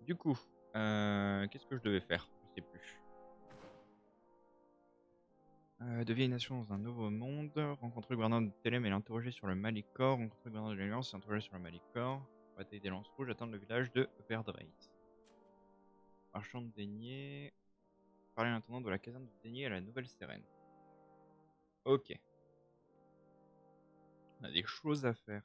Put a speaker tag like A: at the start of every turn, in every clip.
A: Du coup, qu'est-ce que je devais faire? Je sais plus. Deviens une nation dans un nouveau monde, rencontrer le gouverneur de Télém et l'interroger sur le Malicor, rencontrer le gouverneur de l'Alliance et l'interroger sur le Malicor, bataille des lances rouges, atteindre le village de Verdreis. Marchand de denier, parler à l'intendant de la caserne de denier à la Nouvelle Sérène. Ok. On a des choses à faire.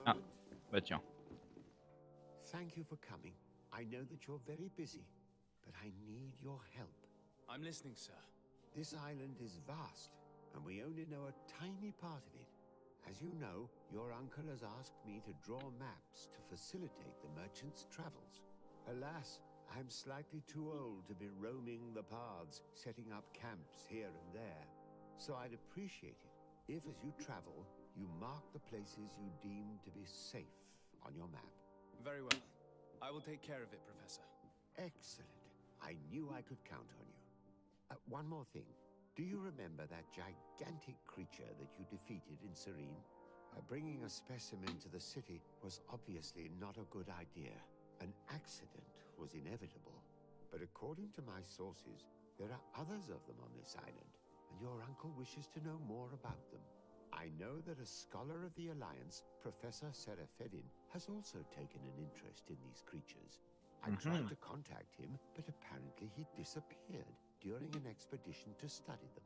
A: Ah, bah tiens.
B: Thank you for coming. I know that you're very busy, but I need your help.
C: I'm listening, sir.
B: This island is vast, and we only know a tiny part of it. As you know, your uncle has asked me to draw maps to facilitate the merchant's travels. Alas, I'm slightly too old to be roaming the paths, setting up camps here and there. So I'd appreciate it if, as you travel, you mark the places you deem to be safe on your map.
C: Very well. I will take care of it, Professor.
B: Excellent. I knew I could count on you. One more thing. Do you remember that gigantic creature that you defeated in Serene? Bringing a specimen to the city was obviously not a good idea. An accident was inevitable. But according to my sources, there are others of them on this island, and your uncle wishes to know more about them. I know that a scholar of the Alliance, Professor Serafedin, has also taken an interest in these creatures. I tried to contact him, but apparently he disappeared during an expedition to study them.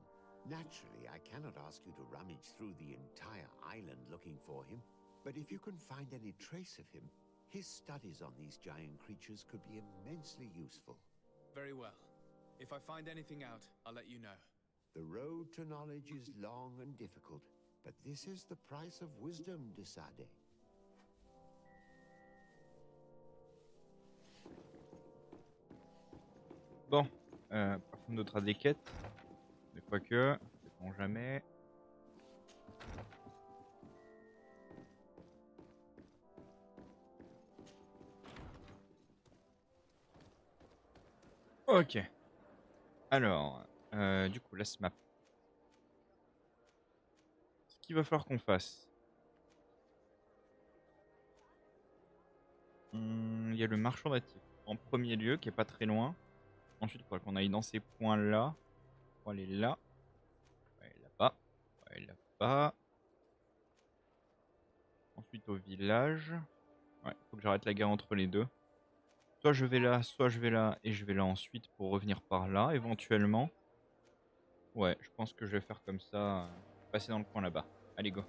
B: Naturally, I cannot ask you to rummage through the entire island looking for him, but if you can find any trace of him, his studies on these giant creatures could be immensely useful.
C: Very well. If I find anything out, I'll let you know.
B: The road to knowledge is long and difficult, but this is the price of wisdom, Desade.
A: Bon, personne d'autre a des quêtes. Mais quoique, sait-on jamais. Ok. Alors, du coup, la map. Ce qu'il va falloir qu'on fasse. Il y a le marchand natif en premier lieu, qui est pas très loin. Ensuite, il faudra qu'on aille dans ces points-là. On va aller là. On va aller là-bas. On va aller là-bas. Ensuite au village. Ouais, faut que j'arrête la guerre entre les deux. Soit je vais là, soit je vais là, et je vais là ensuite pour revenir par là, éventuellement. Ouais, je pense que je vais faire comme ça. Passer dans le coin là-bas. Allez, go.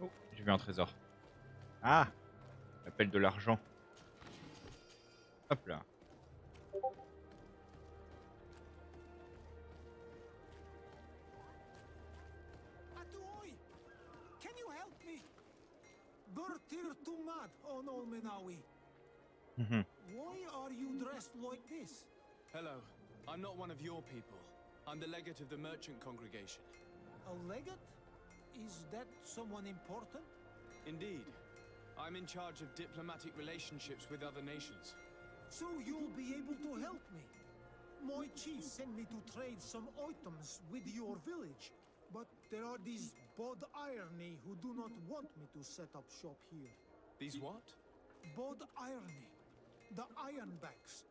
A: Oh, j'ai vu un trésor. Ah! L'appel de l'argent. Hop là.
D: Atuoi! Can you help me? Bertir Tumad on Olmenawi. Why are you dressed like this?
C: Hello. I'm not one of your people. I'm the legate of the merchant congregation.
D: A legate? Is that someone important?
C: Indeed. I'm in charge of diplomatic relationships with other nations.
D: So you'll be able to help me. My chief sent me to trade some items with your village, but there are these Bod Irony who do not want me to set up shop here.
C: These what?
D: Bod Irony, the Ironbacks,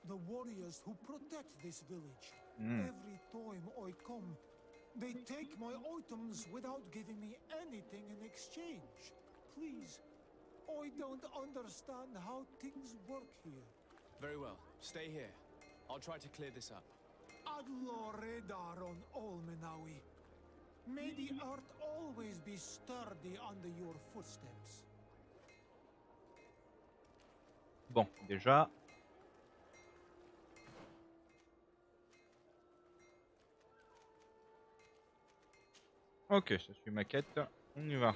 D: the warriors who protect this village. Every time I come, they take my items without giving me anything in exchange. Please, I don't understand how things work here.
C: Very well. Stay here. I'll try to clear this up.
D: Adlo Redar on Olmenawi. May the earth always be sturdy under your footsteps.
A: Bon, déjà. Ok, ça suit ma quête. On y va.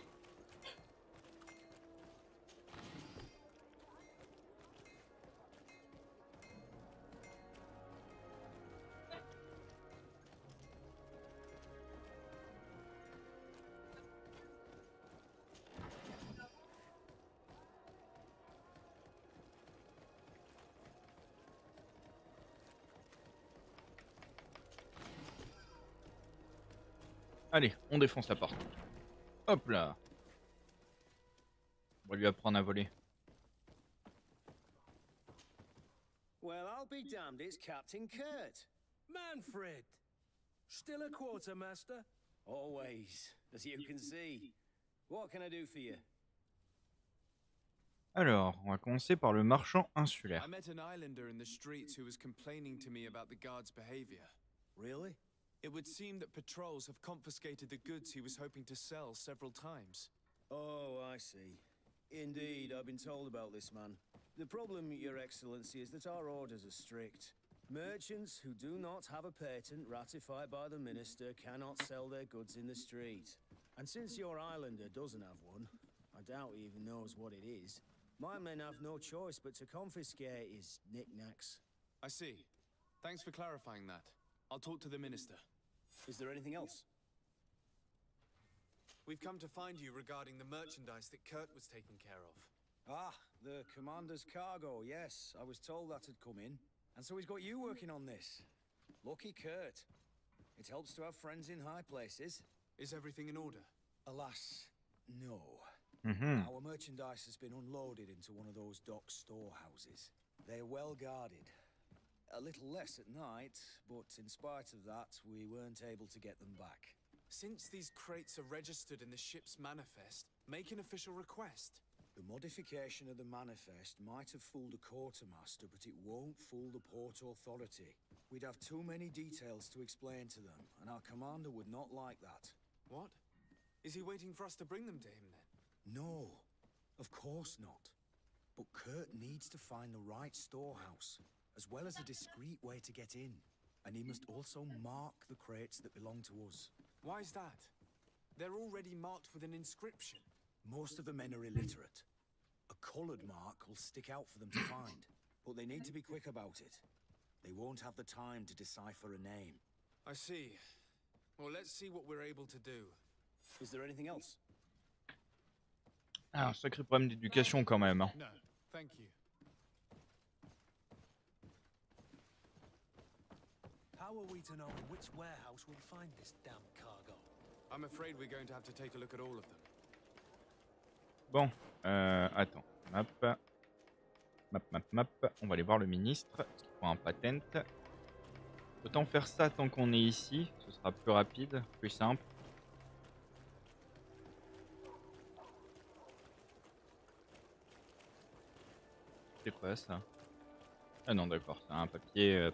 A: Allez, on défonce la porte. Hop là. On va lui apprendre à voler.
E: Well, I'll be damned, it's Captain Kurt.
F: Manfred! Still a quartermaster?
E: Always, as you can see. What can I do for you?
A: Alors, on va commencer par le marchand insulaire.
C: I met an islander in the streets who was complaining to me about the guard's behavior.
E: Really?
C: It would seem that patrols have confiscated the goods he was hoping to sell several times.
E: Oh, I see. Indeed, I've been told about this man. The problem, Your Excellency, is that our orders are strict. Merchants who do not have a patent ratified by the minister cannot sell their goods in the street. And since your islander doesn't have one, I doubt he even knows what it is, my men have no choice but to confiscate his knickknacks.
C: I see. Thanks for clarifying that. I'll talk to the minister.
E: Is there anything else?
C: We've come to find you regarding the merchandise that Kurt was taking care of.
E: Ah, the commander's cargo, yes. I was told that had come in. And so he's got you working on this. Lucky Kurt. It helps to have friends in high places.
C: Is everything in order?
E: Alas, no. Our merchandise has been unloaded into one of those dock storehouses. They're well guarded. A little less at night, but in spite of that, we weren't able to get them back.
C: Since these crates are registered in the ship's manifest, make an official request.
E: The modification of the manifest might have fooled a quartermaster, but it won't fool the Port Authority. We'd have too many details to explain to them, and our commander would not like that.
C: What? Is he waiting for us to bring them to him then?
E: No, of course not. But Kurt needs to find the right storehouse, as well as a discreet way to get in. And he must also mark the crates that belong to us.
C: Why's that? They're already marked with an inscription.
E: Most of the men are illiterate. A colored mark will stick out for them to find, but they need to be quick about it. They won't have the time to decipher a name.
C: I see. Well, let's see what we're able to do.
E: Is there anything else?
A: Ah, un sacré problème d'éducation quand même. Hein.
C: No, thank you.
F: How are we to know in which warehouse we'll find this damn cargo?
C: I'm afraid we're going to have to take a look at all of them.
A: Bon, attends. Map. On va aller voir le ministre. Pour un patent. Autant faire ça tant qu'on est ici. Ce sera plus rapide, plus simple. C'est quoi ça? Ah non, d'accord, c'est un papier.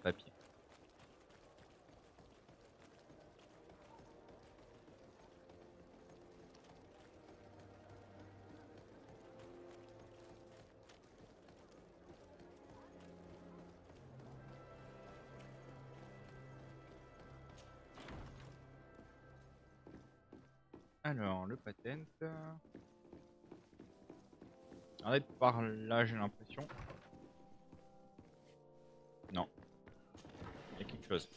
A: Alors, le patent. Arrête par là, j'ai l'impression. Non. Il y a quelque chose.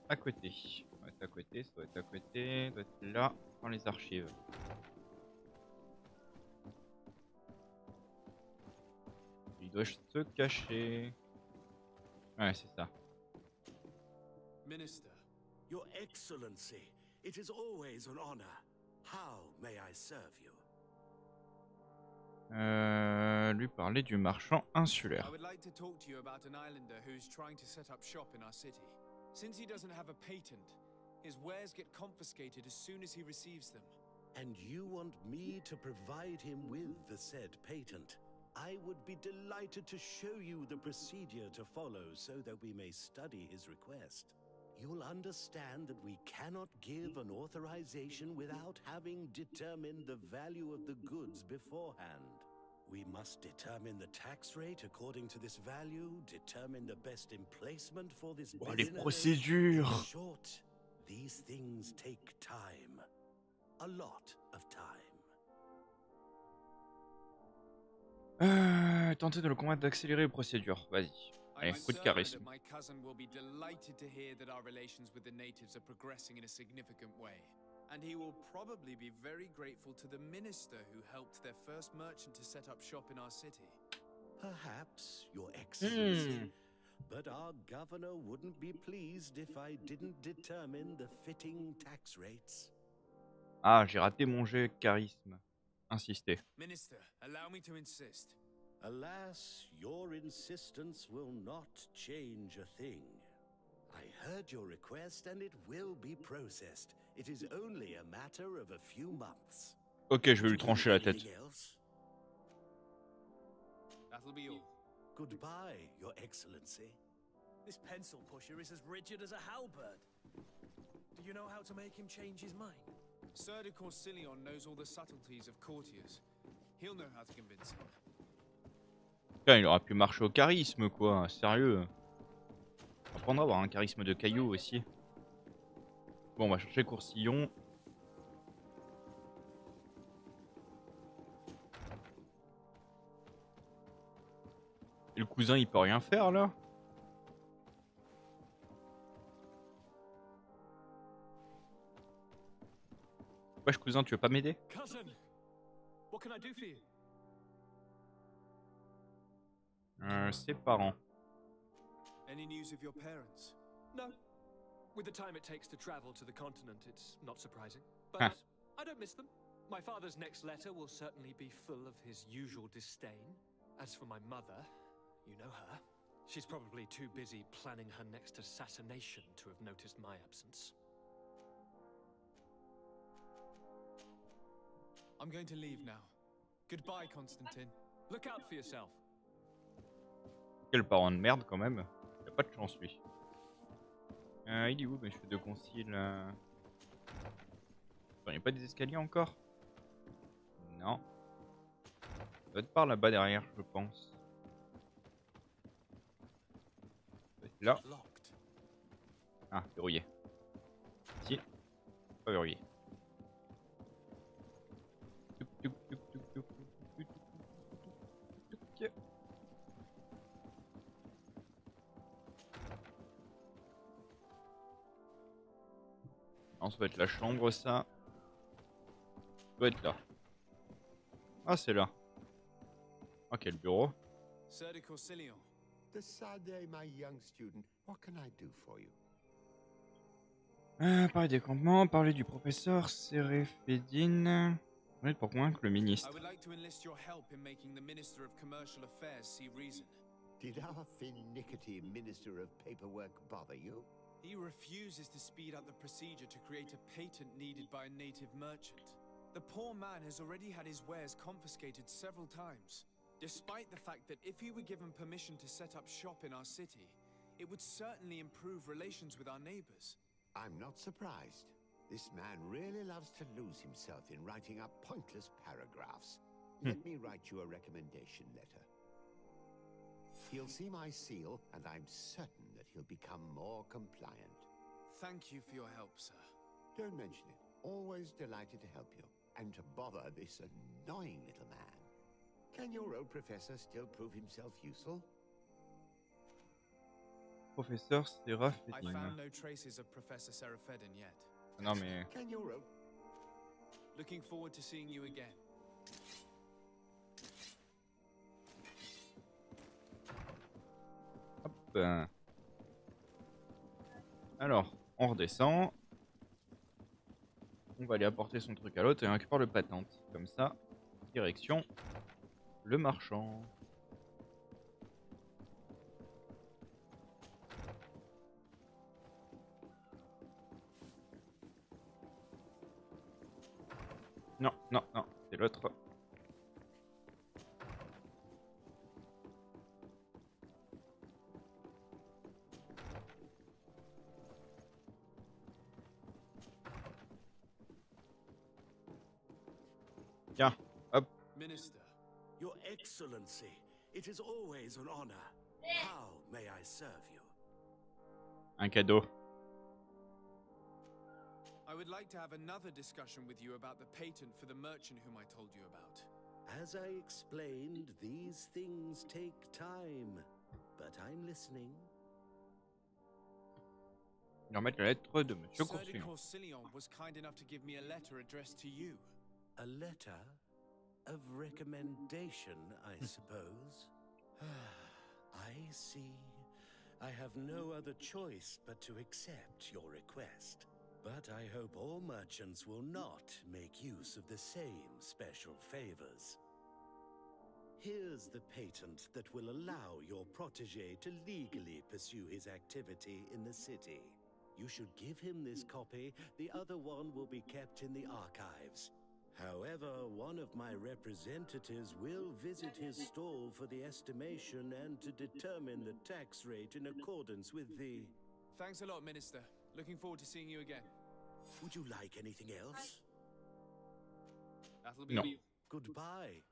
A: À côté. Ça doit être à côté, ça doit être à côté. Ça doit être là, dans les archives. Il doit se cacher. Ouais, c'est ça.
C: Minister.
F: Your Excellency, it is always an honor. How may I serve you?
A: Lui parler du marchand insulaire.
C: I would like to talk to you about an islander who's trying to set up shop in our city. Since he doesn't have a patent, his wares get confiscated as soon as he receives them.
F: And you want me to provide him with the said patent? I would be delighted to show you the procedure to follow so that we may study his request. You'll understand that we cannot give an authorization without having determined the value of the goods beforehand. We must determine the tax rate according to this value, determine the best emplacement for this
A: Oh, les
F: business.
A: procédures!
F: In short, These things take time. A lot of time.
A: Tenter de le convaincre d'accélérer les procédures. Vas-y. Allez, coup de charisme.
C: My cousin will be delighted to hear that our relations with the natives are progressing in a significant way. And he will probably be very grateful to the minister who helped their first merchant to set up shop in our city.
F: Perhaps, Your Excellency. But our governor wouldn't be pleased if I didn't determine the fitting tax rates.
A: Ah, j'ai raté mon jet charisme. Insister.
C: Minister, allow me to insist.
F: Alas, your insistence will not change a thing. I heard your request and it will be processed. It is only a matter of a few months.
A: Ok, je vais lui trancher la tête.
C: That'll be all.
F: Goodbye, Your Excellency.
E: This pencil pusher is as rigid as a halberd. Do you know how to make him change his mind?
C: Sir de Corsilion knows all the subtleties of courtiers. He'll know how to convince him.
A: Putain, il aura pu marcher au charisme, quoi. Sérieux. On va apprendre à avoir un charisme de caillou aussi. Bon, on va chercher Coursillon. Et le cousin, il peut rien faire, là? Wesh, cousin, tu veux pas m'aider?
E: Cousin, what can I do for you?
A: Ses parents.
C: Any news of your parents?
G: No. With the time it takes to travel to the continent, it's not surprising.
A: Huh.
G: But I don't miss them. My father's next letter will certainly be full of his usual disdain. As for my mother, you know her. She's probably too busy planning her next assassination to have noticed my absence.
C: I'm going to leave now. Goodbye, Constantine.
G: Look out for yourself.
A: Quel parent de merde, quand même. Il a pas de chance, lui. Il est où, monsieur de concile? Il n'y a pas des escaliers encore? Non. Ça doit être par là-bas derrière, je pense. Ça doit être là. Ah, verrouillé. Si. Pas verrouillé. Non, ça doit être la chambre, ça. Ça doit être là. Ah, c'est là. Ok, le bureau.
C: Sir de Corsilion.
B: Decidez, my young student, what can I do for you?
A: Parler des campements, parler du professeur Séréphédine. Pour convaincre le ministre.
C: I would like to enlist your help in making the Minister of Commercial Affairs see reason.
B: Did our finicky Minister of Paperwork bother you?
C: He refuses to speed up the procedure to create a patent needed by a native merchant. The poor man has already had his wares confiscated several times, despite the fact that if he were given permission to set up shop in our city, it would certainly improve relations with our neighbors.
B: I'm not surprised. This man really loves to lose himself in writing up pointless paragraphs. Let me write you a recommendation letter. He'll see my seal, and I'm certain that he'll become more compliant.
C: Thank you for your help, sir.
B: Don't mention it. Always delighted to help you. And to bother this annoying little man. Can your old professor still prove himself useful?
A: Professeur
C: I
A: Séréphédine.
C: found no traces of Professor Seraphedin yet.
A: Non, mais...
B: Can your old...
C: Looking forward to seeing you again.
A: Hop. Alors, on redescend. On va aller apporter son truc à l'autre et on récupère le patente. Comme ça, direction le marchand. Non, non, non, c'est l'autre. Tiens, hop.
C: Minister,
F: Your Excellency, it is always an honor. How may I serve you?
A: Un cadeau.
C: I would like to have another discussion with you about the patent for the merchant whom I told you about.
F: As I explained, these things take time, but I'm listening.
A: Il va remettre la lettre de Monsieur
C: Sir de
A: Courcillon.
C: Courcillon was kind enough to give me a letter addressed to you.
F: A letter of recommendation, I suppose. I see. I have no other choice but to accept your request. But I hope all merchants will not make use of the same special favors. Here's the patent that will allow your protégé to legally pursue his activity in the city. You should give him this copy. The other one will be kept in the archives. However, one of my representatives will visit his stall for the estimation and to determine the tax rate in accordance with the...
C: Thanks a lot, Minister. Looking forward to seeing you again.
F: Would you like anything else?
C: That'll be
A: No.
F: Goodbye.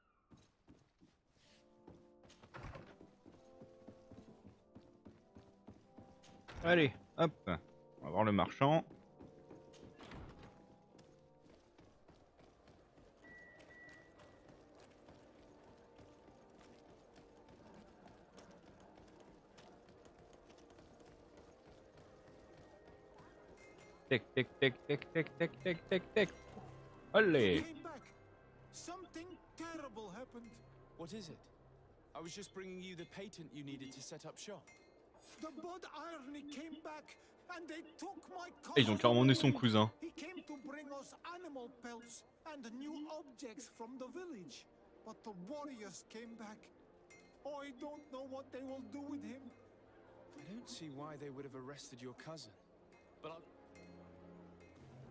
A: Allez, hop. On va voir le marchand. Tic, tic, tic, tic, tic, tic, tic, tic, tic. Allez.
D: Came back. Something terrible happened.
C: What is it? I was just bringing you the patent you needed to set up shop.
D: The Bud Irony came back and they took my
A: Et ils ont carrément emmené son
D: cousin.
A: cousin.
D: He came to bring us animal pelts and new objects from the village. But the warriors came back. I don't know what they will do with him.
C: I don't see why they would have arrested your cousin. But I'll...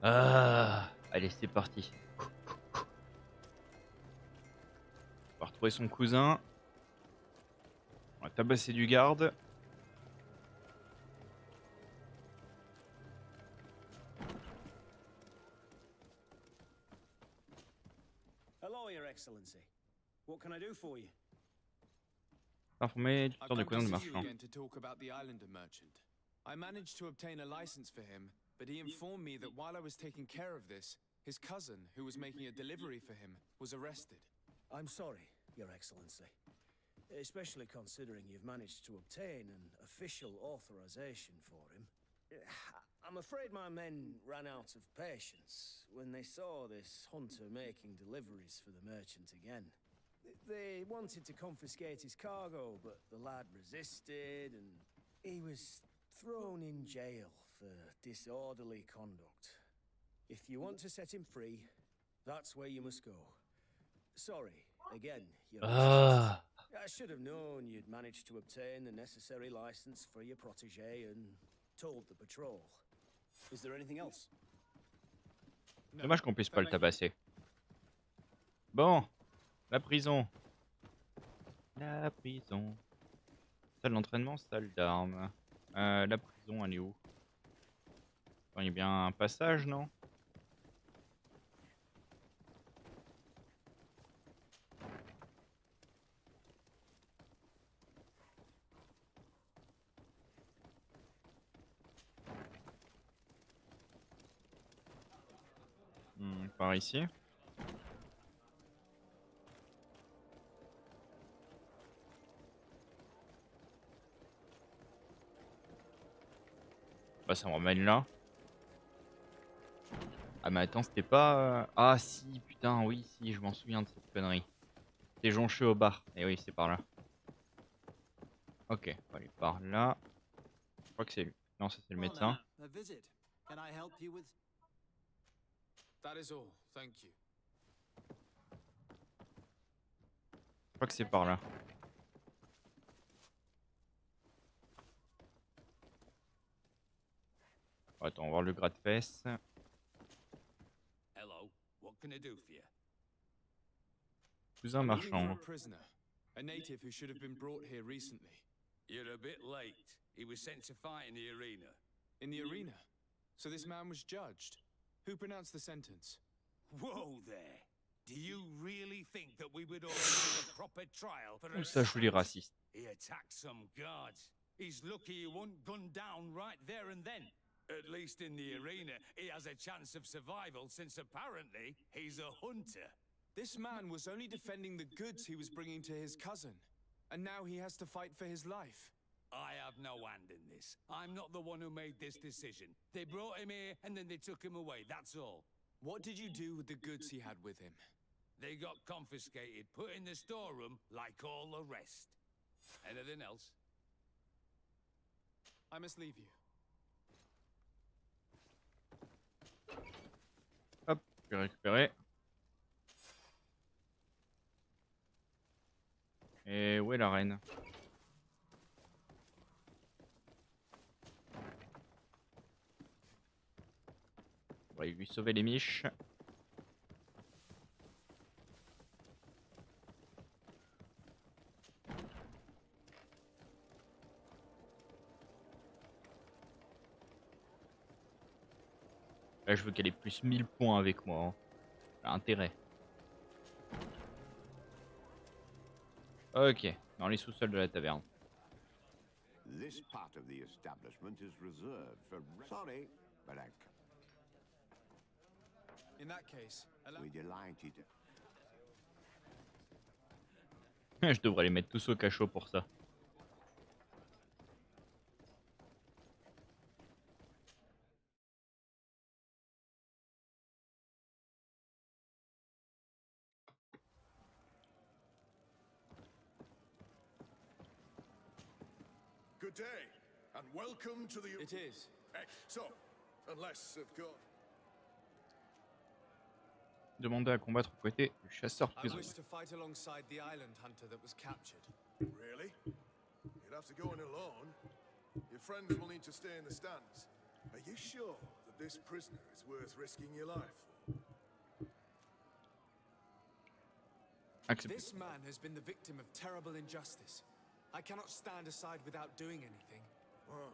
A: Ah, allez, c'est parti. On va retrouver son cousin. On va tabasser du garde.
E: Hello, Your Excellency. What can I do for you?
A: Informé du
C: I've
A: tuteur du
C: come
A: cousin du
C: to see you
A: marchand.
C: again to talk about the islander merchant. I managed to obtain a license for him, but he informed me that while I was taking care of this, his cousin, who was making a delivery for him, was arrested.
E: I'm sorry, Your Excellency. Especially considering you've managed to obtain an official authorization for him. I'm afraid my men ran out of patience when they saw this hunter making deliveries for the merchant again. They wanted to confiscate his cargo, but the lad resisted and he was thrown in jail for disorderly conduct. If you want to set him free, that's where you must go. Sorry, again, Your Excellency.
A: Ah,
E: I should have known you'd managed to obtain the necessary license for your protégé and told the patrol. Is there anything else?
A: dommage qu'on puisse pas le tabasser. Bon, la prison. La prison. Salle d'entraînement, salle d'armes. La prison, elle est où? Attends, il y a bien un passage, non? Par ici. Bah ça me ramène là. Ah mais attends, c'était pas... Ah si, putain, oui, si, je m'en souviens de cette connerie. C'était jonché au bar. Et oui, c'est par là. Ok, on va aller par là. Je crois que c'est lui. Non, ça c'est le médecin.
H: A visit. Can I help you with?
C: That is all. Thank you.
A: Je crois que c'est par là. Attends, on va voir le gratte-fesses.
I: Hello, what can I do for you?
A: Cousin
C: I'm looking for a
A: marchand.
C: prisoner, a native who should have been brought here recently.
I: You're a bit late. He was sent to fight in the arena.
C: In the arena? So this man was judged. Who pronounced the sentence?
I: Whoa there! Do you really think that we would all do a proper trial for
A: Où
I: a
A: ça joue les
I: savage?
A: racistes?
I: He attacked some guards. He's lucky he wasn't gunned down right there and then. At least in the arena, he has a chance of survival since apparently he's a hunter.
C: This man was only defending the goods he was bringing to his cousin, and now he has to fight for his life.
I: I have no hand in this. I'm not the one who made this decision. They brought him here and then they took him away, that's all.
C: What did you do with the goods he had with him?
I: They got confiscated, put in the storeroom like all the rest. Anything else?
C: I must leave you.
A: Hop, je vais récupérer. Et où est la reine? On va lui sauver les miches. Là, je veux qu'elle ait plus 1000 points avec moi. Hein. Elle a intérêt. Ok, dans les sous-sols de la taverne.
B: This part of the establishment is reserved for... Sorry, but
C: In that case,
B: we're delighted.
A: Je devrais les mettre tous au cachot pour ça.
J: Good day, and welcome to the...
C: It is.
J: So, unless, of course...
A: Demandez à combattre aux côtés du chasseur
C: I
A: prisonnier.
C: wish to fight alongside the island hunter that was captured.
J: Really? You'd have to go in alone. Your friends will need to stay in the stands. Are you sure that this prisoner is worth risking your life for?
A: Accepté.
C: This man has been the victim of terrible injustice. I cannot stand aside without doing anything.
J: Well,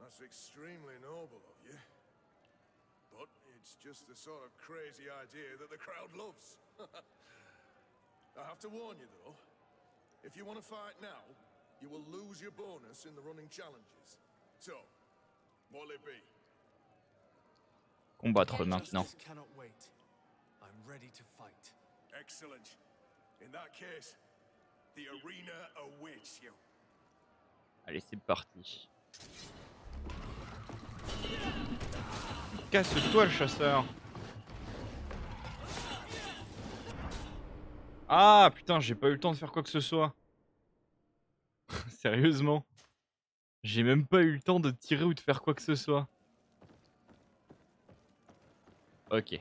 J: that's extremely noble of you. But it's just the sort of crazy idea that the crowd loves. I have to warn you, though. If you want to fight now, you will lose your bonus in the running challenges. So, what'll it be?
A: Combattre maintenant.
C: Justice cannot wait. I'm ready to fight.
J: Excellent. In that case, the arena awaits you.
A: Allez, c'est parti. Casse-toi le chasseur. Ah putain, j'ai pas eu le temps de faire quoi que ce soit. Sérieusement. J'ai même pas eu le temps de tirer ou de faire quoi que ce soit. Ok.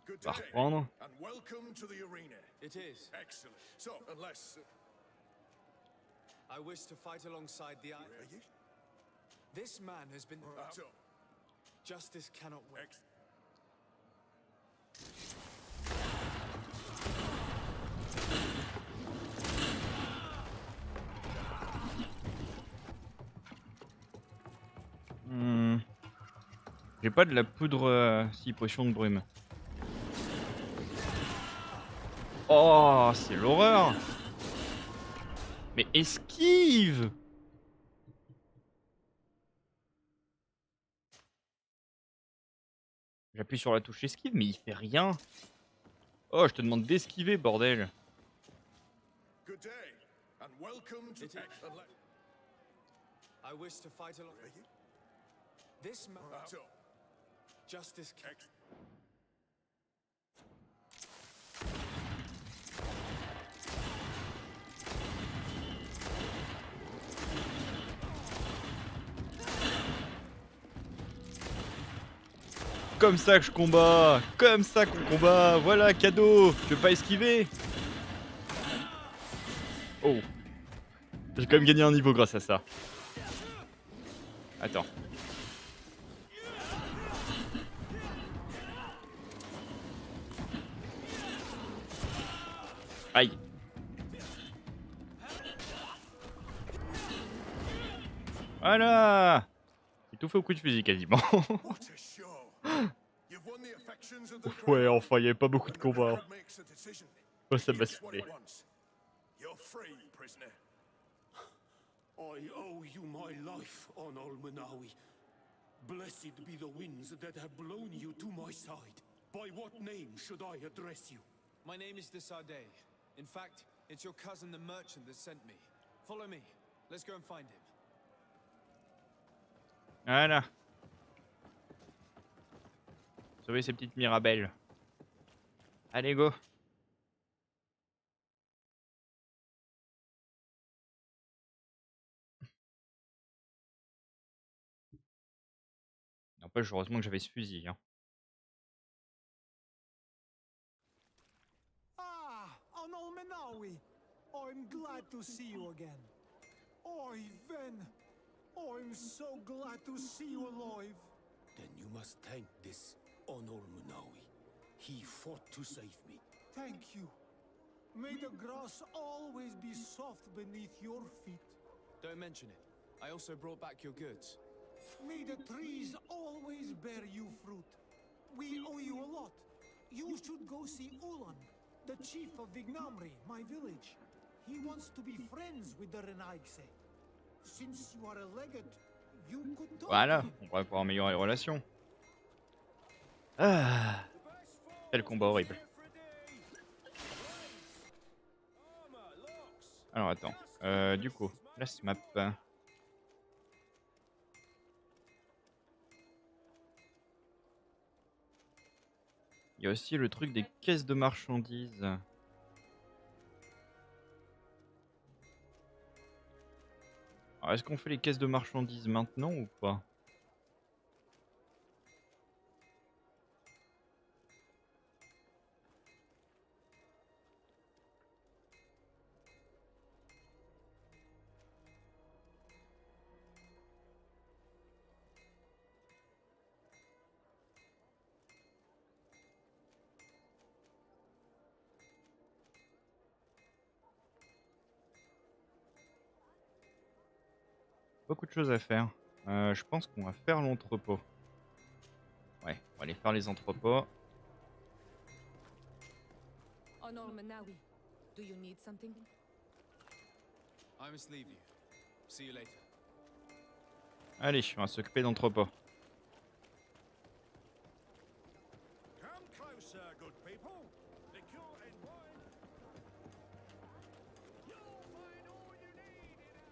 A: On va reprendre.
J: And welcome to the arena.
C: It is.
J: Excellent. So, unless...
C: I wish to fight alongside the island.
J: Are you?
C: This man has been...
J: So,
C: Justice cannot wait.
A: J'ai pas de la poudre... si, potion de brume. Oh, c'est l'horreur. Mais esquive. J'appuie sur la touche esquive, mais il fait rien. Oh, je te demande d'esquiver, bordel.
J: Good day, and welcome to...
C: I wish to fight along... This man...
J: So,
C: Justice can...
A: Comme ça que je combats. Comme ça qu'on combat. Voilà, cadeau. Je vais pas esquiver. Oh. J'ai quand même gagné un niveau grâce à ça. Attends. Aïe. Voilà. J'ai tout fait au coup de fusil quasiment. Ouais, enfin, il n'y avait pas beaucoup de combats. Oh, ça m'a saoulé.
F: I owe you my life, Onol Manawi.
K: Blessed be the winds that have blown you to my side. By what name should I address you?
C: My name is Desardet. In fact, it's your cousin the merchant that sent me. Follow me. Let's go and find him.
A: Voilà. Sauver ces petites mirabelles. Allez, go. N'empêche, heureusement que j'avais ce fusil. Hein.
D: Ah, Anol Menawi. I'm glad to see you again. Oi, Ven. I'm so glad to see you alive.
K: Then you must thank this Onol Munawi. He fought to save me.
D: Thank you. May the grass always be soft beneath your feet.
C: Don't mention it. I also brought back your goods.
D: May the trees always bear you fruit. We owe you a lot. You should go see Ulan, the chief of Vignamri, my village. He wants to be friends with the Renaigse. Since you are a legate, you could talk
A: Voilà,
D: to him.
A: on va pouvoir améliorer les relations. Ah, quel combat horrible. Alors attends, du coup, place map. Il y a aussi le truc des caisses de marchandises. Alors est-ce qu'on fait les caisses de marchandises maintenant ou pas? Beaucoup de choses à faire. Je pense qu'on va faire l'entrepôt. Ouais, on va aller faire les entrepôts.
L: Honor Manawi, do you need something?
C: I must leave you. See you later.
A: Allez, on va s'occuper d'entrepôts.
F: Come closer, good people. Liqueur and wine. You'll find all you need in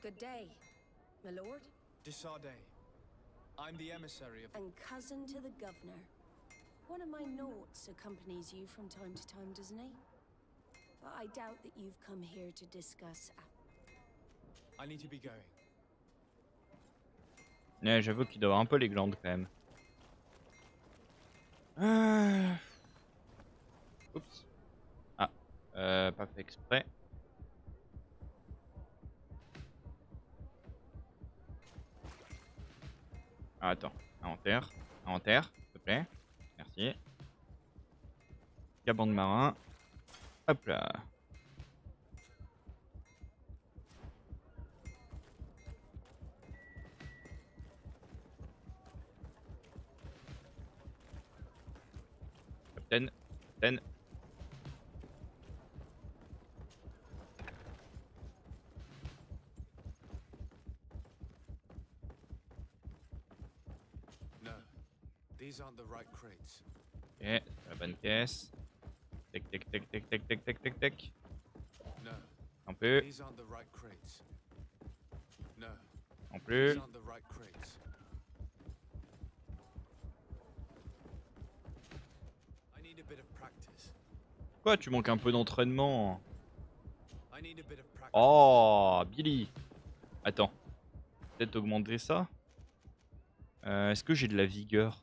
M: Good day, my lord.
C: Desardet. I'm the emissary of...
M: And cousin to the governor. One of my notes accompanies you from time to time, doesn't he? But I doubt that you've come here to discuss...
C: I need to be going.
A: Ouais, j'avoue qu'il doit avoir un peu les glandes quand même. Oups. Ah, pas fait exprès. Ah, attends, inventaire, s'il te plaît. Merci. Caban de marin. Hop là. Captain.
C: No, these aren't the right crates.
A: Ok, c'est la bonne caisse. Tac, tac, tac, tac, tac, tac, tac, tac, tac.
C: No,
A: Un peu.
C: these aren't the right crates. No,
A: Non plus.
C: these aren't the right crates. I need a bit of practice.
A: Quoi, tu manques un peu d'entraînement?
C: I need a bit of practice.
A: Oh, Billy. Attends. Peut-être augmenter ça. Est-ce que j'ai de la vigueur?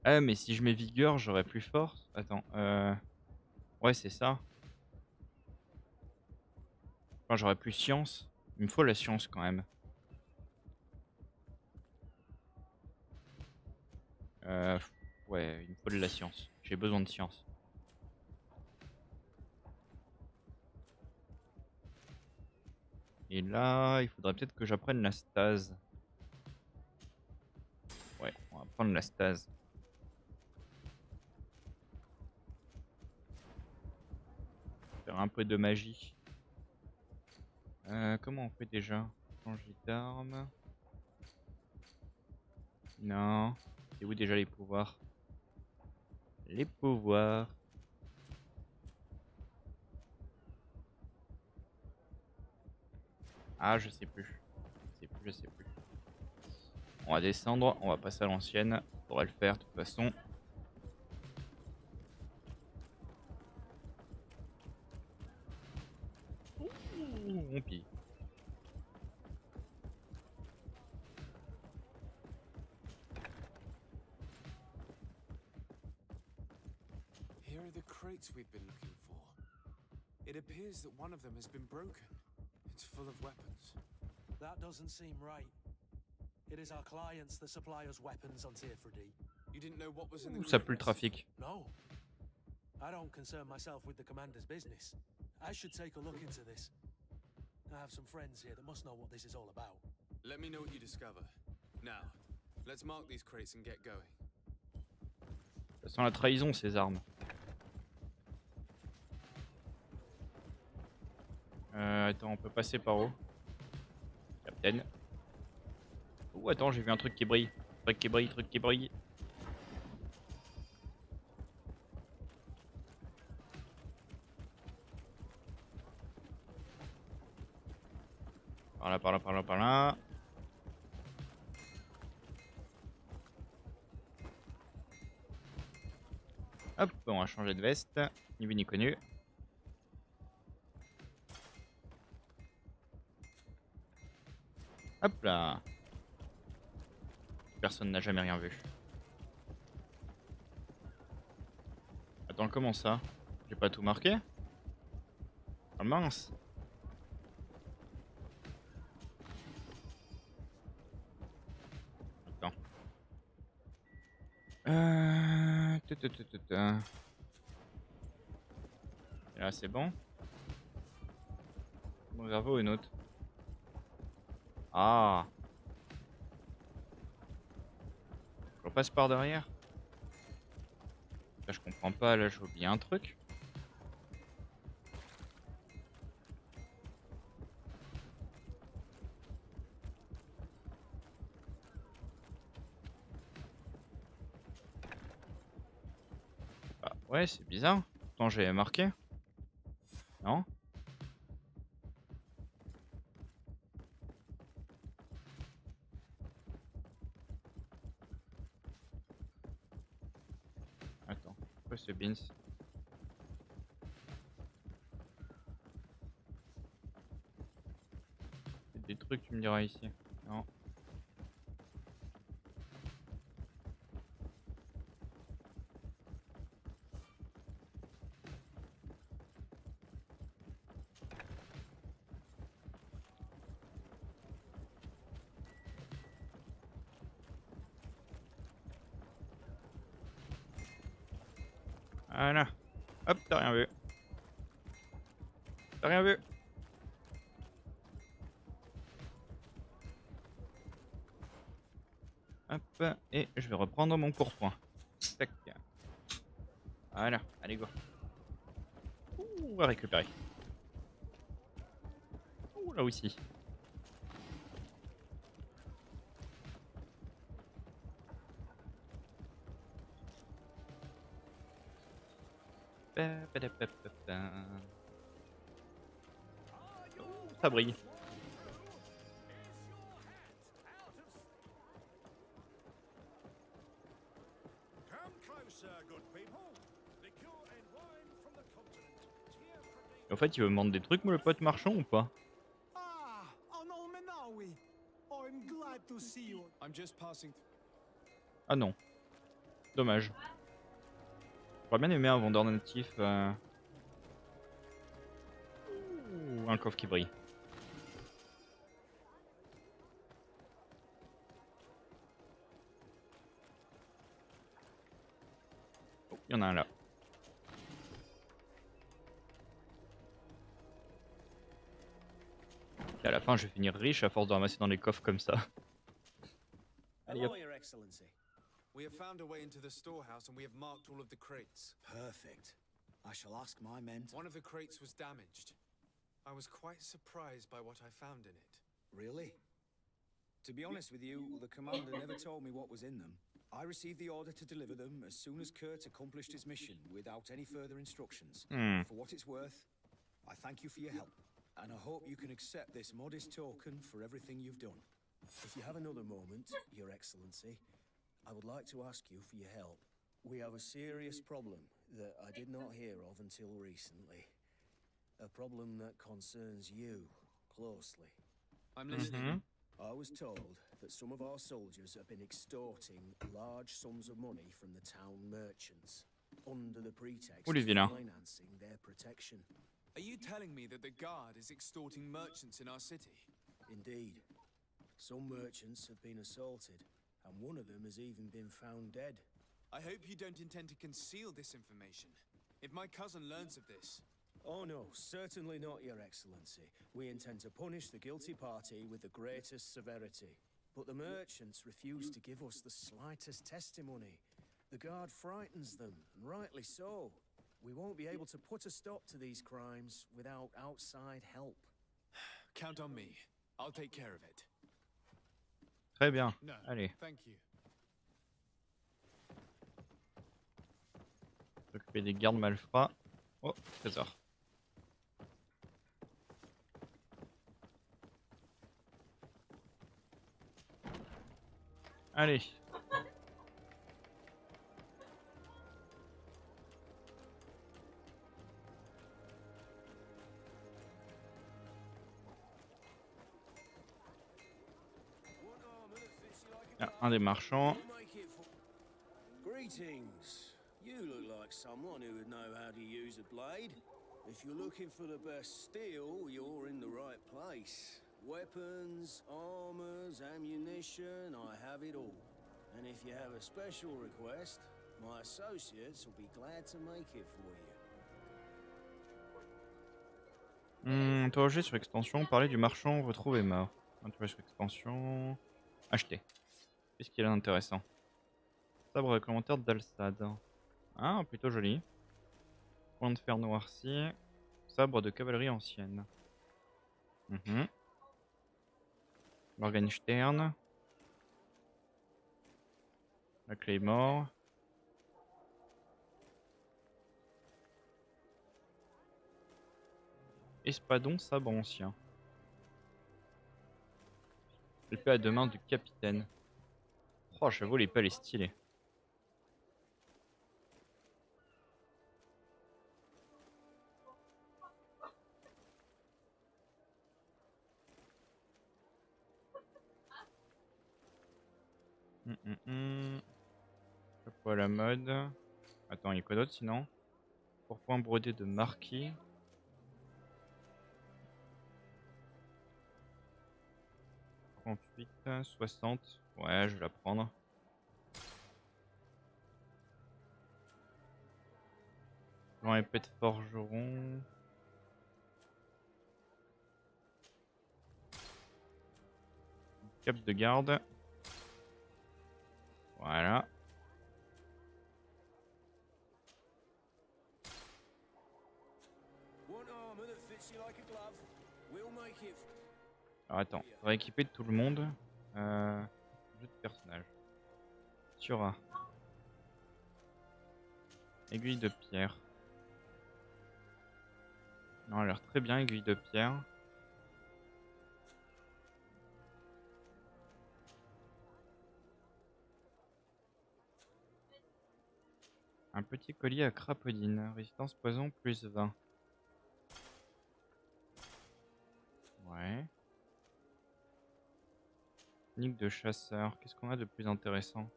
A: Ah, mais si je mets vigueur, j'aurai plus force. Attends. Ouais, c'est ça. Enfin, j'aurai plus science. Il me faut la science quand même. Ouais, il me faut de la science. J'ai besoin de science. Et là, il faudrait peut-être que j'apprenne la stase. Ouais, on va prendre la stase. Faire un peu de magie. Comment on fait déjà? Changer d'arme. Non. C'est où déjà les pouvoirs? Les pouvoirs. Ah, je sais plus. Je sais plus. On va descendre, on va passer à l'ancienne. On pourrait le faire de toute façon. Ouh, on pille.
C: Here are the crates we've been looking for. It appears that one of them has been broken. It's full of weapons.
N: That doesn't seem right. It is our clients that supply us weapons on Tier-3D.
C: You didn't know what was in the
A: Ça pue le
C: crates?
A: trafic.
N: No. I don't concern myself with the commander's business. I should take a look into this. I have some friends here that must know what this is all about.
C: Let me know what you discover. Now, let's mark these crates and get going.
A: Ça sent la trahison, ces armes. Attends, on peut passer par où? Captain. Oh, attends, j'ai vu un truc qui brille. Truc qui brille, truc qui brille. Par là, par là, par là, par là. Hop, on va changer de veste. Ni vu ni connu. Hop là. Personne n'a jamais rien vu. Attends, comment ça? J'ai pas tout marqué? Ah mince. Attends. Et là, c'est bon. Bon, bravo, une autre. Ah. Je repasse par derrière. Là, je comprends pas, là j'ai oublié un truc. Bah ouais, c'est bizarre. Pourtant j'avais marqué. Non? Attends, pourquoi ce beans? Des trucs tu me diras ici. Non. Voilà. Hop, t'as rien vu. T'as rien vu. Hop, et je vais reprendre mon pourpoint. Tac. Voilà, allez go. Ouh, on va récupérer. Ouh, là aussi. Ça brille. En fait, il veut me vendre des trucs, moi, le pote marchand ou pas? Ah non. Dommage. J'aurais bien aimé un vendeur natif. Ouh, un coffre qui brille. Oh, il y en a un là. Et à la fin, je vais finir riche à force de ramasser dans les coffres comme ça. Allez hop.
E: Hello, Your Excellency.
C: We have found a way into the storehouse and we have marked all of the crates.
E: Perfect. I shall ask my men to...
C: One of the crates was damaged. I was quite surprised by what I found in it.
E: Really? To be honest with you, the commander never told me what was in them. I received the order to deliver them as soon as Kurt accomplished his mission without any further instructions. For what it's worth, I thank you for your help, and I hope you can accept this modest token for everything you've done. If you have another moment, Your Excellency, I would like to ask you for your help. We have a serious problem that I did not hear of until recently. A problem that concerns you closely.
C: I'm listening.
E: I was told that some of our soldiers have been extorting large sums of money from the town merchants under the pretext of financing their protection.
C: Are you telling me that the guard is extorting merchants in our city?
E: Indeed. Some merchants have been assaulted, and one of them has even been found dead.
C: I hope you don't intend to conceal this information. If my cousin learns of this...
E: Oh no, certainly not, Your Excellency. We intend to punish the guilty party with the greatest severity. But the merchants refuse to give us the slightest testimony. The guard frightens them, and rightly so. We won't be able to put a stop to these crimes without outside help.
C: Count on me. I'll take care of it.
A: Très bien.
C: No,
A: allez.
C: thank you.
A: S'occuper des gardes malfrats. Oh, trésor. Allez. Ah, un des marchands.
E: Greetings. You look like someone who would know how to use a blade. If you're looking for the best steel, you're in the right place. Weapons, armors, ammunition, I have it all. And if you have a special request, my associates will be glad to make it for you.
A: Interroger sur extension, parler du marchand retrouvé mort. Interroger sur extension. Acheter. Qu'est-ce qu'il y a d'intéressant? Sabre de commentaire d'Alstad. Ah, plutôt joli. Point de fer noirci. Sabre de cavalerie ancienne. Morgenstern. La Claymore. Espadon, sabre ancien. L'épée à deux mains du capitaine. Oh, j'avoue, l'épée elle est stylée. Chapeau à la mode. Attends, il y a quoi d'autre sinon? Pourpoint brodé de marquis. « 38, 60. Ouais, je vais la prendre. Grand épée de forgeron. Cape de garde. Voilà. Alors attends, on va équiper tout le monde. Jeu de personnage. Sura. Aiguille de pierre. Non, elle a l'air très bien, aiguille de pierre. Un petit collier à crapaudine. Résistance poison plus 20. Ouais. Nique de chasseur. Qu'est-ce qu'on a de plus intéressant?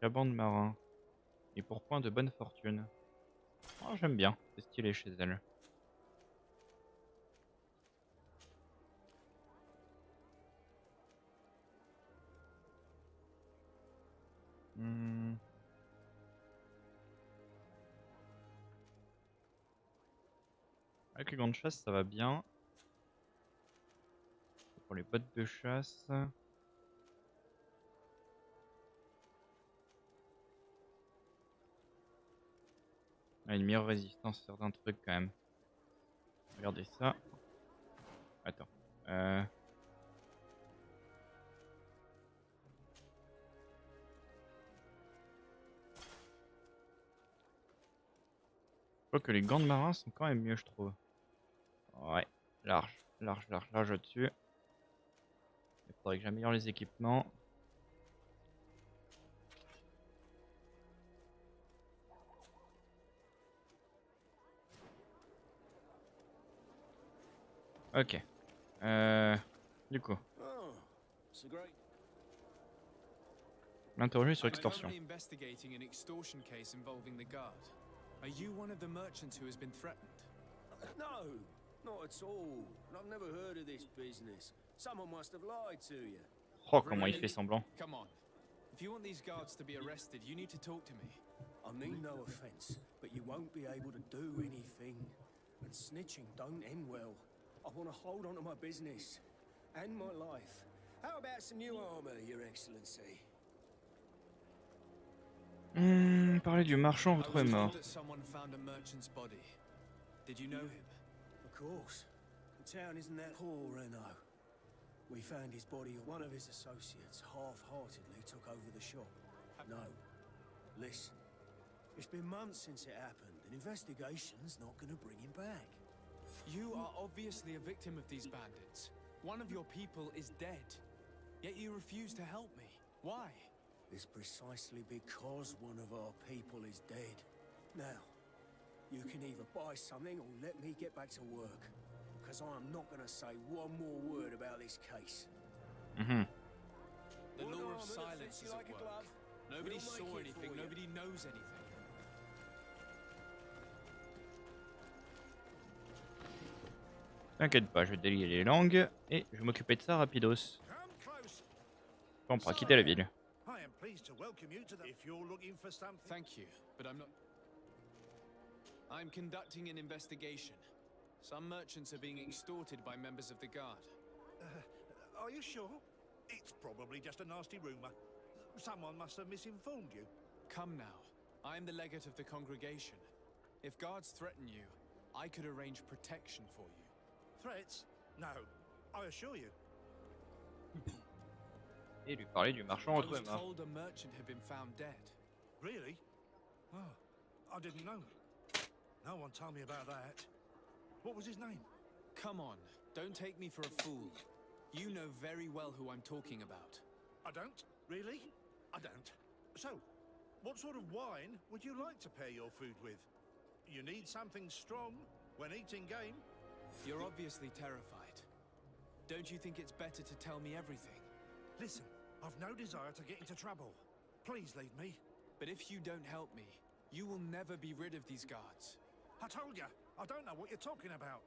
A: Caban de marin. Et pourpoint de bonne fortune. Oh, j'aime bien. C'est stylé chez elle. Avec les gants de chasse, ça va bien. pour les bottes de chasse. Ah, une meilleure résistance à certains trucs quand même. Regardez ça. Attends. Je crois que les gants de marin sont quand même mieux, je trouve. Ouais, large au-dessus. Il faudrait que j'améliore les équipements. Ok. Du coup. L'interroger sur extorsion.
C: Investigating an extortion case involving the guard. Are you one of the merchants who has been threatened?
E: No, not at all. I've never heard of this business. Someone must have lied to you.
A: Oh, comment il fait semblant.
C: Come on. If you want these guards to be arrested, you need to talk to me.
E: I mean no offense, but you won't be able to do anything. And snitching don't end well. I want to hold on to my business and my life. How about some new armor, Your Excellency?
A: Parler du marchand retrouvé mort.
C: Someone found a merchant's body. Did you know him?
E: Of course. The town isn't that poor, Reno. We found his body. One of his associates half-heartedly took over the shop. No. Listen. It's been months since it happened. An investigation's not going to bring him back.
C: You are obviously a victim of these bandits. One of your people is dead. Yet you refuse to help me. Why?
E: It's precisely because one of our people is dead. Now, you can either buy something or let me get back to work. Because I'm not going to say one more word about this case.
C: The law of silence is at work. Nobody saw anything, nobody knows anything.
A: T'inquiète pas, je vais délier les langues et je vais m'occuper de ça rapidos. On pourra quitter la ville.
C: Thank you, but I'm not. I'm conducting an investigation. Some merchants are being extorted by members of the guard.
O: Are you sure? It's probably just a nasty rumor. Someone must have misinformed you.
C: Come now. I am the legate of the congregation. If guards threaten you, I could arrange protection for you.
O: Threats? No, I assure you.
A: Et lui parler du marchand retrouvé mort.
C: I was told a merchant had been found dead.
O: Really? Oh, I didn't know. No one told me about that. What was his name?
C: Come on, don't take me for a fool. You know very well who I'm talking about.
O: I don't? Really? I don't. So, what sort of wine would you like to pair your food with? You need something strong when eating game?
C: You're obviously terrified. Don't you think it's better to tell me everything?
O: Listen, I've no desire to get into trouble. Please leave me.
C: But if you don't help me, you will never be rid of these guards.
O: I told you, I don't know what you're talking about.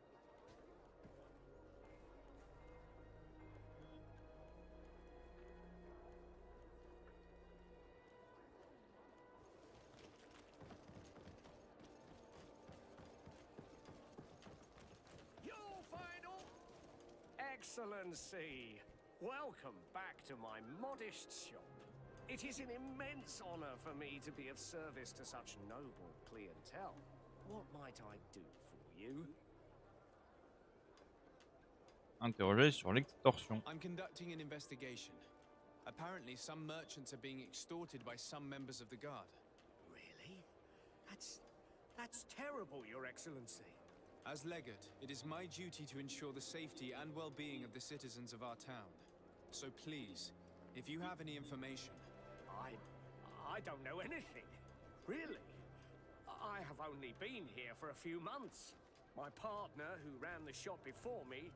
P: Your final Excellency, welcome back to my modest shop. It is an immense honor for me to be of service to such noble clientele. What might I do for you?
A: Interroger sur l'extorsion.
C: I'm conducting an investigation. Apparently, some merchants are being extorted by some members of the guard.
P: Really? That's terrible, Your Excellency.
C: As legate, it is my duty to ensure the safety and well-being of the citizens of our town. So please, if you have any information...
P: I don't know anything. Really? I have only been here for a few months. My partner, who ran the shop before me,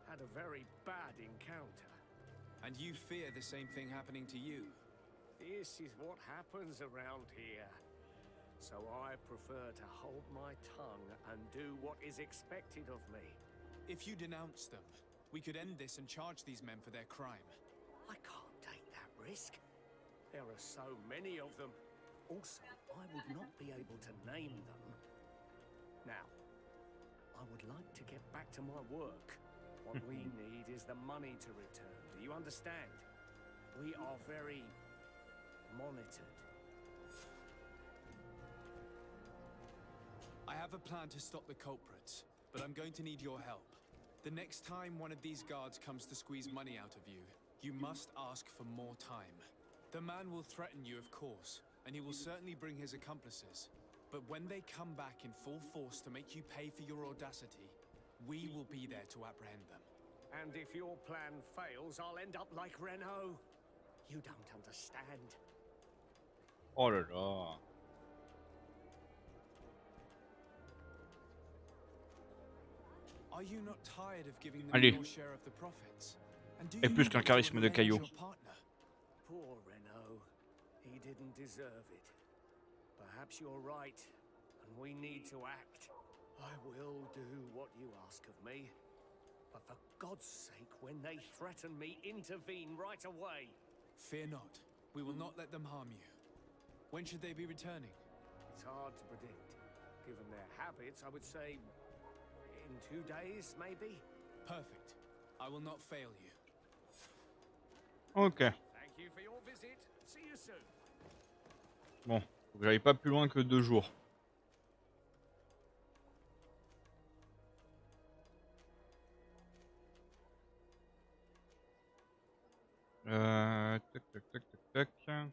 P: had a very bad encounter.
C: And you fear the same thing happening to you?
P: This is what happens around here. So I prefer to hold my tongue and do what is expected of me.
C: If you denounce them, we could end this and charge these men for their crime.
P: I can't take that risk. There are so many of them. Also, I would not be able to name them. Now, I would like to get back to my work. What we need is the money to return. Do you understand? We are very monitored.
C: I have a plan to stop the culprits, but I'm going to need your help. The next time one of these guards comes to squeeze money out of you, you must ask for more time. The man will threaten you, of course, and he will certainly bring his accomplices. But when they come back in full force to make you pay for your audacity, we will be there to apprehend them.
P: And if your plan fails, I'll end up like Renault. You don't understand.
A: Oh là là.
C: Are you not tired of giving them
A: Allez.
C: your share of the profits? And do
A: Et
C: you
A: plus
C: not
A: qu'un
C: want to
A: charisme de
C: revenge
A: caillou.
C: your partner?
P: Poor Renault. He didn't deserve it. Perhaps you're right, and we need to act. I will do what you ask of me. But for God's sake, when they threaten me, intervene right away.
C: Fear not. We will not let them harm you. When should they be returning?
P: It's hard to predict. Given their habits, I would say in 2 days, maybe?
C: Perfect. I will not fail you.
A: Ok.
P: Thank you for your visit. See you soon.
A: Bon, faut que j'aille pas plus loin que 2 jours. Tac, tac, tac, tac, tac.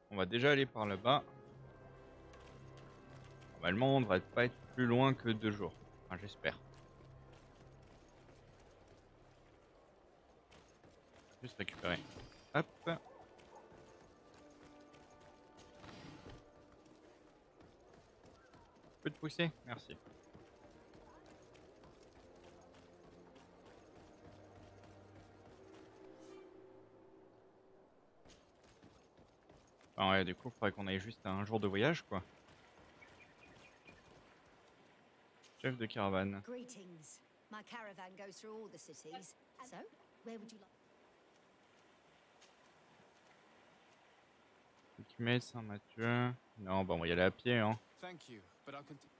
A: On va déjà aller par là-bas. Normalement, on devrait pas être plus loin que 2 jours. Enfin, j'espère. Juste récupérer. Hop. Tu peux te pousser? Merci. Ah ouais, du coup, il faudrait qu'on aille juste à 1 jour de voyage, quoi. Chef de caravane.
Q: Greetings. My caravan goes through all the cities. So, where would you like?
A: Ultimate, Saint-Mathieu. Non, bah on va y aller à pied, hein.
C: Thank you, but I'll continue.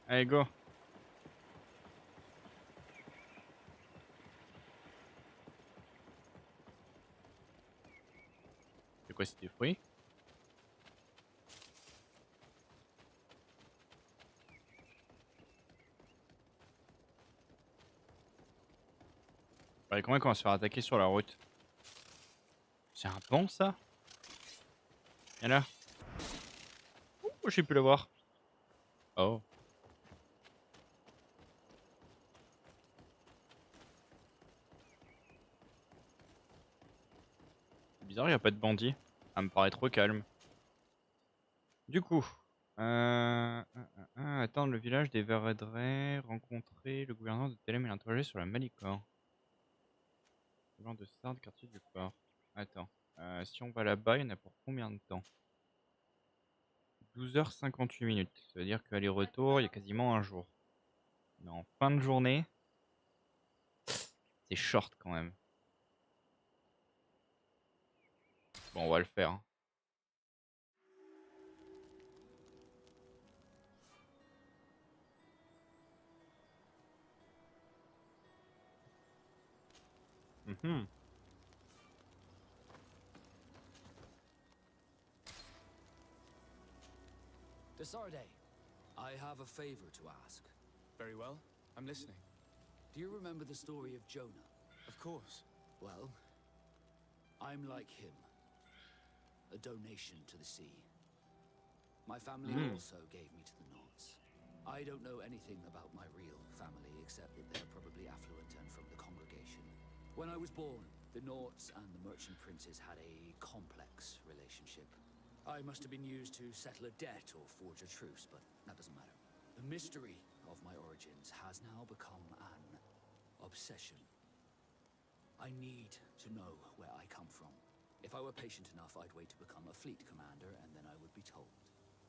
A: Allez, go. C'est quoi, c'est des fruits? Allez, comment on va se faire attaquer sur la route? C'est un pont, ça? Viens là. Ouh, j'ai pu l'avoir. Oh. C'est bizarre, il n'y a pas de bandits. Ça me paraît trop calme. Du coup, attendre le village des Verdrey, rencontrer le gouverneur de Télém et l'interroger sur la Malicor. Le de Sardes, quartier du port. Attends, si on va là-bas, il y en a pour combien de temps? 12h58 minutes. Ça veut dire qu'aller-retour, il y a quasiment 1 jour. Mais en fin de journée, c'est short quand même. Bon, on va le faire. Hein.
R: Desarde, I have a favor to ask.
C: Very well. I'm listening.
R: Do you remember the story of Jonah?
C: Of course.
R: Well, I'm like him. A donation to the sea. My family also gave me to the Nords. I don't know anything about my real family, except that they're probably affluent and from the congregation. When I was born, the Nords and the merchant princes had a complex relationship. I must have been used to settle a debt or forge a truce, but that doesn't matter. The mystery of my origins has now become an obsession. I need to know where I come from. If I were patient enough, I'd wait to become a fleet commander, and then I would be told.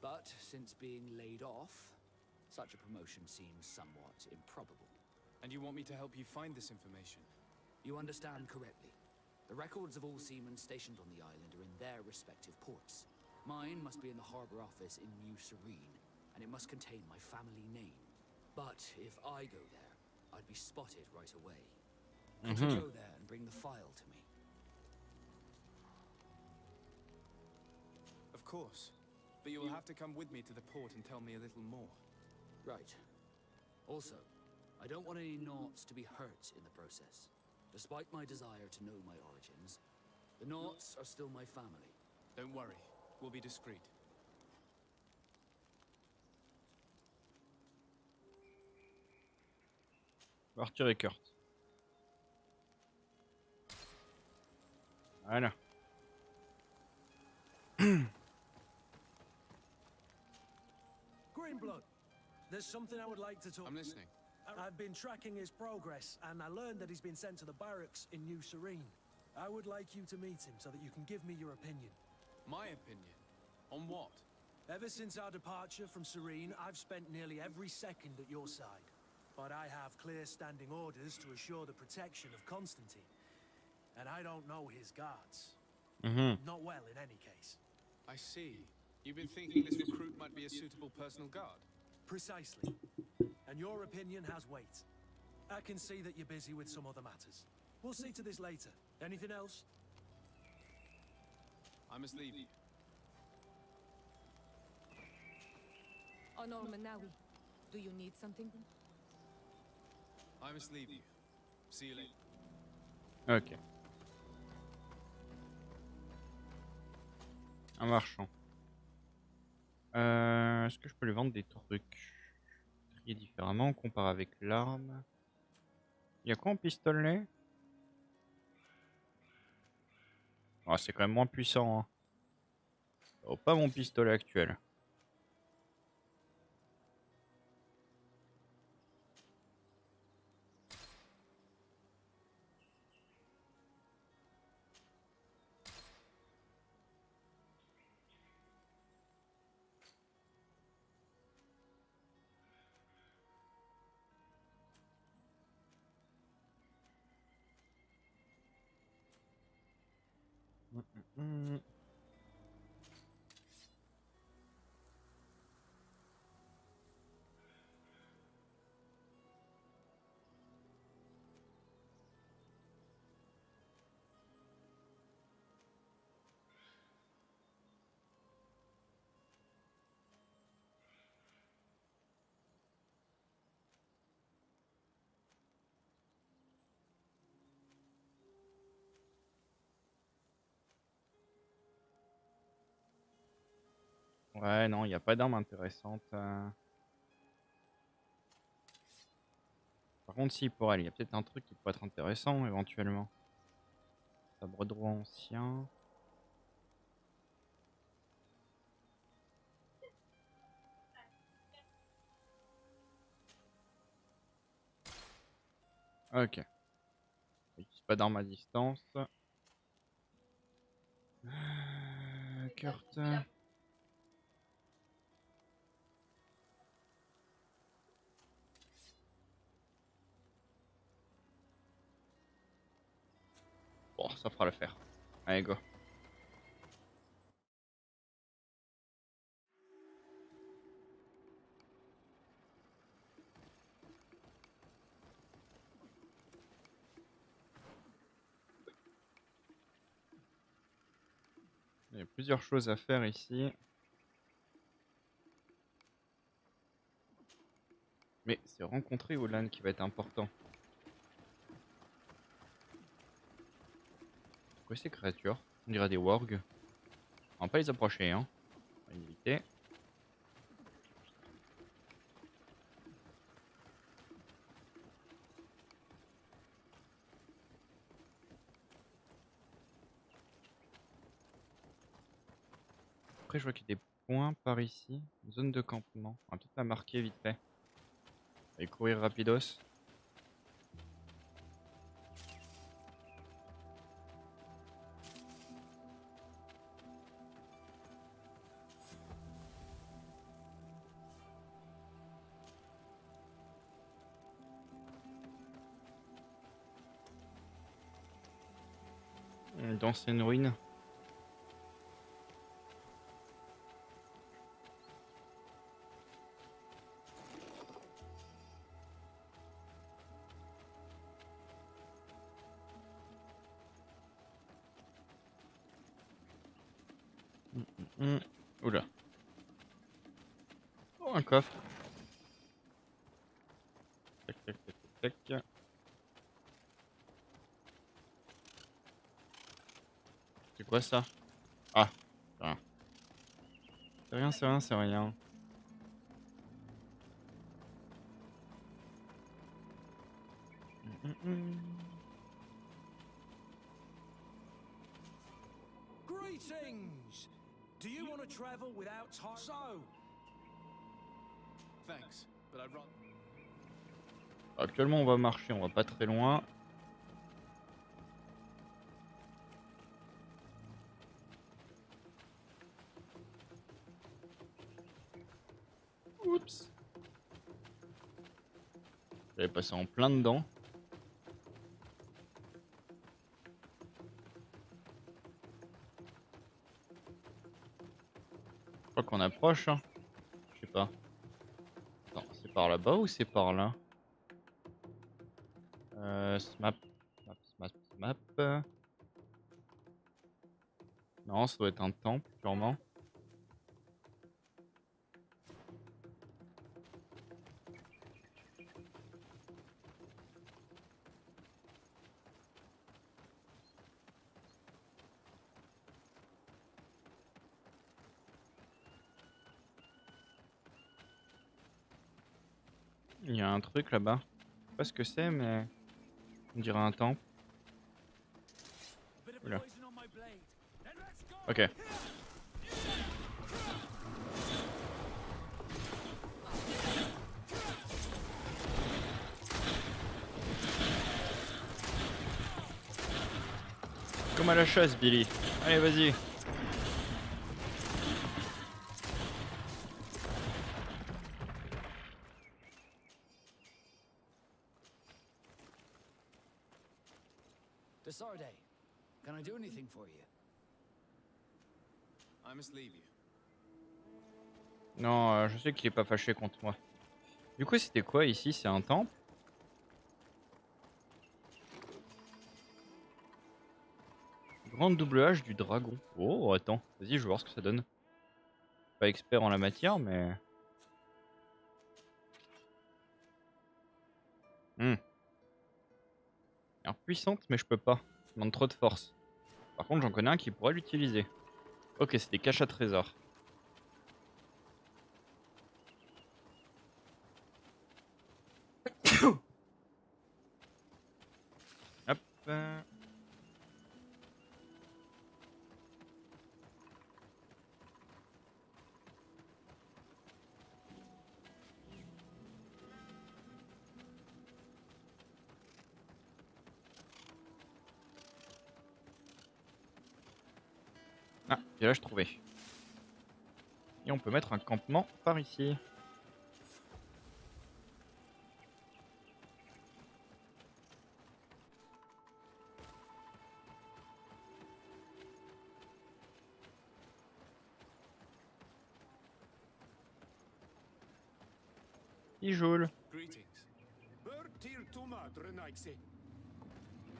R: But since being laid off, such a promotion seems somewhat improbable.
C: And you want me to help you find this information?
R: You understand correctly. The records of all seamen stationed on the island are in their respective ports. Mine must be in the harbor office in New Serene, and it must contain my family name. But if I go there, I'd be spotted right away. Could you go there and bring the file to me?
C: Of course. But you will have to come with me to the port and tell me a little more.
R: Right. Also, I don't want any Naughts to be hurt in the process. Despite my desire to know my origins, the Naughts are still my family.
C: Don't worry. We'll be discreet.
A: Arthur et Kurt. Voilà.
N: Greenblood, there's something I would like to talk.
C: I'm listening.
N: I've been tracking his progress, and I learned that he's been sent to the barracks in New Serene. I would like you to meet him so that you can give me your opinion.
C: My opinion? On what?
N: Ever since our departure from Serene, I've spent nearly every second at your side. But I have clear standing orders to assure the protection of Constantine. And I don't know his guards. Not well, in any case.
C: I see. You've been thinking this recruit might be a suitable personal guard?
N: Precisely. And your opinion has weight. I can see that you're busy with some other matters. We'll see to this later. Anything else?
C: I must leave you.
L: Honor Manawi, do you need something?
C: I must leave you. See you later.
A: Ok. Un marchand. Est-ce que je peux lui vendre des trucs? Trier différemment, on compare avec l'arme. Il y a quoi en pistolet? Oh, c'est quand même moins puissant. Hein. Oh, pas mon pistolet actuel. Ouais, non, il n'y a pas d'arme intéressante. Par contre, si, pour elle, il y a peut-être un truc qui pourrait être intéressant, éventuellement. Sabre droit ancien. Ok. Pas d'arme à distance. Carte. Bon, ça fera l'affaire. Allez, go. Il y a plusieurs choses à faire ici. Mais c'est rencontrer Olan qui va être important. Quoi ces créatures? On dirait des wargs. On va pas les approcher, hein. On va éviter. Après, je vois qu'il y a des points par ici. Une zone de campement. On va peut-être la marquer vite fait. Allez courir rapidos. D'anciennes ruines. Oula. Oh, un coffre. Tac, tac, tac, tac, tac. C'est quoi ça? Ah, rien. C'est rien, c'est rien, c'est rien.
N: Greetings! Do you want to travel without time? So,
C: Thanks, but I'd rather.
A: Actuellement, on va marcher, on va pas très loin. Oups. J'avais passé en plein dedans. Je crois qu'on approche. Hein. Je sais pas. Attends, c'est par là-bas ou c'est par là? Smap. Smap. Non, ça doit être un temple, sûrement. Il y a un truc là-bas. Je sais pas ce que c'est, mais on dirait un temple. Oula. Ok. Comme à la chasse, Billy. Allez, vas-y.
R: Desarde, can I do anything for you?
C: I must leave you.
A: Non, je sais qu'il est pas fâché contre moi. Du coup, c'était quoi ici? C'est un temple? Grande double hache du dragon. Oh, attends. Vas-y, je vais voir ce que ça donne. Pas expert en la matière, mais... Alors, puissante, mais je peux pas. Ça demande trop de force. Par contre, j'en connais un qui pourrait l'utiliser. Ok, c'était cache à trésor. Hop. Ah, village trouvé. Et on peut mettre un campement par ici. Bijoule.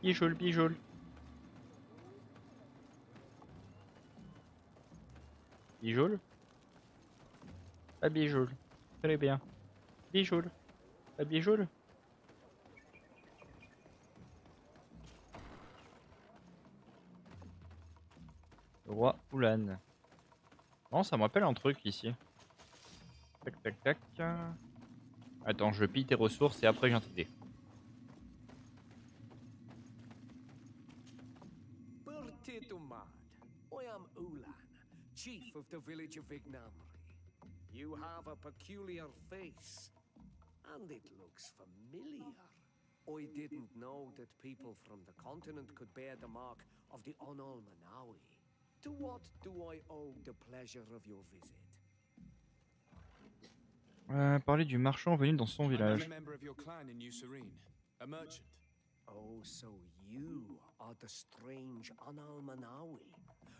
A: Bijoule, bijoule. Bijoule. Pas bijoule. Très bien. Bijoule. Pas bijoule. Roi Oulan. Non, ça me rappelle un truc ici. Tac, tac, tac. Attends, je pille tes ressources et après j'ai une idée.
P: I am Ulan, chief of the village of Vignamri. You have a peculiar face, and it looks familiar. I didn't know that people from the continent could bear the mark of the Onol Manawi. To what do I owe the pleasure of your visit?
A: Parler du marchand venu dans son village.
C: I'm a member of your clan in New Serene, a merchant.
P: Oh, so you are the strange Analmanawi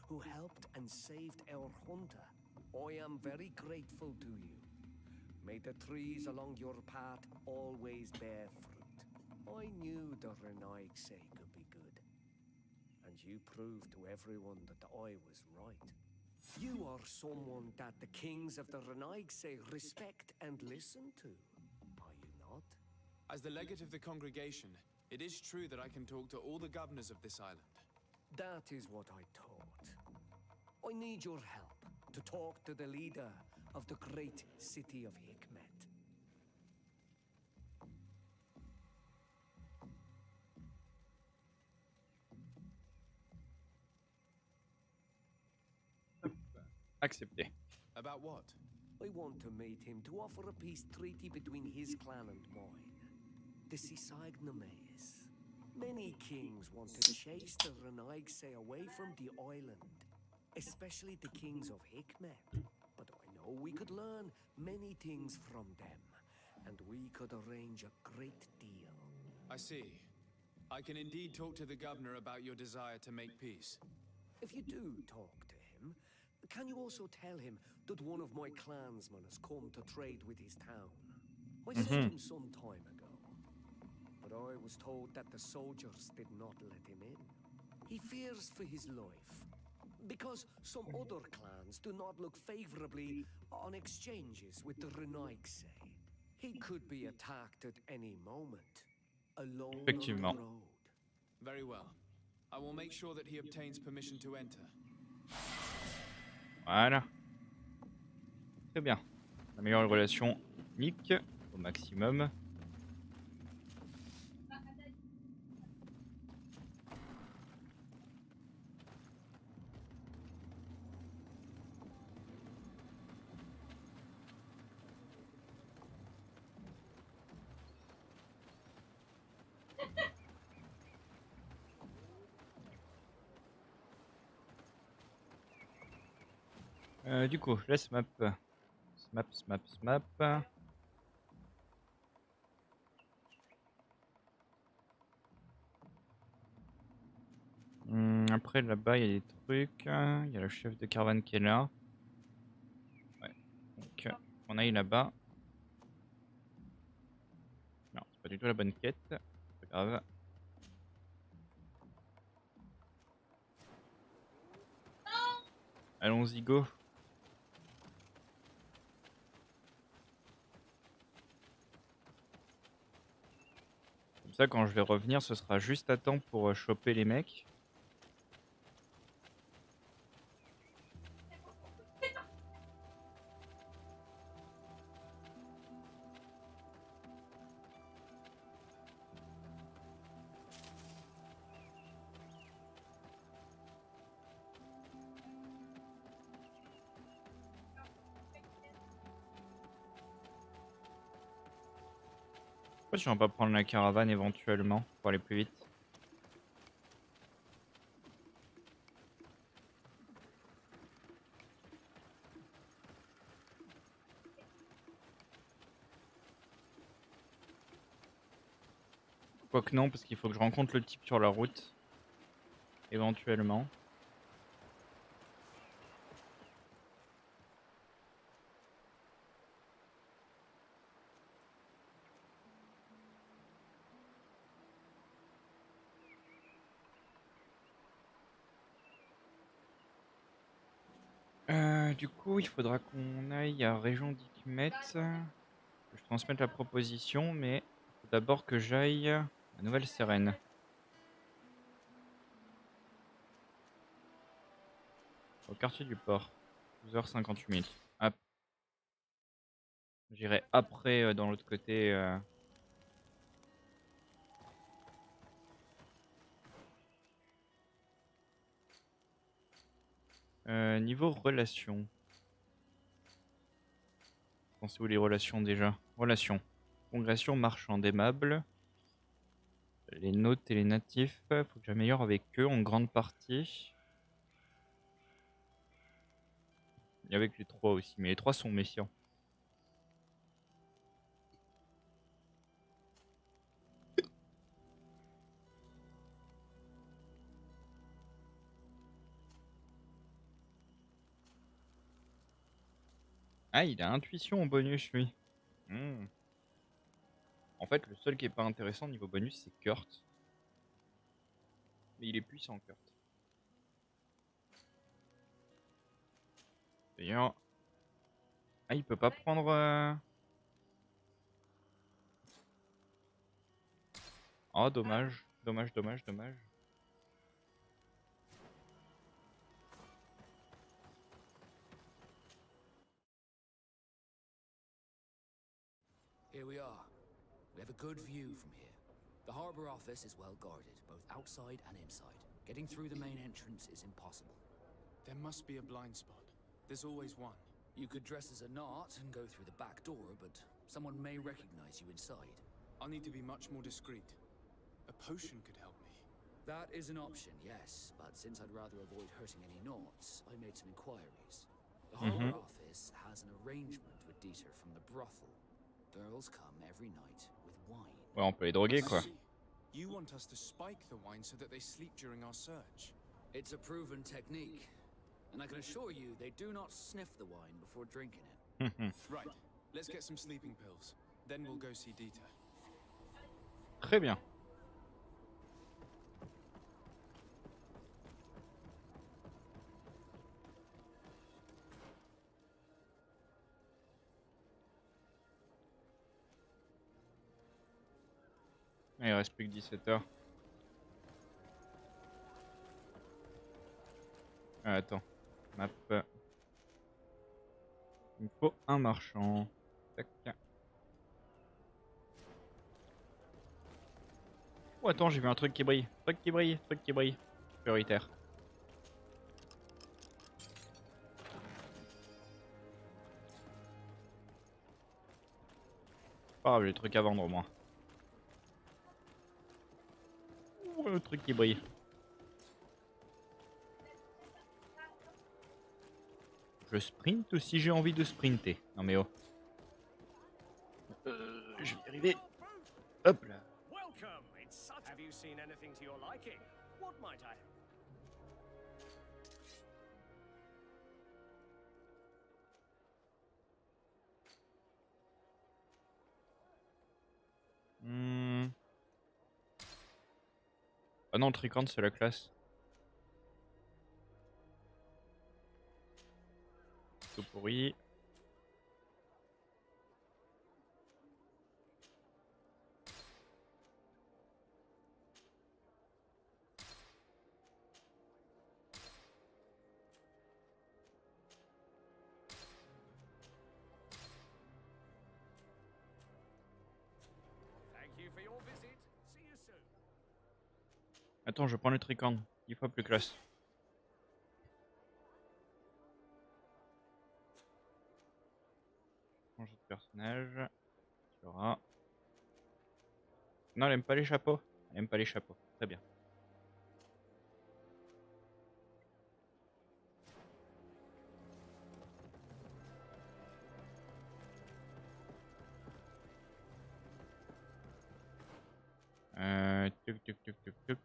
P: who helped and saved our hunter. I am very grateful to you. May the trees along your path always bear fruit. I knew the Renaigse could be good. And you proved to everyone that I was right. You are someone that the kings of the Renaigse respect and listen to, are you not?
C: As the legate of the congregation, it is true that I can talk to all the governors of this island.
P: That is what I thought. I need your help to talk to the leader of the great city of Hikmet.
A: Accepté.
C: About what?
P: I want to meet him to offer a peace treaty between his clan and mine. The Sisagnames. Many kings want to chase the Renaigse away from the island, especially the kings of Hikmet. But I know we could learn many things from them, and we could arrange a great deal.
C: I see. I can indeed talk to the governor about your desire to make peace.
P: If you do talk to him, can you also tell him that one of my clansmen has come to trade with his town? I sent him some time ago, but I was told that the soldiers did not let him in. He fears for his life, because some other clans do not look favorably on exchanges with the Renaigse. He could be attacked at any moment, alone on the
A: Effectivement.
P: road.
C: Very well. I will make sure that he obtains permission to enter.
A: Voilà. Très bien. On améliore les relations ethniques au maximum. Du coup, la smap. Smap. Après, là-bas, il y a des trucs. Il y a le chef de caravane qui est là. Ouais. Donc, on aille là-bas. Non, c'est pas du tout la bonne quête. C'est pas grave. Allons-y, go. Comme ça, quand je vais revenir, ce sera juste à temps pour choper les mecs. Pourquoi tu vas pas prendre la caravane éventuellement pour aller plus vite? Quoique non, parce qu'il faut que je rencontre le type sur la route. Éventuellement. Du coup, il faudra qu'on aille à Région d'Hikmet. Que je transmette la proposition, mais il faut d'abord que j'aille à Nouvelle-Sérène. Au quartier du port. 12h58 minutes. Hop. J'irai après dans l'autre côté. Niveau relations. Pensez où les relations déjà? Relations. Congrégation marchande aimable. Les nautes et les natifs. Faut que j'améliore avec eux en grande partie. Et avec les trois aussi. Mais les trois sont méfiants. Ah, il a intuition en bonus, lui. Hmm. En fait, le seul qui est pas intéressant niveau bonus, c'est Kurt. Mais il est puissant, Kurt. D'ailleurs... Ah, il peut pas prendre... Oh, dommage. Dommage, dommage, dommage.
R: Here we are. We have a good view from here. The harbor office is well guarded, both outside and inside. Getting through the main entrance is impossible.
C: There must be a blind spot. There's always one.
R: You could dress as a knot and go through the back door, but someone may recognize you inside.
C: I'll need to be much more discreet. A potion could help me.
R: That is an option, yes, but since I'd rather avoid hurting any knots, I made some inquiries. The harbor office has an arrangement with Dieter from the brothel. Girls come every night with wine.
A: Ouais, on peut les droguer, quoi.
C: You want us to spike the wine so that they sleep during our search?
R: It's a proven technique, and I can assure you they do not sniff the wine before drinking it.
C: Right, let's get some sleeping pills. Then we'll go see Dieter.
A: Très bien. Il reste plus que 17 heures. Ah, attends. Map. Il me faut un marchand. Tac. Oh, attends, j'ai vu un truc qui brille. Truc qui brille, truc qui brille. Prioritaire. Pas grave, j'ai des trucs à vendre au moins. Oh, le truc qui brille. Je sprint si j'ai envie de sprinter. Non mais oh. Je vais y arriver. Hop là.
P: Welcome. It's such... Have you seen anything to your liking? What might I...
A: Ah non, Tricante, c'est la classe. Tout pourri.
P: Thank you for your visit. See you soon.
A: Attends, je prends le Tricante. 10 fois plus classe. Changer de personnage. Sera. Non, elle aime pas les chapeaux. Elle aime pas les chapeaux. Très bien. Tuc, tuc, tuc, tuc, tuc.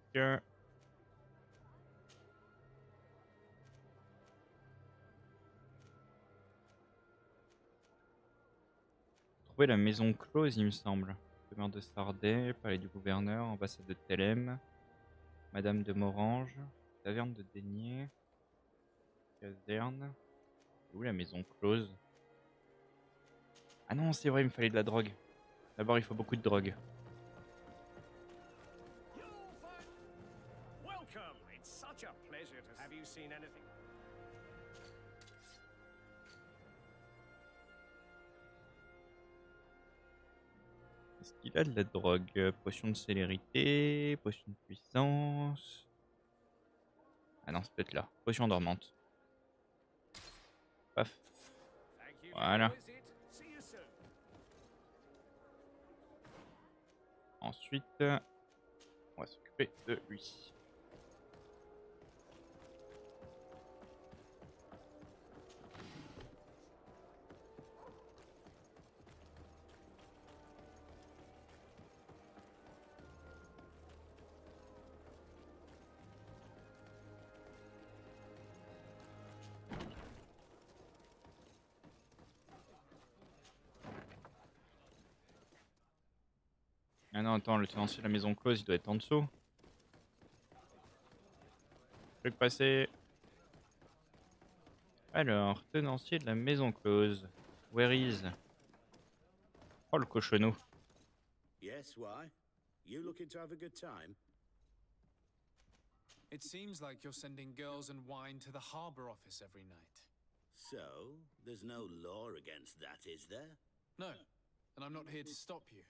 A: Trouver la maison close, il me semble. Demeure de Sardet, palais du gouverneur, ambassade de Thélème, Madame de Morange, taverne de Daigné, caserne. Où la maison close? Ah non, c'est vrai, il me fallait de la drogue. D'abord, il faut beaucoup de drogue.
P: Welcome. It's such a pleasure to... Have you seen anything?
A: Est-ce qu'il a de la drogue? Potion de célérité, potion de puissance. Ah non, c'est peut-être là. Potion dormante. Paf. Voilà. Ensuite, on va s'occuper de lui. Ah non, attends, le tenancier de la maison close, il doit être en dessous. Truc passé. Alors, tenancier de la maison close. Where is? Oh, le cochonneau.
F: Yes, why? You looking to have a good time?
C: It seems like you're sending girls and wine to the harbor office every night.
F: So, there's no law against that, is there?
C: No, and I'm not here to stop you.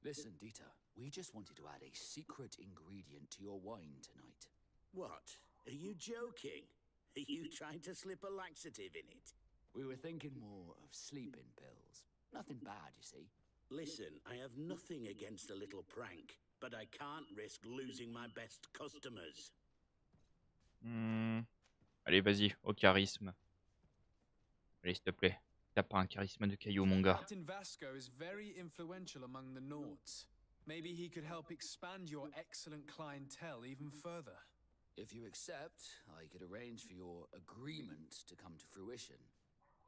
R: Listen, Dieter, we just wanted to add a secret ingredient to your wine tonight.
F: What? Are you joking? Are you trying to slip a laxative in it?
R: We were thinking more of sleeping pills. Nothing bad, you see.
F: Listen, I have nothing against a little prank, but I can't risk losing my best customers.
A: Allez, vas-y, au charisme. Allez, s'il te plaît. T'as pas un charisme de caillou, mon gars.
C: Captain Vasco is very influential among the Nords. Maybe he could help expand your excellent clientele even further.
R: If you accept, I could arrange for your agreement to come to fruition.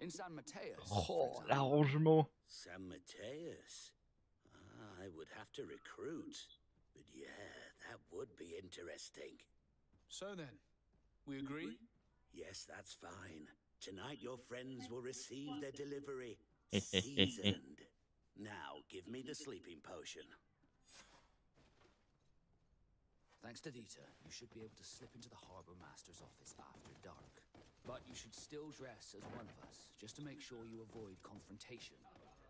R: In San Mateus.
A: Oh, l'arrangement.
F: San Mateus? I would have to recruit. But yeah, that would be interesting.
C: So then, we agree?
F: Yes, that's fine. Tonight your friends will receive their delivery. Seasoned. Now, give me the sleeping potion.
R: Thanks to Dieter, you should be able to slip into the Harbor Master's office after dark. But you should still dress as one of us, just to make sure you avoid confrontation.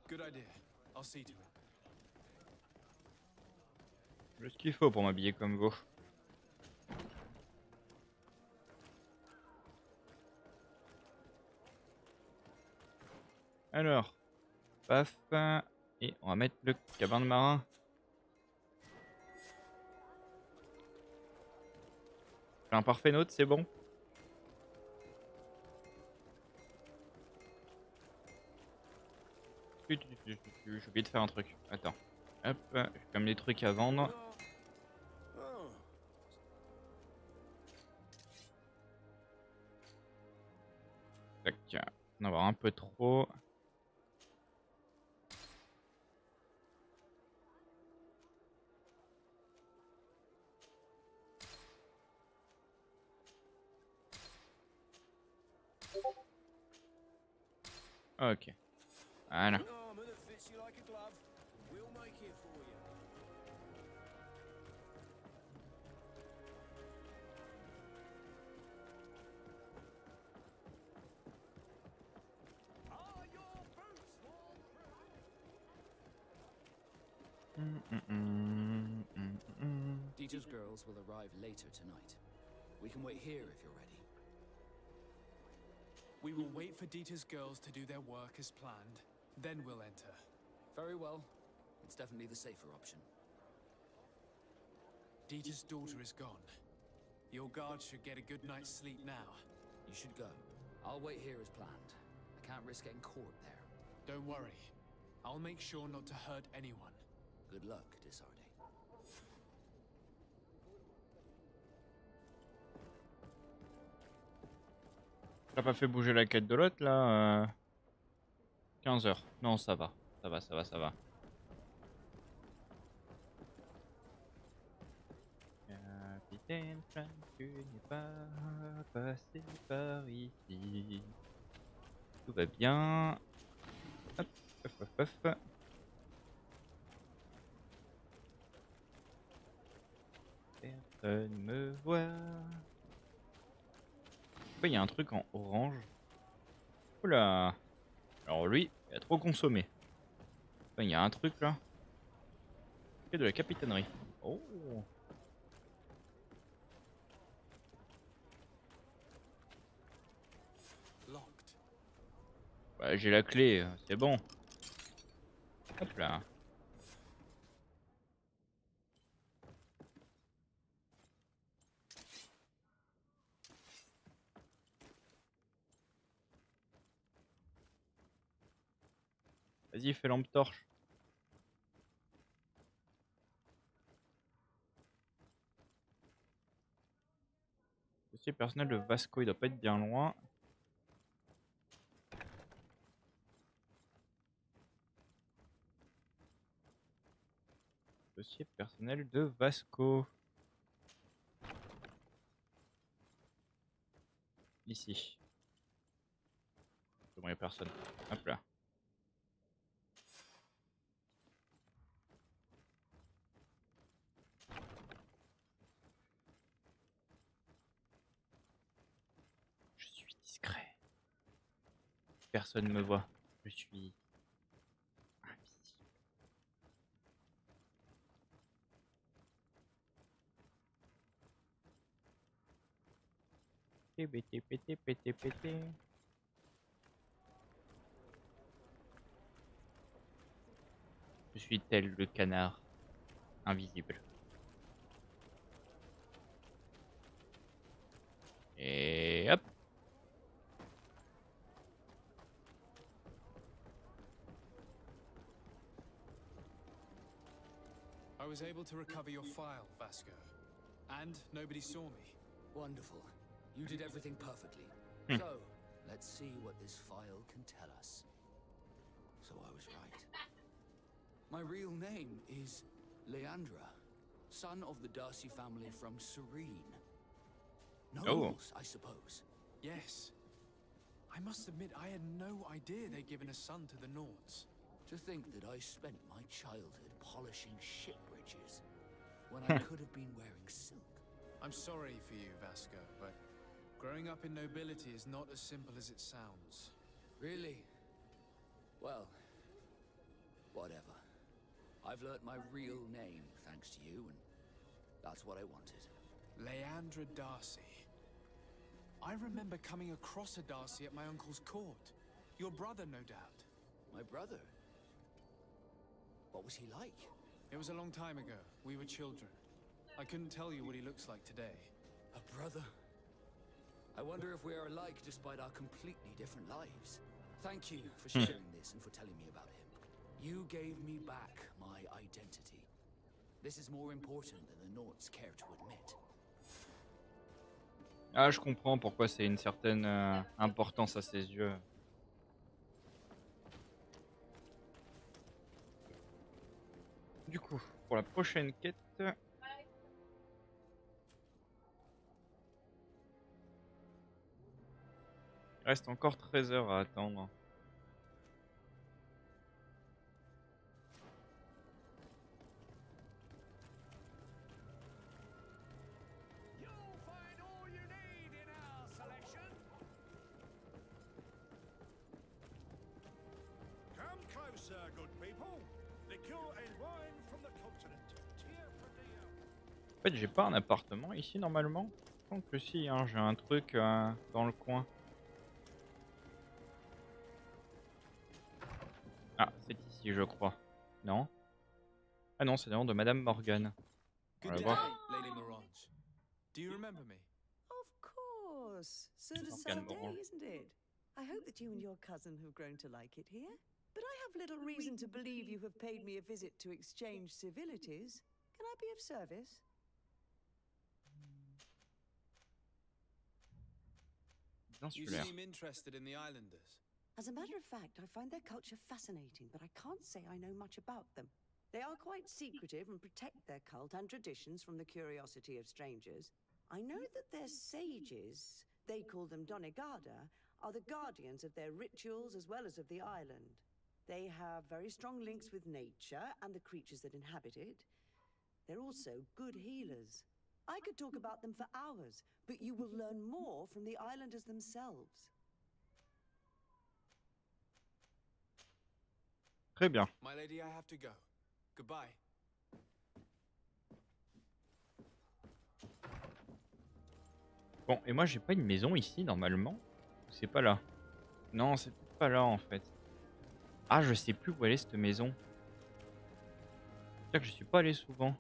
C: Good idea. I'll see to it.
A: J'ai ce qu'il faut pour m'habiller comme vous. Alors, paf, et on va mettre le cabin de marin. J'ai un parfait note, c'est bon. J'ai oublié de faire un truc. Attends. Hop, j'ai quand même des trucs à vendre. Tac, on va avoir un peu trop. Ok. Voilà.
R: Dieter's girls will arrive later tonight. We can wait here if you're ready.
C: We will wait for Dieter's girls to do their work as planned, then we'll enter.
R: Very well. It's definitely the safer option.
C: Dieter's daughter is gone. Your guard should get a good night's sleep now.
R: You should go. I'll wait here as planned. I can't risk getting caught there.
C: Don't worry. I'll make sure not to hurt anyone.
R: Good luck, Disarde.
A: T'as pas fait bouger la quête de l'autre là 15 heures. Non, ça va. Ça va, ça va, ça va. Capitaine Frank, tu n'es pas passé par ici. Tout va bien. Hop, hop, hop, hop. Personne me voit. Pourquoi il y a un truc en orange? Oula. Alors lui, il a trop consommé. Il y a un truc là. C'est de la capitainerie. Oh. Bah, j'ai la clé, c'est bon. Hop là. Vas-y, fais lampe torche. Le dossier personnel de Vasco, il doit pas être bien loin. dossier personnel de Vasco. Ici. Bon, il n'y a personne. Hop là. Je suis discret. Personne ne me voit. Je suis invisible. Pété, pété, pété, pété. Je suis tel le canard invisible. Et hop.
C: I was able to recover your file, Vasco. And nobody saw me.
R: Wonderful. You did everything perfectly. So, let's see what this file can tell us. So I was right. My real name is Leandra, son of the Darcy family from Serene. Nobles, I suppose.
C: Yes. I must admit, I had no idea they'd given a son to the Nords.
R: To think that I spent my childhood polishing ship bridges when I could have been wearing silk.
C: I'm sorry for you, Vasco, but growing up in nobility is not as simple as it sounds.
R: Really? Well, whatever. I've learnt my real name thanks to you, and that's what I wanted.
C: Leandra Darcy. I remember coming across a Darcy at my uncle's court. Your brother, no doubt.
R: My brother? What was he like?
C: It was a long time ago. We were children. I couldn't tell you what he looks like today.
R: A brother? I wonder if we are alike despite our completely different lives. Thank you for sharing this and for telling me about him. You gave me back my identity. This is more important than the Nords care to admit.
A: Ah, je comprends pourquoi c'est une certaine importance à ses yeux. Du coup, pour la prochaine quête... Il reste encore 13 heures à attendre. En fait, j'ai pas un appartement ici normalement. Donc si, hein, j'ai un truc dans le coin. Ah, c'est ici, je crois. Non? Ah non, c'est le nom de Madame Morgan. On va voir.
C: Lady Morange. Do you remember me?
S: Of course. So to
A: Morgan
S: Sunday,
A: Morange.
S: isn't it? I hope that you and your cousin have grown to like it here. But I have little reason to believe you have paid me a visit to exchange civilities. Can I be of service?
C: You seem interested in the islanders.
S: As a matter of fact, I find their culture fascinating, but I can't say I know much about them. They are quite secretive and protect their cult and traditions from the curiosity of strangers. I know that their sages, they call them Donegada, are the guardians of their rituals as well as of the island. They have very strong links with nature and the creatures that inhabit it. They're also good healers. I could talk about them for hours, but you will learn more from the islanders themselves.
A: Très bien.
C: My lady, I have to go. Goodbye.
A: Bon, et moi j'ai pas une maison ici normalement. C'est pas là. Non, c'est pas là en fait. Ah, je sais plus où elle est cette maison. C'est que je suis pas allé souvent.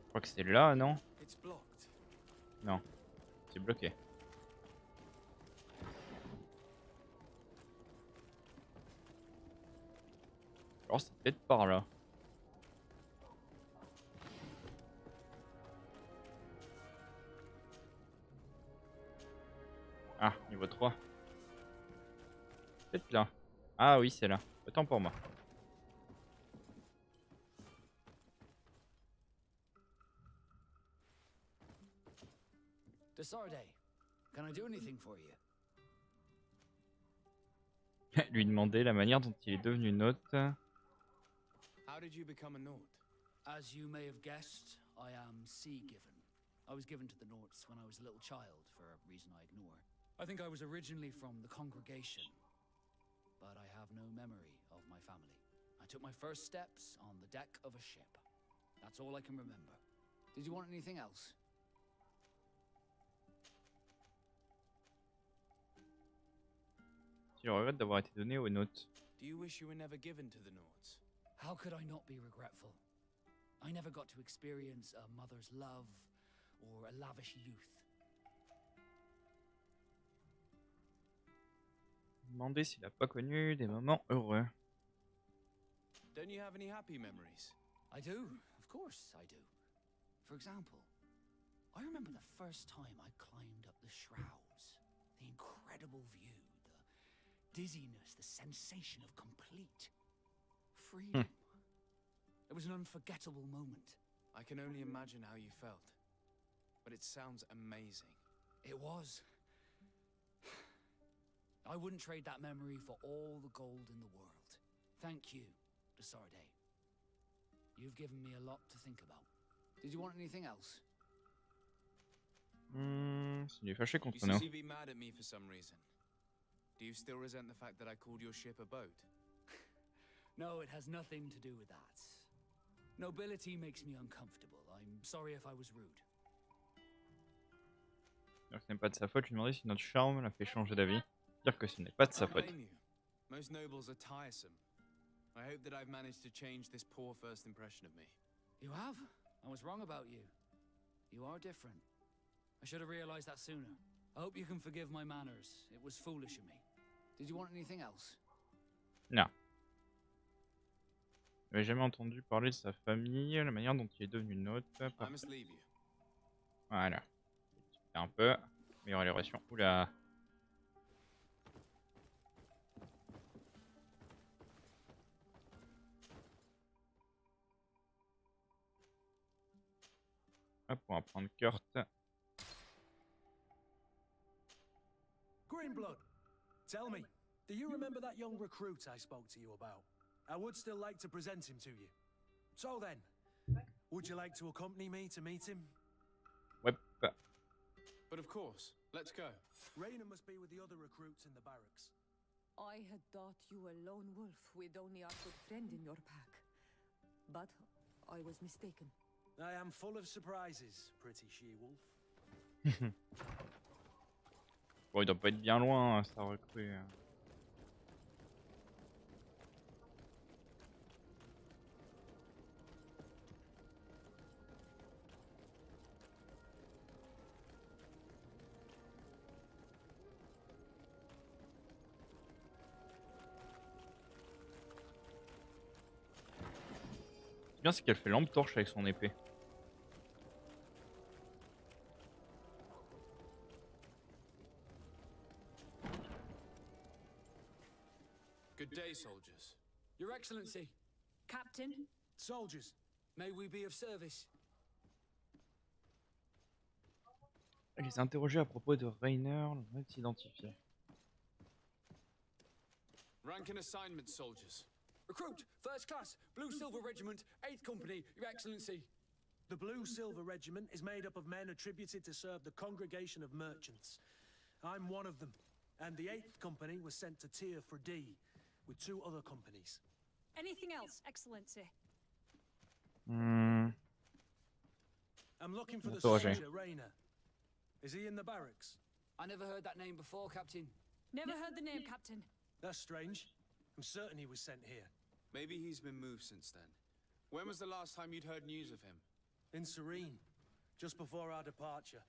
A: Je crois que c'est là, non? Non, c'est bloqué. Alors c'est peut-être par là. Ah, niveau 3. Peut-être là. Ah oui, c'est là. Autant pour moi.
R: Desarde, can I do anything for you?
A: Lui demander la manière dont il est devenu Naute.
C: How did you become a Naut?
R: As you may have guessed, I am sea-given. I was given to the Nauts when I was a little child, for a reason I ignore. I think I was originally from the congregation, but I have no memory of my family. I took my first steps on the deck of a ship. That's all I can remember. Did you want anything else?
A: Il regrette d'avoir été donné aux Nautes.
C: Do you wish you were never given to the Nauts?
R: How could I not be regretful? I never got to experience a mother's love or a lavish youth.
A: Demander s'il a pas connu des moments heureux.
C: Don't you have any happy memories?
R: I do, of course I do. For example, I remember the first time I climbed up the shrouds. The incredible view, the dizziness, the sensation of complete freedom. It was an unforgettable moment.
C: I can only imagine how you felt. But it sounds amazing.
R: It was. I wouldn't trade that memory for all the gold in the world. Thank you, Desarde. You've given me a lot to think about. Did you want anything else?
A: Il est fâché contre
C: You
A: nous.
C: seem to be mad at me for some reason. Do you still resent the fact that I called your ship a boat?
R: No, it has nothing to do with that. Nobility makes me uncomfortable. I'm sorry if I was rude.
A: Alors que ce n'est pas de sa faute, lui demander si notre charme l'a fait changer d'avis. Dire que ce n'est pas de sa faute.
C: Most nobles are tiresome. I hope that I've managed to change this poor first impression of me.
R: You have? I was wrong about you. You are different. I should have realized that sooner. I hope you can forgive my manners. It was foolish of me. Did you want anything else?
A: Non. Je n'avais jamais entendu parler de sa famille, la manière dont il est devenu Naute. Voilà. Un peu. Améliorer les relations. Oula. Hop, on va prendre Kurt.
N: Greenblood, tell me, do you remember that young recruit I spoke to you about? I would still like to present him to you. So then, would you like to accompany me to meet him?
A: Yep.
C: But of course, let's go.
N: Raina must be with the other recruits in the barracks.
L: I had thought you were a lone wolf with only our good friend in your pack. But I was mistaken.
N: I am full of surprises, pretty she-wolf.
A: Bon, il doit pas être bien loin, ça recrue. Ce bien, c'est qu'elle fait lampe torche avec son épée.
C: Good day, soldiers.
R: Your Excellency.
L: Captain.
N: Soldiers.
R: May we be of service?
A: Elle les a interrogés à propos de Rainer, on va s'identifier.
C: Rank and assignment, soldiers.
R: Recruit, first class, Blue Silver Regiment, 8th Company, Your Excellency.
N: The Blue Silver Regiment is made up of men attributed to serve the Congregation of Merchants. I'm one of them, and the 8th Company was sent to Tier for D, with 2 other companies.
L: Anything else, Excellency?
N: I'm looking for the soldier, Rainer. Is he in the barracks?
R: I never heard that name before, Captain.
L: Never heard the name, Captain.
N: That's strange. I'm certain he was sent here.
C: Maybe he's been moved since then. When was the last time you'd heard news of him?
N: In Serene, just before our departure.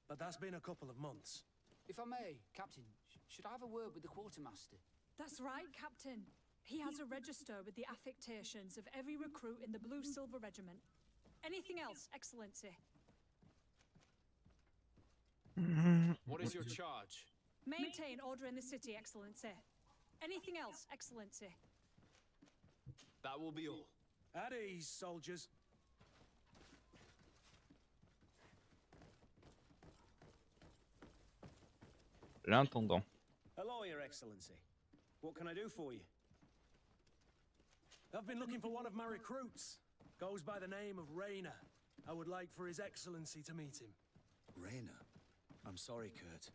N: But that's been a couple of months.
R: If I may, Captain, should I have a word with the quartermaster?
L: That's right, Captain. He has a register with the affectations of every recruit in the Blue Silver Regiment. Anything else, Excellency?
C: What is your charge?
L: Maintain order in the city, Excellency. Anything else, Excellency?
C: That will be all.
N: At ease, soldiers.
A: L'intendant.
E: Hello, Your Excellency. What can I do for you?
N: I've been looking for one of my recruits. Goes by the name of Rainer. I would like for His Excellency to meet him.
E: Rainer? I'm sorry, Kurt.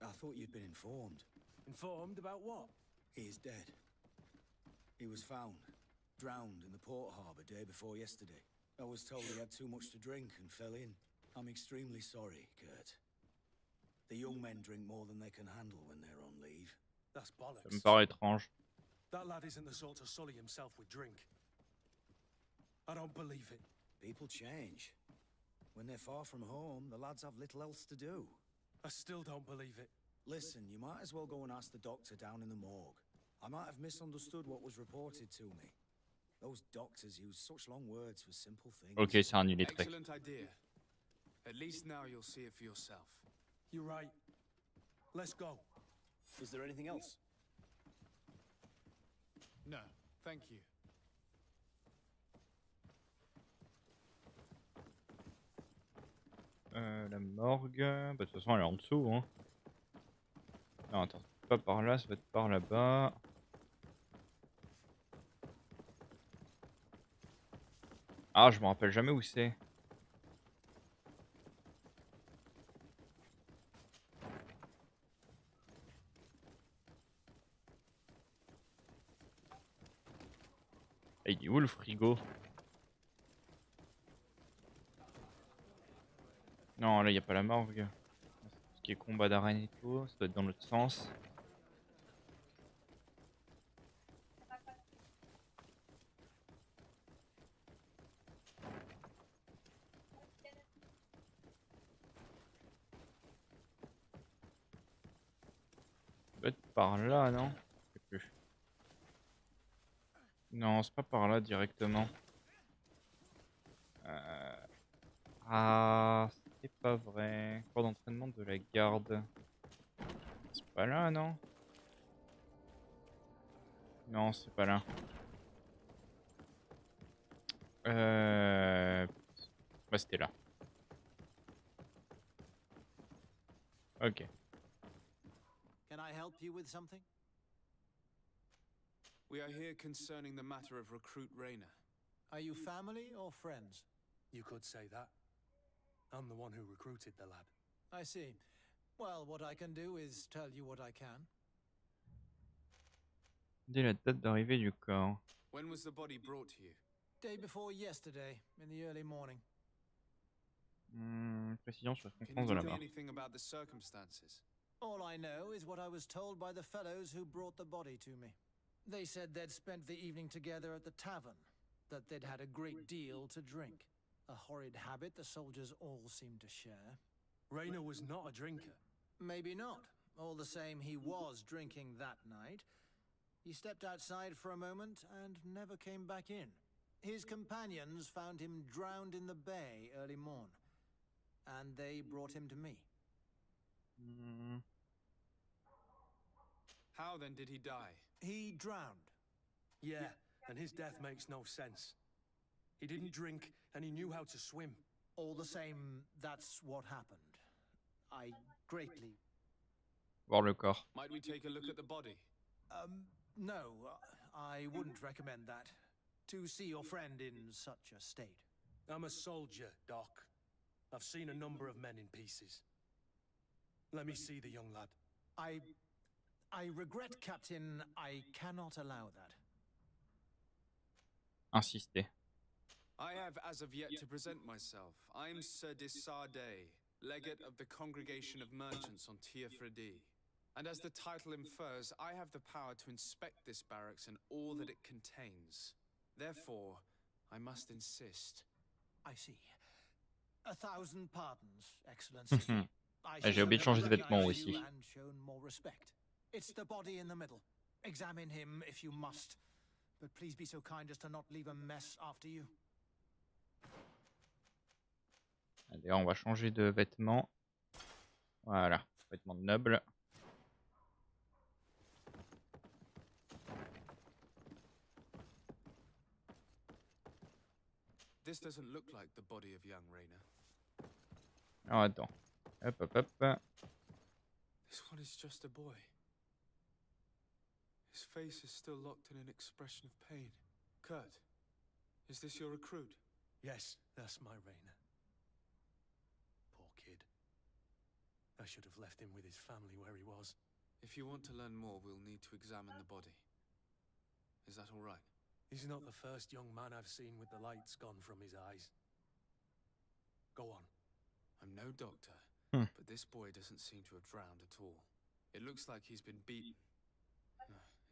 E: I thought you'd been informed.
N: Informed about what?
E: He is dead. He was found, drowned in the port harbour day before yesterday. I was told he had too much to drink and fell in. I'm extremely sorry, Kurt. The young men drink more than they can handle when they're on leave.
N: That's bollocks.
A: Ça me paraît étrange.
N: That lad isn't the sort to sully himself with drink. I don't believe it.
E: People change. When they're far from home, the lads have little else to do.
N: I still don't believe it.
E: Listen, you might as well go and ask the doctor down in the morgue. I might have misunderstood what was reported to me. Those doctors use such long words for simple things.
A: Ok, c'est un illettré.
C: Excellent idea. At least now you'll see it for yourself.
N: You're right. Let's go.
E: Is there anything else?
C: No, thank you.
A: La morgue, bah, de toute façon elle est en dessous. Hein. Non, attends, pas par là, ça va être par là-bas. Ah, je me rappelle jamais où c'est. Et il est où le frigo? Non, là, il n'y a pas la morgue. Ce qui est combat d'arène et tout, ça doit être dans l'autre sens. Ça doit être par là, non? Je sais plus. Non, c'est pas par là directement. Ah, c'est pas vrai. Cours d'entraînement de la garde. C'est pas là, non? Non, c'est pas là. Bah, c'était là. Ok.
H: Can I help you with something?
C: We are here concerning the matter of recruit Rainer.
H: Are you family or friends?
N: You could say that. I'm the one who recruited the lad.
H: I see. Well, what I can do is tell you what I can.
A: Dès la date d'arrivée du corps.
C: When was the body brought to you?
H: Day before yesterday, in the early morning.
A: Précision sur la
C: Can
A: conférence
C: you
A: de
C: tell me
A: là-bas.
C: anything about the circumstances?
H: All I know is what I was told by the fellows who brought the body to me. They said they'd spent the evening together at the tavern, that they'd had a great deal to drink. A horrid habit the soldiers all seemed to share.
N: Rainer was not a drinker.
H: Maybe not. All the same, he was drinking that night. He stepped outside for a moment and never came back in. His companions found him drowned in the bay early morn, and they brought him to me.
C: How then did he die?
H: He drowned.
N: Yeah, and his death makes no sense. He didn't drink, and he knew how to swim.
H: All the same, that's what happened. I greatly...
A: Voir le corps.
C: Might we take a look at the body?
H: No, I wouldn't recommend that. To see your friend in such a state.
N: I'm a soldier, Doc. I've seen a number of men in pieces. Let me see the young lad.
H: I regret, Captain, I cannot allow that.
A: Insister.
C: I have as of yet to present myself. I'm Sir Desardet, legate of the Congregation of Merchants on Tiafredi. And as the title infers, I have the power to inspect this barracks and all that it contains. Therefore, I must insist.
H: I see. 1,000 pardons, Excellency.
A: J'ai oublié de changer de vêtements aussi.
H: And shown more respect. It's the body in the middle. Examine him if you must, but please be so kind as to not leave a mess after you.
A: D'ailleurs, on va changer de vêtements. Voilà, vêtements de noble.
C: This doesn't look like the body of young Raina.
A: Alors attends. Hop, hop, hop.
C: This one is just a boy. His face is still locked in an expression of pain. Kurt, is this your recruit?
N: Yes, that's my Raina. Poor kid. I should have left him with his family where he was.
C: If you want to learn more, we'll need to examine the body. Is that all right?
N: He's not the first young man I've seen with the lights gone from his eyes. Go on.
C: I'm no doctor, but this boy doesn't seem to have drowned at all. It looks like he's been beaten.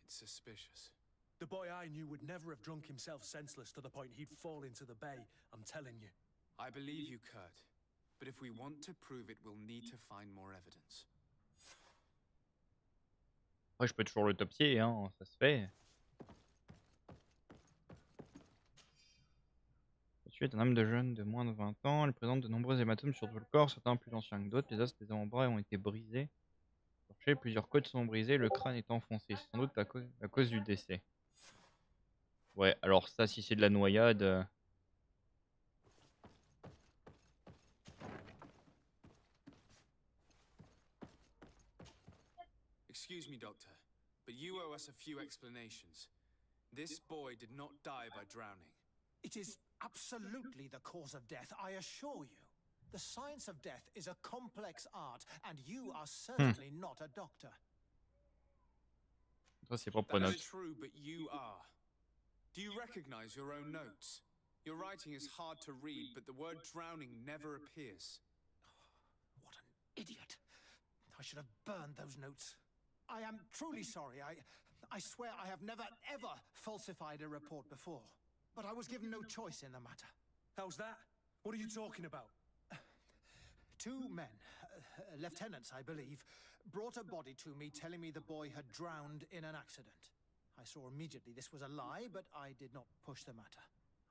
C: It's suspicious.
N: The boy I knew would never have drunk himself senseless to the point he'd fall into the bay, I'm telling you.
C: I believe you, Kurt. But if we want to prove it, we'll need to find more evidence.
A: Après, je peux toujours l'autopsier, hein, ça se fait. Tué est un homme de jeune de moins de 20 ans. Il présente de nombreux hématomes sur tout le corps, certains plus anciens que d'autres. Les os des avant-bras ont été brisés. Plusieurs côtes sont brisées, le crâne est enfoncé. C'est sans doute la cause du décès. Ouais, alors ça, si c'est de la noyade...
C: Excuse me, Doctor, but you owe us a few explanations. This boy did not die by drowning.
D: It is absolutely the cause of death, I assure you. The science of death is a complex art, and you are certainly not a doctor.
A: Ça, c'est propre
C: That
A: note.
C: is true, but you are. Do you recognize your own notes? Your writing is hard to read, but the word drowning never appears.
D: What an idiot. I should have burned those notes. I am truly sorry. I swear I have never, ever falsified a report before. But I was given no choice in the matter.
N: How's that? What are you talking about?
D: Two men, lieutenants, I believe, brought a body to me telling me the boy had drowned in an accident. I saw immediately this was a lie, but I did not push the matter.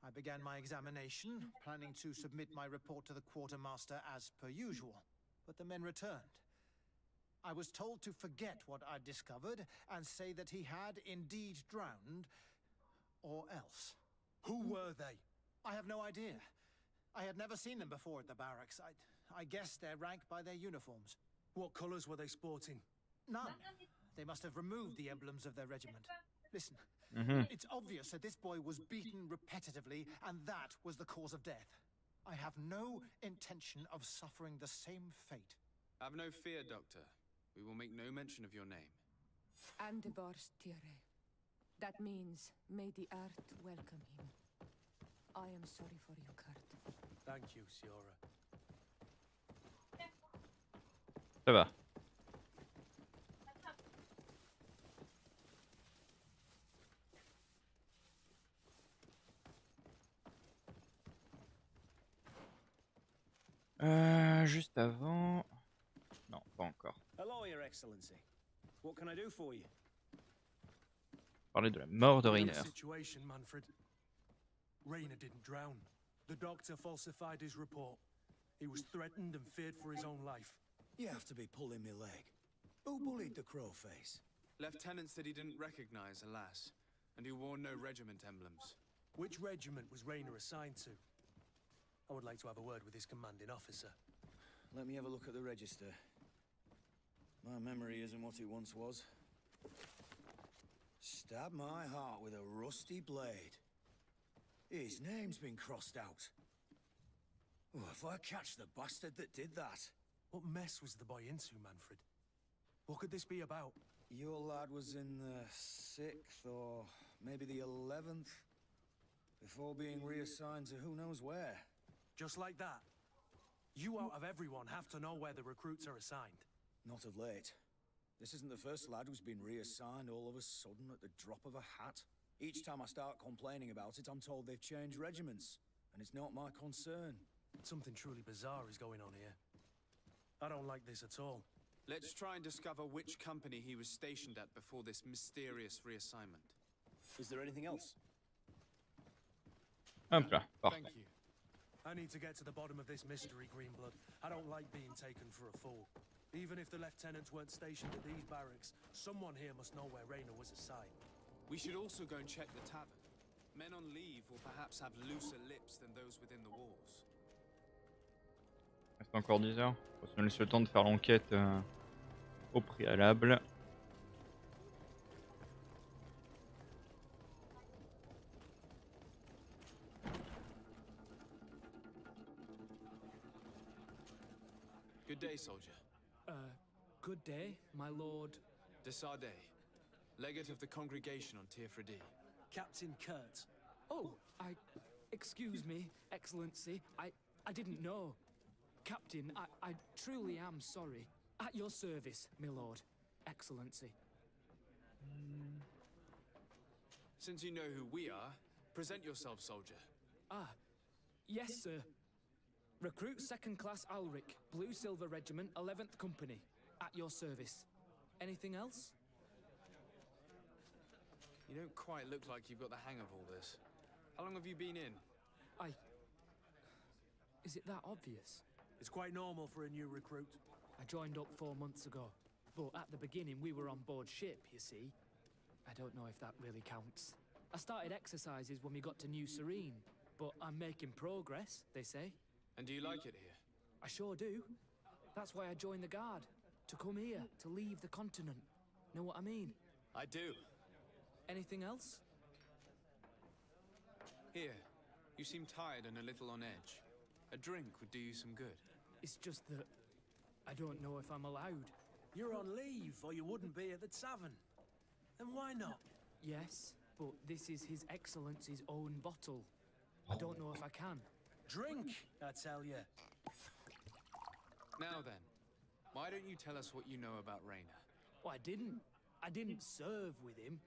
D: I began my examination, planning to submit my report to the quartermaster as per usual. But the men returned. I was told to forget what I'd discovered and say that he had indeed drowned, or else.
N: Who were they?
D: I have no idea. I had never seen them before at the barracks. I guessed their rank by their uniforms.
N: What colours were they sporting?
D: None. They must have removed the emblems of their regiment. Listen, it's obvious that this boy was beaten repetitively, and that was the cause of death. I have no intention of suffering the same fate.
C: Have no fear, Doctor. We will make no mention of your name.
T: Andevars Tire. That means, may the earth welcome him. I am sorry for you, Kurt.
N: Thank you, Siora.
A: Ça va. Juste avant... Non, pas encore.
E: Hello, Your Excellency. What can I do for you?
A: Parler de la mort de Rainer.
N: Situation, Manfred. Rainer didn't drown. The doctor falsified his report. He was threatened and feared for his own life.
E: You have to be pulling me leg. Who bullied the crowface?
C: Lieutenants that he didn't recognize, alas, and who wore no regiment emblems.
N: Which regiment was Rainer assigned to? I would like to have a word with his commanding officer.
E: Let me have a look at the register. My memory isn't what it once was. Stab my heart with a rusty blade. His name's been crossed out. Oh, if I catch the bastard that did that.
N: What mess was the boy into, Manfred? What could this be about?
E: Your lad was in the 6th or maybe the 11th, before being reassigned to who knows where.
N: Just like that? You out of everyone have to know where the recruits are assigned.
E: Not of late. This isn't the first lad who's been reassigned all of a sudden at the drop of a hat. Each time I start complaining about it, I'm told they've changed regiments, and it's not my concern.
N: Something truly bizarre is going on here. I don't like this at all.
C: Let's try and discover which company he was stationed at before this mysterious reassignment.
E: Is there anything else?
A: Hop là, parfait.
N: Thank you. I need to get to the bottom of this mystery, Greenblood. I don't like being taken for a fool. Even if the lieutenants weren't stationed at these barracks, someone here must know where Rainer was assigned.
C: We should also go and check the tavern. Men on leave will perhaps have looser lips than those within the walls.
A: Il reste encore 10 heures. On se laisse le temps de faire l'enquête au préalable.
C: Good day, soldier.
N: Good day, my lord.
C: De Sardet, legate of the congregation on Tirfredi.
N: Captain Kurt. Oh, excuse me, Excellency. I didn't know. Captain, I truly am sorry. At your service, my lord. Excellency.
C: Since you know who we are, present yourself, soldier.
N: Ah, yes, sir. Recruit 2nd Class Alric, Blue Silver Regiment, 11th Company. At your service. Anything else?
C: You don't quite look like you've got the hang of all this. How long have you been in?
N: Is it that obvious? It's quite normal for a new recruit. I joined up 4 months ago. But at the beginning, we were on board ship, you see. I don't know if that really counts. I started exercises when we got to New Serene. But I'm making progress, they say.
C: And do you like it here?
N: I sure do. That's why I joined the Guard. To come here, to leave the continent. Know what I mean?
C: I do.
N: Anything else?
C: Here, you seem tired and a little on edge. A drink would do you some good.
N: It's just that I don't know if I'm allowed.
H: You're on leave, or you wouldn't be at the tavern. Then why not?
N: Yes, but this is His Excellency's own bottle. I don't know if I can.
H: Drink, I tell you.
C: Now then, why don't you tell us what you know about Rainer?
N: Well, I didn't serve with him.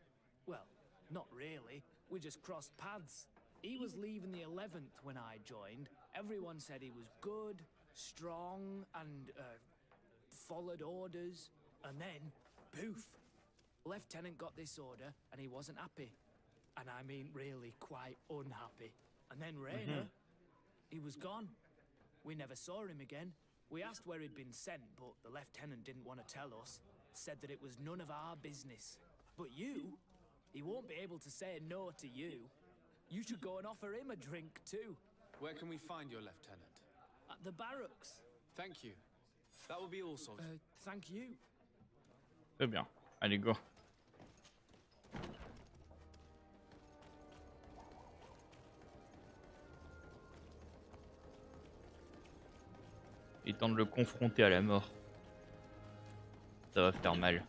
N: Well, not really. We just crossed paths. He was leaving the 11th when I joined. Everyone said he was good, strong, and followed orders. And then, poof, Lieutenant got this order and he wasn't happy. And I mean really quite unhappy. And then Rainer, he was gone. We never saw him again. We asked where he'd been sent, but the lieutenant didn't want to tell us. Said that it was none of our business. But you, he won't be able to say no to you. You should go and offer him a drink too.
C: Where can we find your lieutenant?
N: At the barracks.
C: Thank you. That will be all, soldier.
N: Thank you.
A: Très bien. Allez, go. Il tente de le confronter à la mort. Ça va faire mal.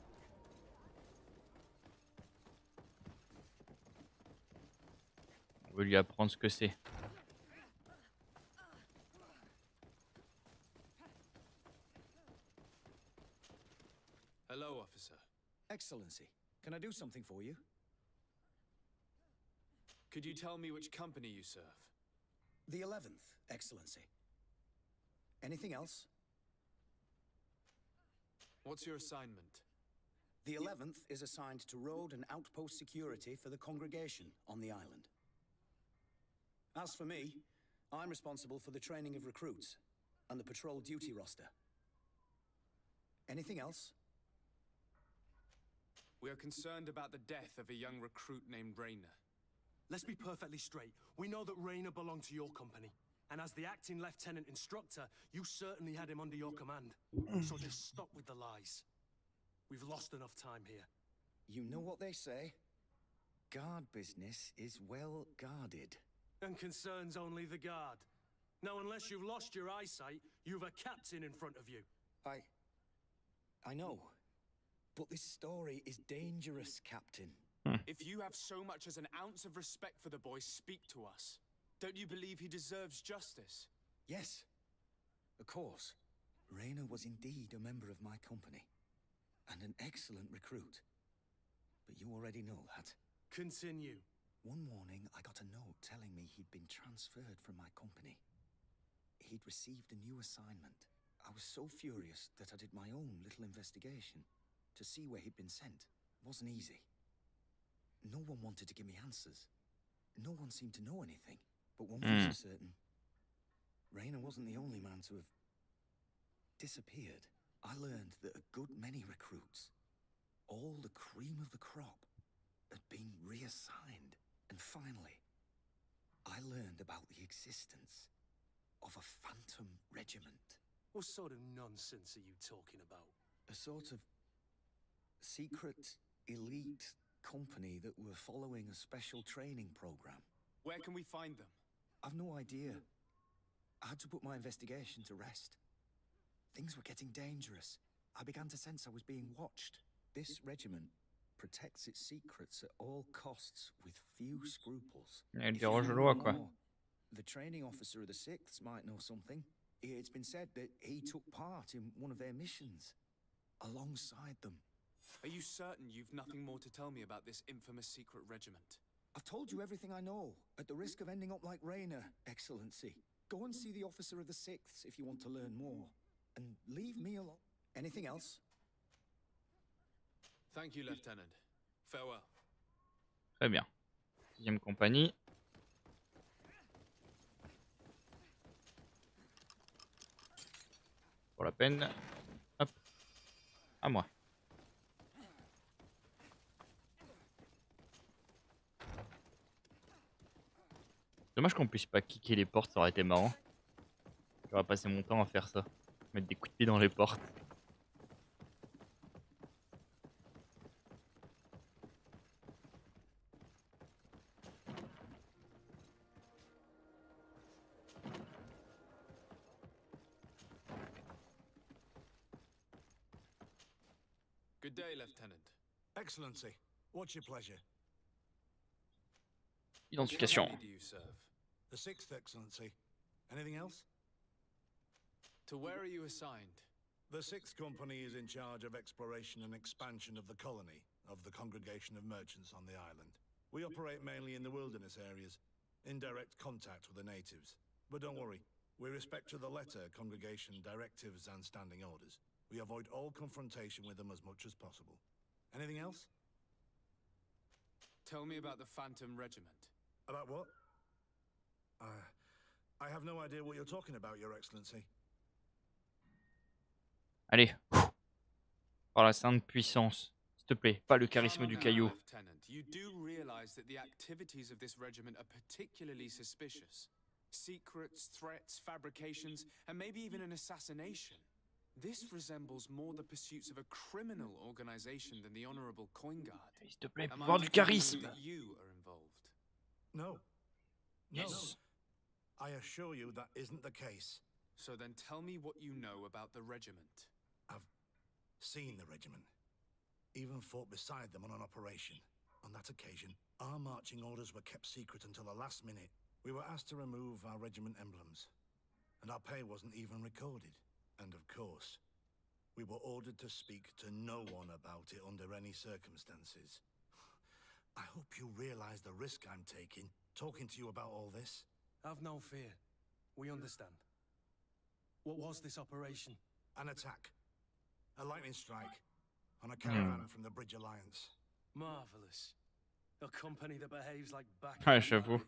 A: On veut lui apprendre ce que c'est.
C: Hello, officer.
U: Excellency, can I do something for you?
C: Could you tell me which company you serve?
U: The 11th, Excellency. Anything else?
C: What's your assignment?
U: The 11th is assigned to road and outpost security for the congregation on the island. As for me, I'm responsible for the training of recruits and the patrol duty roster. Anything else?
C: We are concerned about the death of a young recruit named Rainer.
N: Let's be perfectly straight. We know that Rainer belonged to your company. And as the acting lieutenant instructor, you certainly had him under your command. So just stop with the lies. We've lost enough time here.
U: You know what they say? Guard business is well guarded.
N: And concerns only the guard. Now, unless you've lost your eyesight, you've a captain in front of you.
U: I know. But this story is dangerous, Captain.
C: If you have so much as an ounce of respect for the boy, speak to us. Don't you believe he deserves justice?
U: Yes, of course. Rainer was indeed a member of my company. And an excellent recruit. But you already know that.
N: Continue.
U: One morning, I got a note telling me he'd been transferred from my company. He'd received a new assignment. I was so furious that I did my own little investigation. To see where he'd been sent wasn't easy. No one wanted to give me answers. No one seemed to know anything. But one thing's for certain. Rainer wasn't the only man to have disappeared. I learned that a good many recruits, all the cream of the crop, had been reassigned. And finally, learned about the existence of a phantom regiment.
N: What sort of nonsense are you talking about?
U: A sort of secret elite company that were following a special training program.
C: Where can we find them?
U: I've no idea. I had to put my investigation to rest. Things were getting dangerous. I began to sense I was being watched. This regiment protects its secrets at all costs with few scruples.
A: Il déroge loi, quoi.
U: The training officer of the 6th might know something. It's been said that he took part in one of their missions alongside them.
C: Are you certain you've nothing more to tell me about this infamous secret regiment?
U: I've told you everything I know, at the risk of ending up like Rainer, Excellency. Go and see the officer of the 6th if you want to learn more. And leave me alone. Anything else?
C: Thank you, Lieutenant. Farewell.
A: Très bien. 6e compagnie. Pour la peine. Hop. À moi. Dommage qu'on puisse pas kicker les portes, ça aurait été marrant. J'aurais passé mon temps à faire ça. Mettre des coups de pied dans les portes.
C: Good day, Lieutenant.
O: Excellency, what's your pleasure?
A: Identification.
C: What company do you serve?
O: The 6th, Excellency. Anything else?
C: To where are you assigned?
O: The 6th Company is in charge of exploration and expansion of the colony of the Congregation of Merchants on the island. We operate mainly in the wilderness areas, in direct contact with the natives. But don't worry, we respect to the letter Congregation directives and standing orders. We avoid all confrontation with them as much as possible. Anything else?
C: Tell me about the Phantom Regiment.
O: About what? I have no idea what you're talking about, Your Excellency.
A: Allez. Par la sainte puissance. S'il te plaît, pas le charisme du caillou.
C: Lieutenant, you do realize that the activities of this regiment are particularly suspicious. Secrets, threats, fabrications, and maybe even an assassination. This resembles more the pursuits of a criminal organization than the honorable coin guard.
A: S'il te plaît,
C: Am I
A: voir du charisme.
C: that you are involved?
O: No.
A: Yes.
O: No. I assure you that isn't the case.
C: So then tell me what you know about the regiment.
O: I've seen the regiment. Even fought beside them on an operation. On that occasion, our marching orders were kept secret until the last minute. We were asked to remove our regiment emblems. And our pay wasn't even recorded. And of course, we were ordered to speak to no one about it under any circumstances. I hope you realize the risk I'm taking, talking to you about all this.
N: Have no fear. We understand. What was this operation?
O: An attack. A lightning strike. On a caravan from the Bridge Alliance.
N: Marvelous. A company that behaves like back.
A: J'avoue.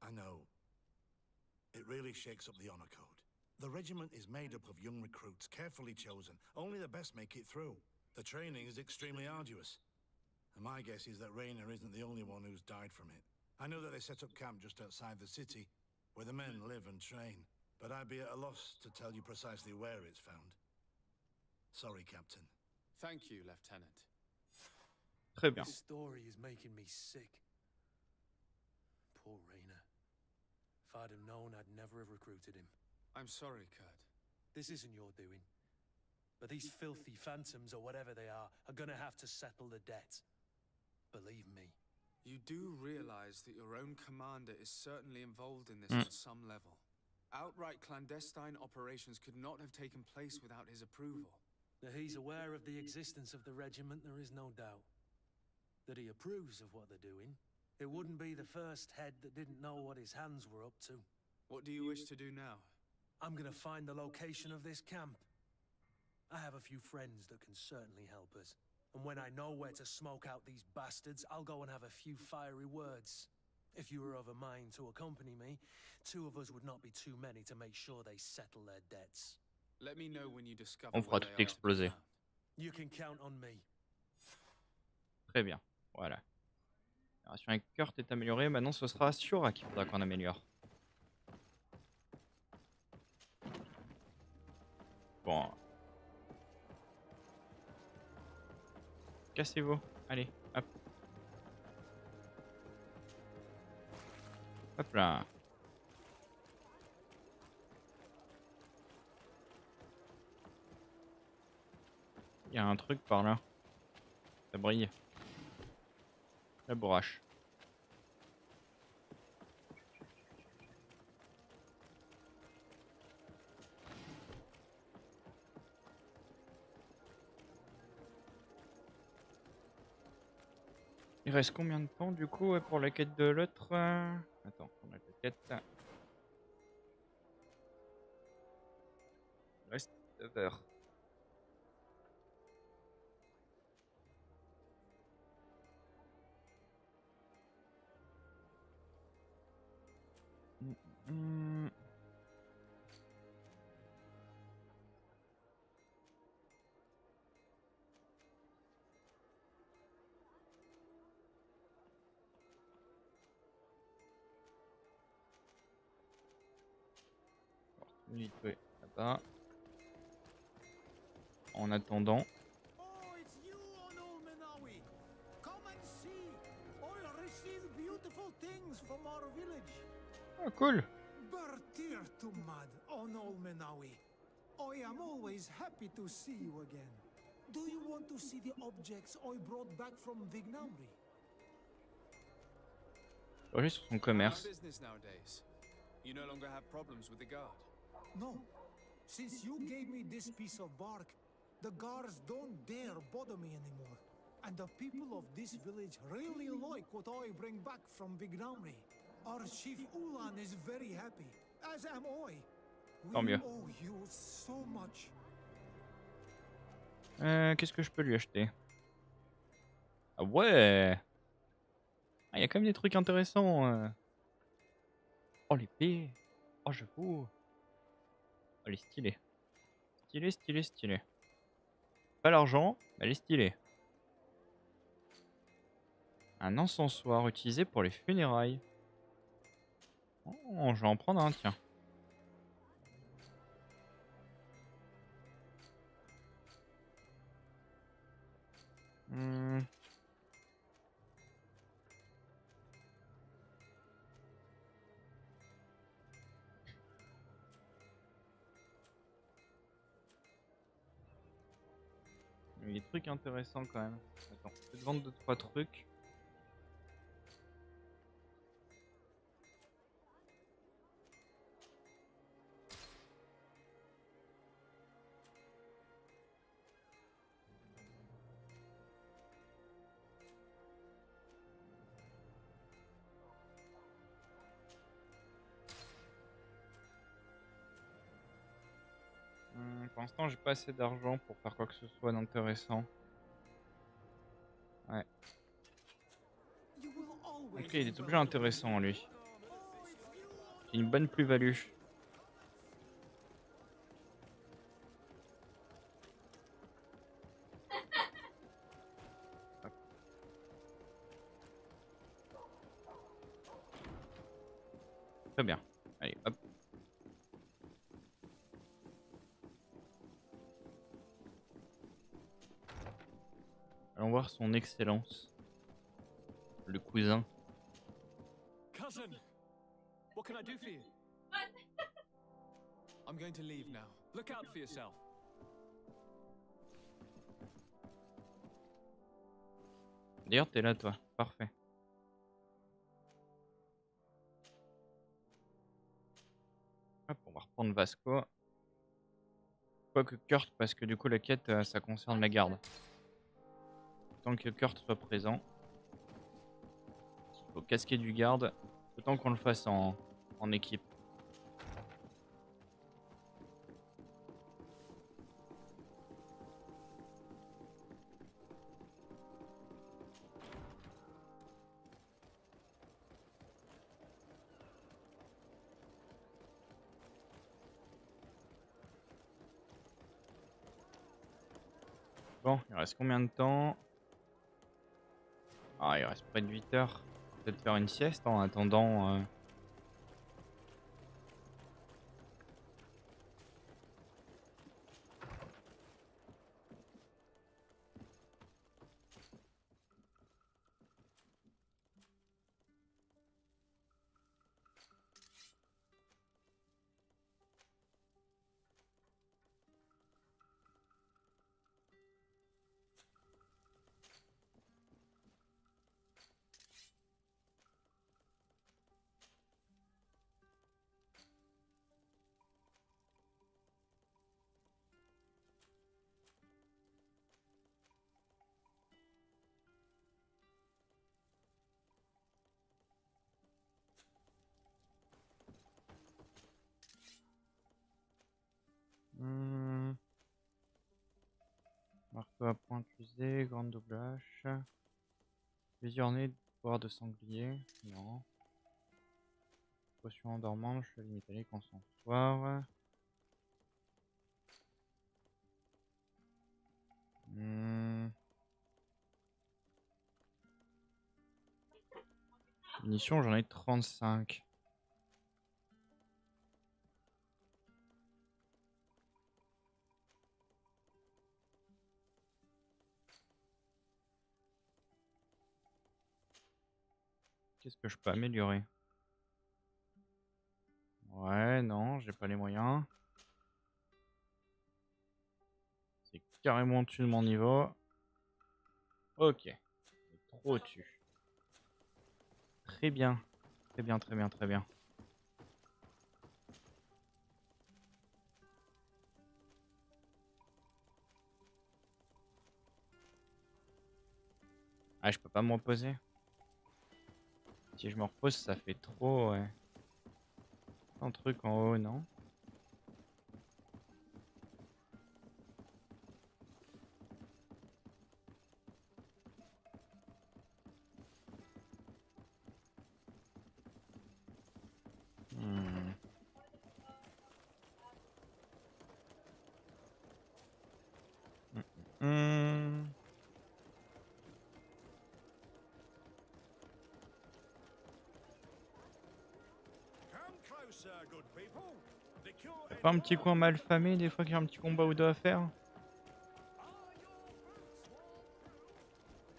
O: I know. It really shakes up the honor code. The regiment is made up of young recruits, carefully chosen. Only the best make it through. The training is extremely arduous. And my guess is that Rainer isn't the only one who's died from it. I know that they set up camp just outside the city, where the men live and train. But I'd be at a loss to tell you precisely where it's found. Sorry, Captain.
C: Thank you, Lieutenant.
A: Très bien.
N: This story is making me sick. Poor Rainer. If I'd have known, I'd never have recruited him.
C: I'm sorry, Kurt.
N: This isn't your doing. But these filthy phantoms, or whatever they are gonna have to settle the debt. Believe me.
C: You do realize that your own commander is certainly involved in this on some level. Outright clandestine operations could not have taken place without his approval.
N: That he's aware of the existence of the regiment, there is no doubt. That he approves of what they're doing. It wouldn't be the first head that didn't know what his hands were up to.
C: What do you wish to do now?
N: I'm gonna find the location of this camp. I have a few friends that can certainly help us. And when I know where to smoke out these bastards, I'll go and have a few fiery words. If you were of a mind to accompany me, 2 of us would not be too many to make sure they settle their debts.
C: Let me know when you discover
A: On fera tout exploser.
N: You can count on me.
A: Très bien. Voilà. La relation avec Kurt est améliorée. Maintenant, ce sera Siora qu'il faudra qu'on améliore. Bon. Cassez-vous. Allez, hop. Hop là. Il y a un truc par là. Ça brille. La bourrache. Il reste combien de temps du coup pour la quête de l'autre Attends, on a la quête. Il reste 9 heures. Là-bas. En attendant. Oh, cool.
D: Bertir to mad on Olmenawi. I am always happy to see you again. Do you want to see the objects I brought back from Vignamri?
A: Projet sur son commerce.
C: Business nowadays. You no longer have problems with the guard.
D: No. Since you gave me this piece of bark, the guards don't dare bother me anymore. And the people of this village really like what I bring back from Vignamri. Our chief Ulan is very happy, as am I.
A: Tant mieux.
D: We owe you so much.
A: Qu'est-ce que je peux lui acheter? Ah ouais! Ah, y a quand même des trucs intéressants. Oh, l'épée! Oh, j'avoue! Oh, elle est stylée. Stylée, stylée, stylée. Pas l'argent, mais elle est stylée. Un encensoir utilisé pour les funérailles. Oh, je vais en prendre un, tiens. Il y a des trucs intéressants quand même. Attends, je vais te vendre 2-3 trucs. Pour l'instant, j'ai pas assez d'argent pour faire quoi que ce soit d'intéressant. Ouais. Ok, il y a des objets intéressants, lui. C'est une bonne plus-value. Très bien. Allez, hop. Allons voir son excellence. Le cousin.
C: Cousin, what can I do for you? I'm going to leave now. Look out for yourself.
A: D'ailleurs, t'es là, toi. Parfait. Hop, on va reprendre Vasco. Quoique Kurt, parce que du coup, la quête, ça concerne la garde. Tant que Kurt soit présent. Au casquet du garde, autant qu'on le fasse en équipe. Bon, il reste combien de temps? Ah, il reste près de 8 heures. Peut-être faire une sieste en attendant. Couteau à pointe usée, grande double hache. Plusieurs nez, poire de sanglier. Non. Potion endormante, chevalier métallique, encensoir. Munitions, j'en ai 35. Qu'est-ce que je peux améliorer? Ouais, non, j'ai pas les moyens. C'est carrément au-dessus de mon niveau. Ok. Trop au-dessus. Très bien. Très bien, très bien, très bien. Ah, je peux pas me reposer. Si je me repose, ça fait trop, ouais. Un truc en haut, non? Y'a pas un petit coin mal famé des fois qu'il y a un petit combat ou deux à faire?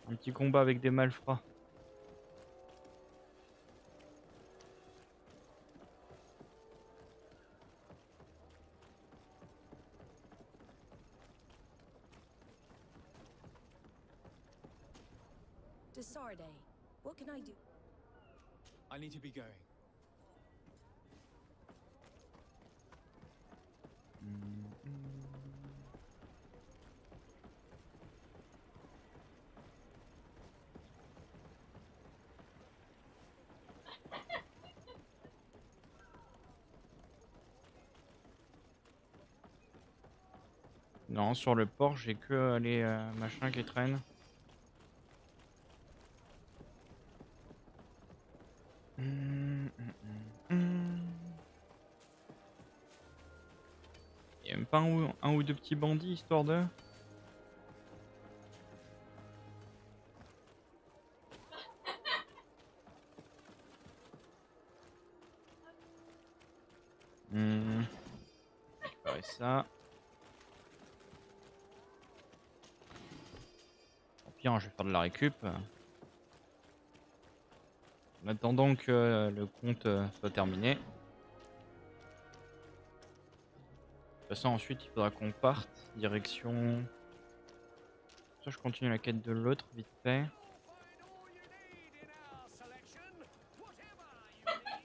A: Un petit combat avec des malfrats.
M: Desarde, what can I do?
C: I need to be going.
A: Non, sur le port, j'ai que les machins qui traînent. Y'a même pas un ou deux petits bandits histoire de... Récupérer ça. Tant pis, hein, je vais faire de la récup. En attendant que le compte soit terminé. De toute façon, ensuite, il faudra qu'on parte. Direction... Ça, je continue la quête de l'autre, vite fait.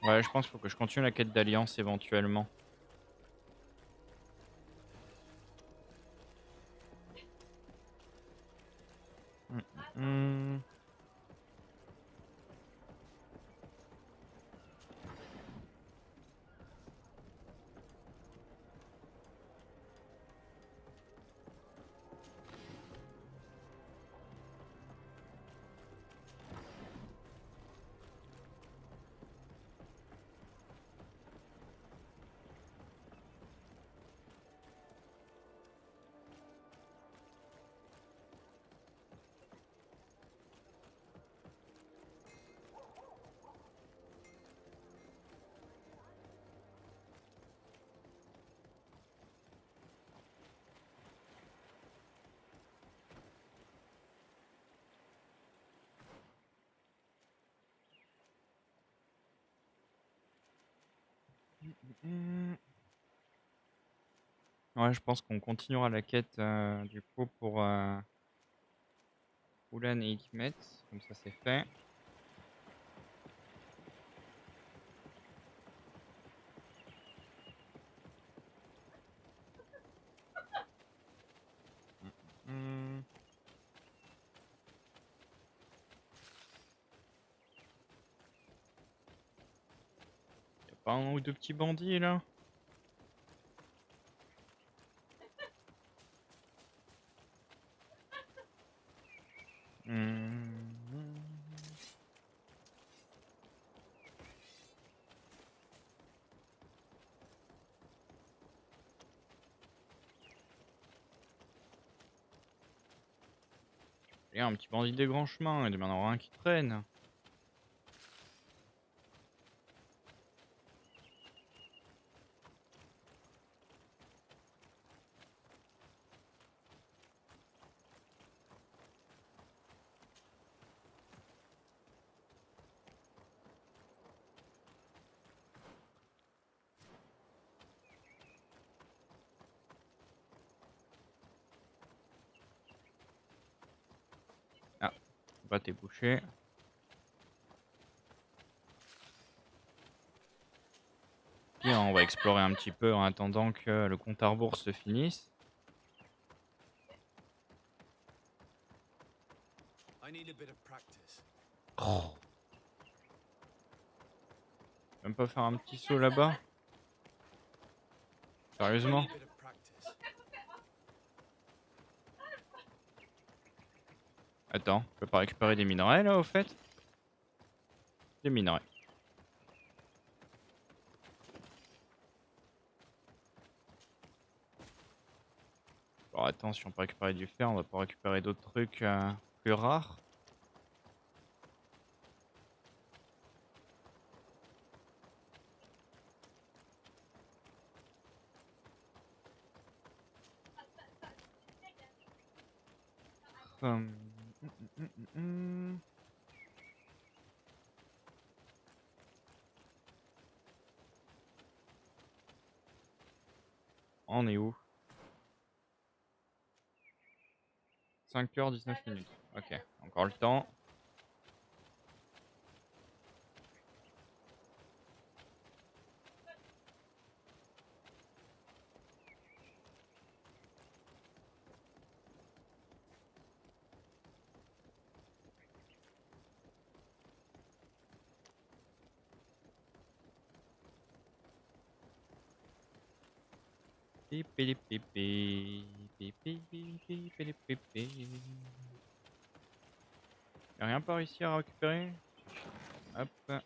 A: Ouais, je pense qu'il faut que je continue la quête d'alliance éventuellement. Ouais, je pense qu'on continuera la quête du coup pour Ulan et Hikmet, comme ça c'est fait. Y'a pas un ou deux petits bandits là? un petit bandit des grands chemins, il doit y en avoir un qui traîne. Ah, bah t'es bouché. Puis on va explorer un petit peu en attendant que le compte à rebours se finisse. Oh. Même pas faire un petit saut là-bas? Sérieusement? Attends, je peux pas récupérer des minerais là au fait? Des minerais. Alors attends, si on peut récupérer du fer, on va pas récupérer d'autres trucs plus rares. Hum, hum. On est où? 5h19. Ok, encore le temps. Y'a rien par ici à récupérer? Hop. C'est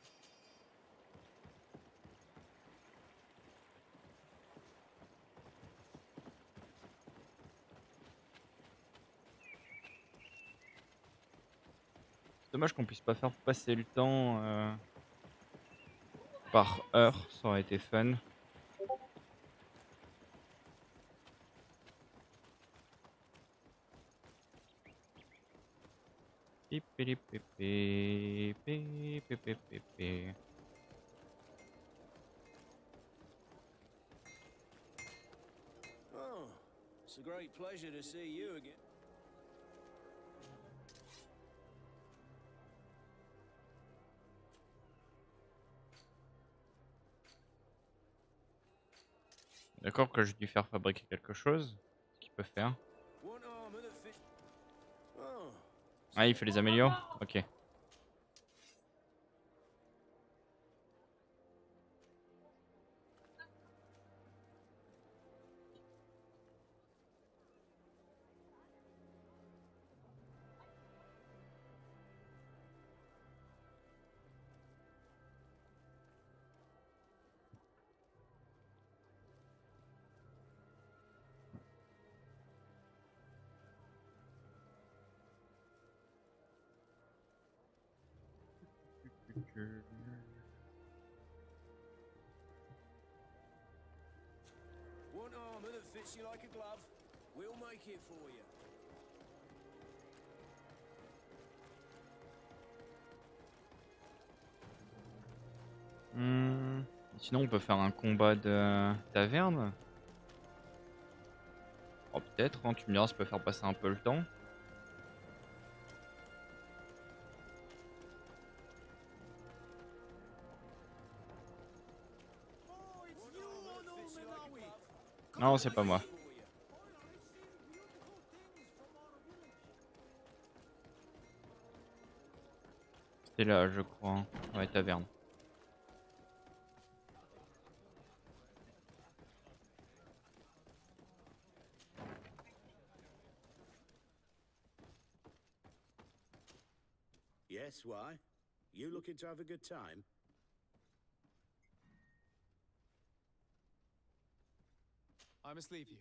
A: dommage qu'on puisse pas faire passer le temps par heure, ça aurait été fun.
E: Oh, it's a great pleasure to see you again.
A: D'accord que j'ai dû faire fabriquer quelque chose. Ce qu'il peut faire. Ah, il fait les améliore? Ok.
E: One armor that fits you like a glove. We'll make it for you.
A: Sinon, on peut faire un combat de taverne. Oh, peut-être, hein, tu me diras, ça peut faire passer un peu le temps. Non, c'est pas moi. C'était là, je crois. Ouais, taverne.
F: Yes, why? You looking to have a good time?
C: I must leave you.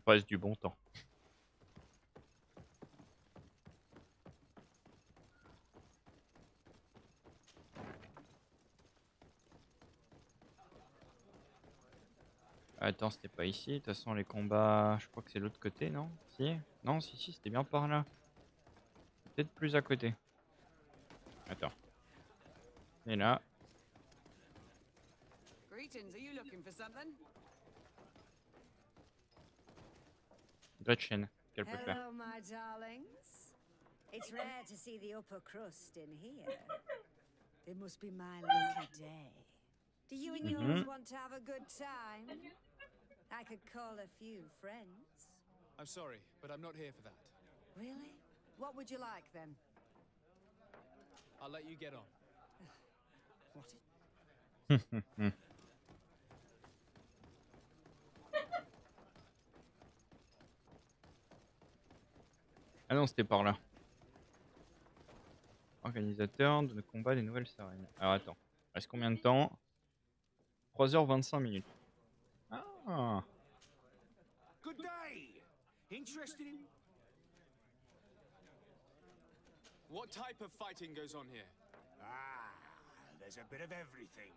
A: passe du bon temps. Attends, c'était pas ici. De toute façon, les combats, je crois que c'est l'autre côté, non? Si? Non, si, c'était bien par là. Peut-être plus à côté. Attends. Et là.
G: Greetings, are you looking for something?
A: Gretchen, qu'elle peut faire.
Q: Hello, my darlings. It's rare to see the upper crust in here. It must be my lucky day. Do you and yours want to have a good time? I could call a few friends.
C: I'm sorry, but I'm not here for that.
Q: Really? What would you like then?
C: I'll let you get on.
Q: What?
A: Ah non, c'était par là. Organisateur de combat des nouvelles sirènes. Alors attends, reste combien de temps? 3h25 minutes. Ah.
N: Good day. Interested in...
C: What type of fighting goes on here?
K: Ah, there's a bit of everything.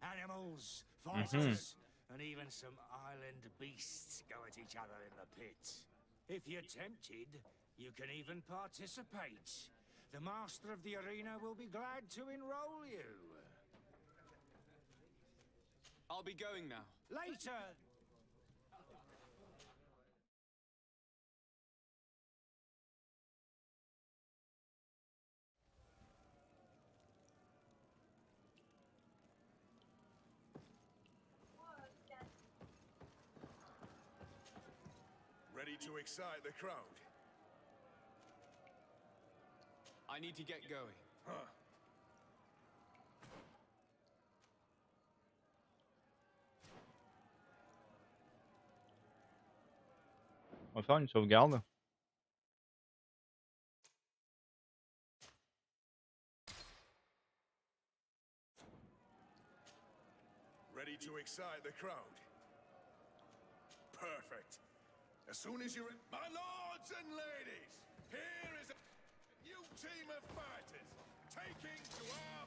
K: Animals, fighters, and even some island beasts go at each other in the pit. If you're tempted, you can even participate. The master of the arena will be glad to enroll you.
C: I'll be going now.
K: Later!
J: Ready to excite the crowd?
C: I need to get going.
J: Huh.
A: On va faire une sauvegarde.
J: Ready to excite the crowd? Perfect. As soon as you're in... My lords and ladies, here is a new team of fighters taking to our...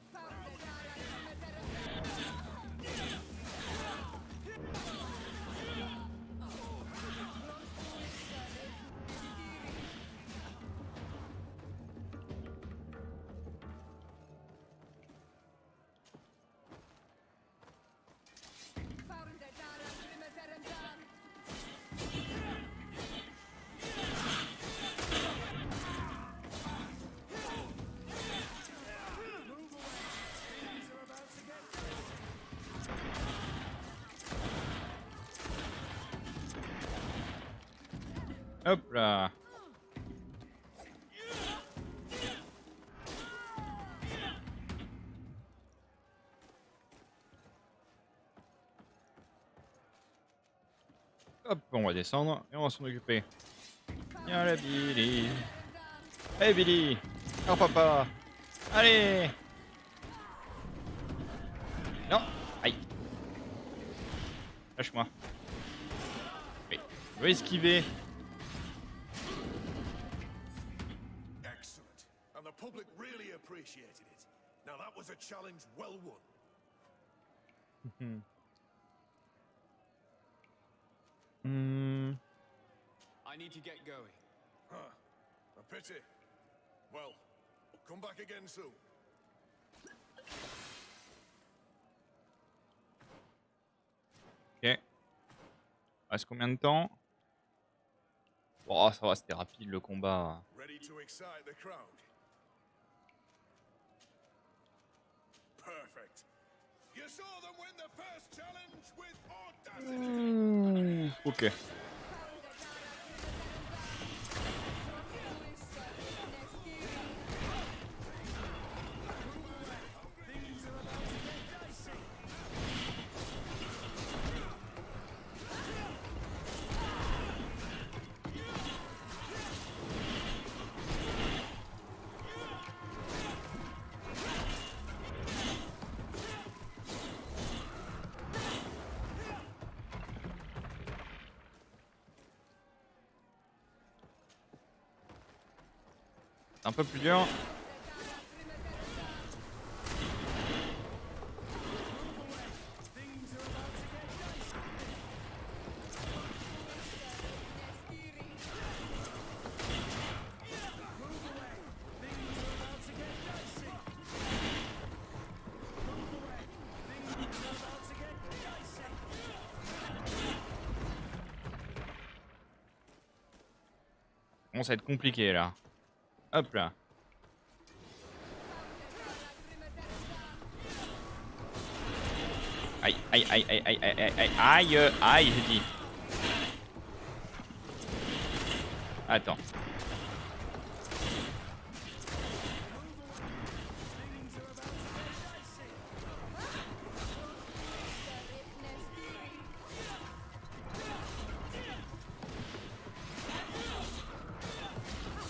A: Hop là. Hop, on va descendre et on va s'en occuper. Viens là, Billy. Hey Billy. Oh papa. Allez. Non. Aïe. Lâche-moi. Oui. Je vais esquiver.
J: Excellent. And the public really appreciated it. Now that was a challenge well won.
C: I need to get going.
J: Huh. A pity. Well, come back again soon.
A: Ok. Reste combien de temps? Oh, ça va, c'était rapide le combat.
J: Ready to excite the crowd? Perfect. You saw them win the first challenge with audacity.
A: Ok. C'est un peu plus dur. Bon, ça va être compliqué là. Hop là. Aïe, aïe, aïe, aïe, aïe, aïe, aïe, aïe, aïe, j'ai dit. Attends.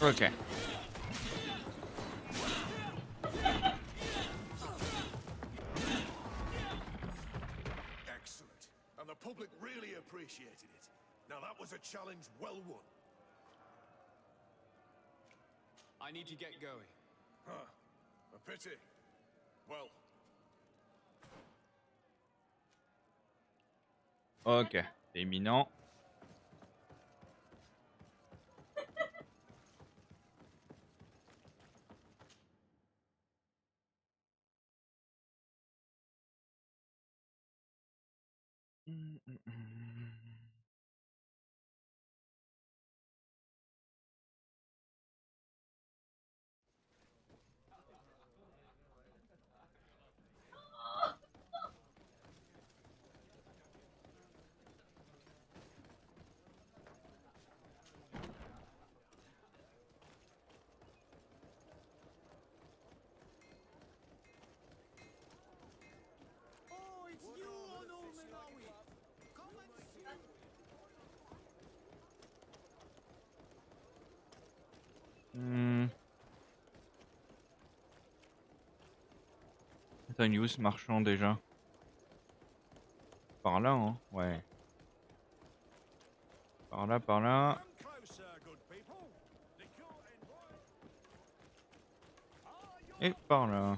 A: Ok.
J: Excellent. And the public really appreciated it. Now that was a challenge well won.
C: I need to get going.
J: Huh. A pity. Well.
A: Ok, c'est imminent.
D: Oh, it's you, Onomenawi! Come and see!
A: Attends, il est où ce marchand déjà? Par là, hein? Ouais. Par là, par là. Et par là.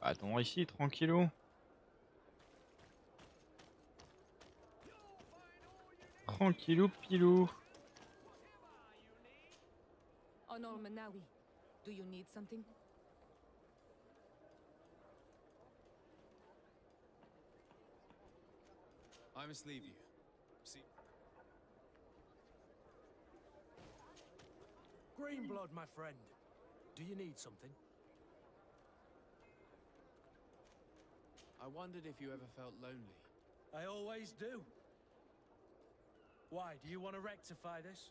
A: Attends ici, tranquillou. Tranquillou pilou.
T: Onormanawi, do you need something?
C: I must leave you. See.
N: Greenblood, my friend. Do you need something?
C: I wondered if you ever felt lonely.
N: I always do. Why, do you want to rectify this?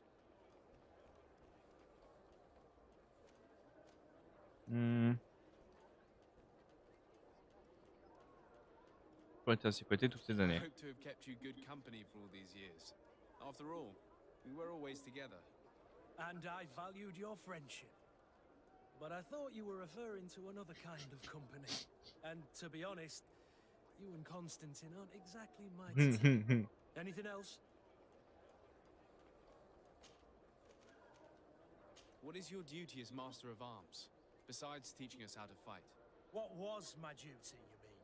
A: Pour être à ses côtés toutes ces
C: I
A: années.
C: hope to have kept you good company for all these years. After all, we were always together.
N: And I valued your friendship. But I thought you were referring to another kind of company. And to be honest, you and Constantine aren't exactly my type. Anything else?
C: What is your duty as Master of Arms, besides teaching us how to fight?
N: What was my duty, you mean?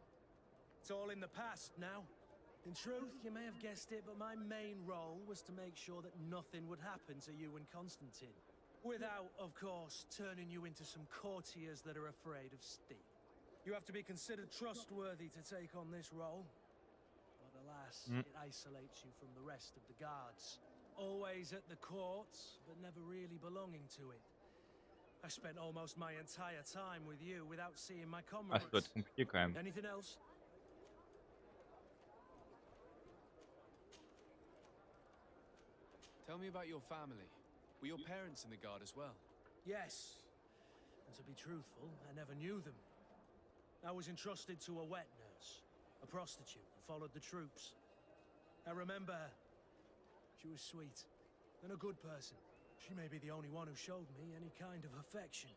N: It's all in the past now. In truth, you may have guessed it, but my main role was to make sure that nothing would happen to you and Constantine. Without, of course, turning you into some courtiers that are afraid of steel. You have to be considered trustworthy to take on this role. But alas, it isolates you from the rest of the guards. Always at the court, but never really belonging to it. I spent almost my entire time with you without seeing my
A: Ah,
N: comrades.
A: ça doit être compliqué quand même.
N: Anything else?
C: Tell me about your family. Were your parents in the guard as well?
N: Yes. And to be truthful, I never knew them. I was entrusted to a wet nurse, a prostitute who followed the troops. I remember her. She was sweet and a good person. She may be the only one who showed me any kind of affection.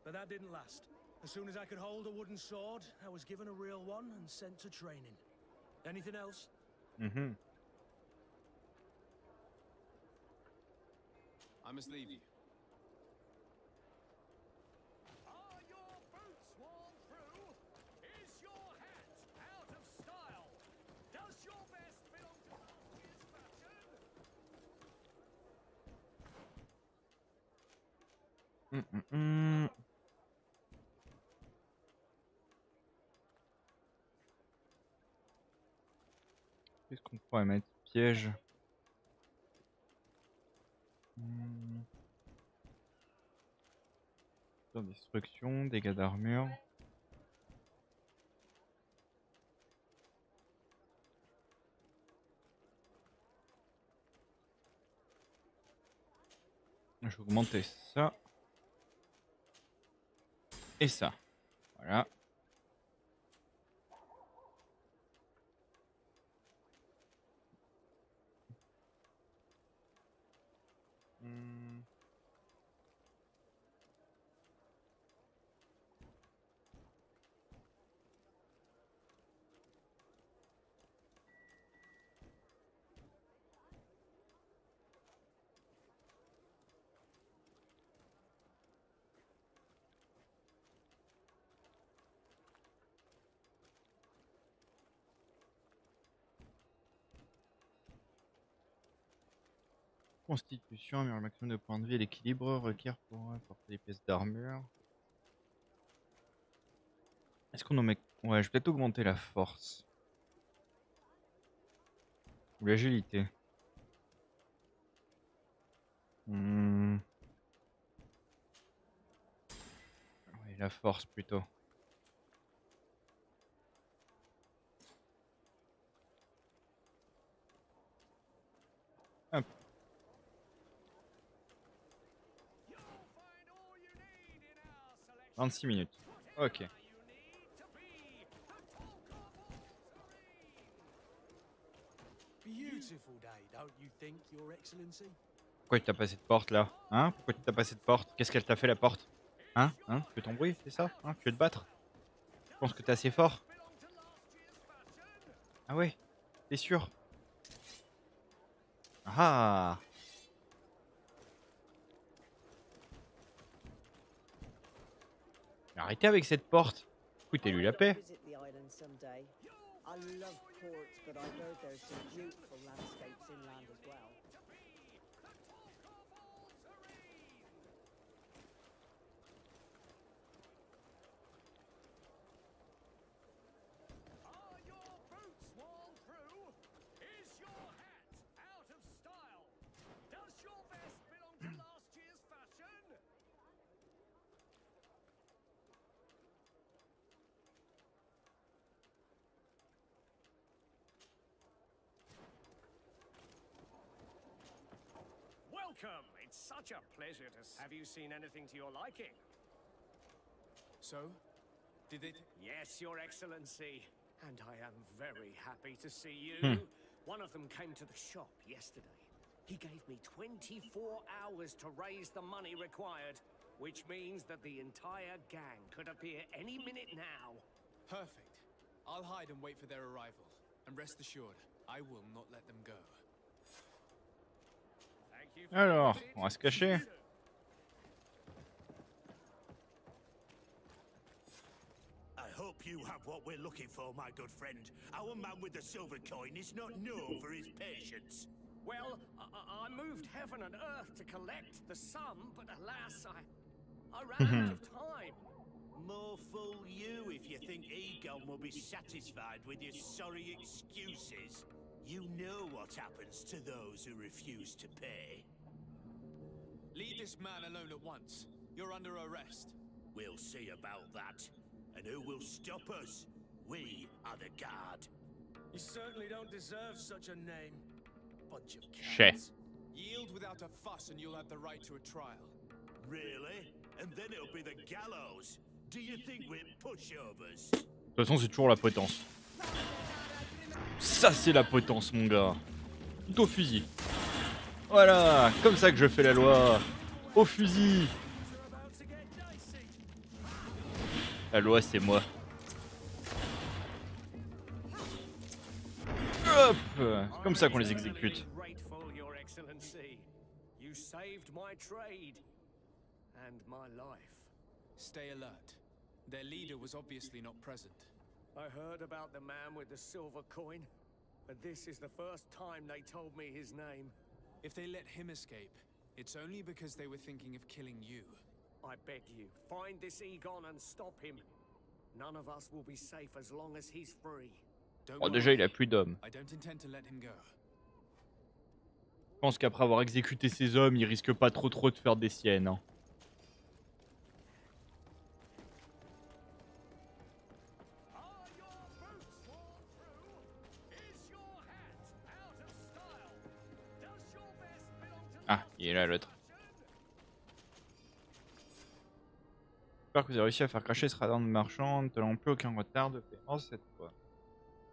N: But that didn't last. As soon as I could hold a wooden sword, I was given a real one and sent to training. Anything else?
A: Mhm.
C: I must leave you.
K: Are your boots worn through? Is your hat out of style? Does your vest belong to last year's fashion?
A: Qu'est-ce qu'on pourrait mettre? Piège. Destruction, dégâts d'armure. Je vais augmenter ça. Et ça. Voilà. Constitution, améliorer le maximum de points de vie et l'équilibre requiert pour apporter des pièces d'armure. Est-ce qu'on en met... Ouais, je vais peut-être augmenter la force. Ou l'agilité. Ouais, la force plutôt. Hop. 26 minutes. Ok.
N: Beautiful day, don't you think, Your Excellency?
A: Pourquoi tu t'as pas cette porte là? Hein? Pourquoi tu t'as pas cette porte? Qu'est-ce qu'elle t'a fait la porte? Hein? Hein? Tu veux t'embrouiller, c'est ça? Hein? Tu veux te battre? Je pense que t'es assez fort. Ah ouais? T'es sûr? Ah! Arrêtez avec cette porte. Écoutez-lui la paix.
P: Welcome! It's such a pleasure to... Have you seen anything to your liking?
C: So? Did it?
P: Yes, Your Excellency. And I am very happy to see you. One of them came to the shop yesterday. He gave me 24 hours to raise the money required, which means that the entire gang could appear any minute now.
C: Perfect. I'll hide and wait for their arrival. And rest assured, I will not let them go.
A: Alors, on va se cacher.
F: I hope you have what we're looking for, my good friend. Our man with the silver coin is not known for his patience.
P: Well, I moved heaven and earth to collect the sum, but alas, I ran out of time.
F: More fool you if you think Egon will be satisfied with your sorry excuses. You know what happens to those who refuse to pay.
C: Leave this man alone at once. You're under arrest.
F: We'll see about that. And who will stop us? We are the guard.
N: You certainly don't deserve such a name. Bunch of
A: Shit.
N: cats.
C: Yield without a fuss and you'll have the right to a trial.
F: Really? And then it'll be the gallows. Do you think we're pushovers?
A: De toute façon, c'est toujours la potence. Ça, c'est la potence, mon gars. Tout au fusil. Voilà, comme ça que je fais la loi. Au fusil. La loi, c'est moi. Hop, c'est comme ça qu'on les exécute.
P: Grateful, Your Excellency. You saved my trade and my life.
C: Stay alert. Their leader was obviously not present.
P: I heard about the man with the silver coin, but this is the first time they told me his name.
C: If they let him escape, it's only because they were thinking of killing you.
P: I beg you, find this Egon and stop him. None of us will be safe as long as he's free.
A: Oh, déjà, il a plus d'hommes.
C: I don't intend to let him go.
A: Je pense qu'après avoir exécuté ses hommes, il risque pas trop de faire des siennes. Hein. Ah, il est là l'autre. J'espère que vous avez réussi à faire cracher ce radar de marchand, ne tenant plus aucun retard de paiement cette fois.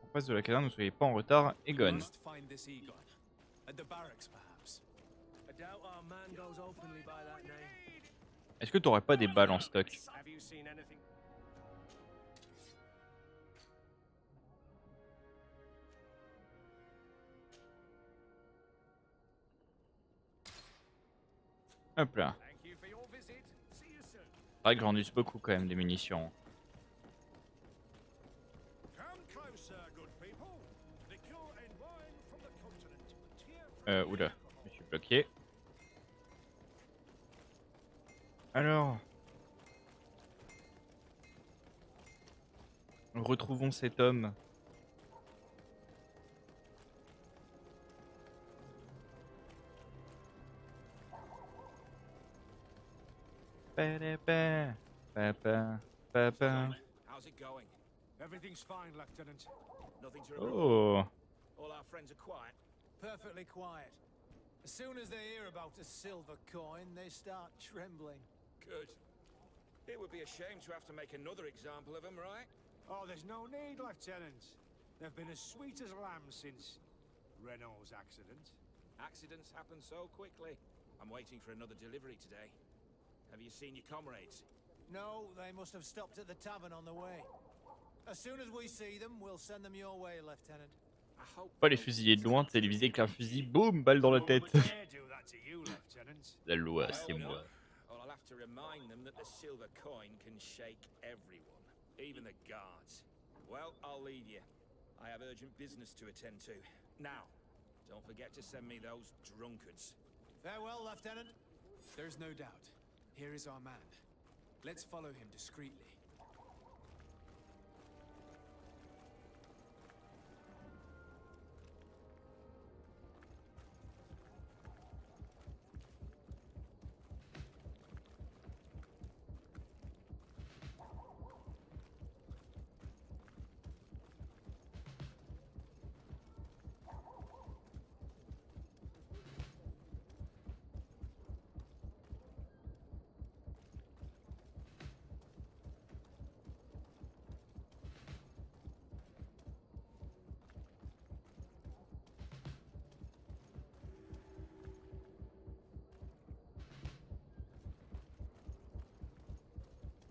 A: En face de la caserne, ne soyez pas en retard, Egon. Est-ce que t'aurais pas des balles en stock? Hop là. C'est vrai que j'en use beaucoup quand même des munitions. Oula, je me suis bloqué. Alors, retrouvons cet homme. Papa, papa, papa.
K: How's it going? Everything's fine, Lieutenant. Nothing to report.
A: Oh.
K: All our friends are quiet.
H: Perfectly quiet. As soon as they hear about a silver coin, they start trembling.
K: Good. It would be a shame to have to make another example of them, right?
N: Oh, there's no need, Lieutenant. They've been as sweet as lambs since Renault's accident.
K: Accidents happen so quickly. I'm waiting for another delivery today. Have you seen your comrades?
H: No, they must have stopped at the tavern on the way. As soon as we see them, we'll send them your way, Lieutenant.
A: Pas les fusiller de loin, c'est les viser avec un fusil, boum, balle dans la tête. La loi, c'est moi.
K: Well, I'll have to remind them that the silver coin can shake everyone, even the guards. Well, I'll leave you. I have urgent business to attend to. Now, don't forget to send me those drunkards.
H: Farewell, Lieutenant.
C: There's no doubt. Here is our man. Let's follow him discreetly.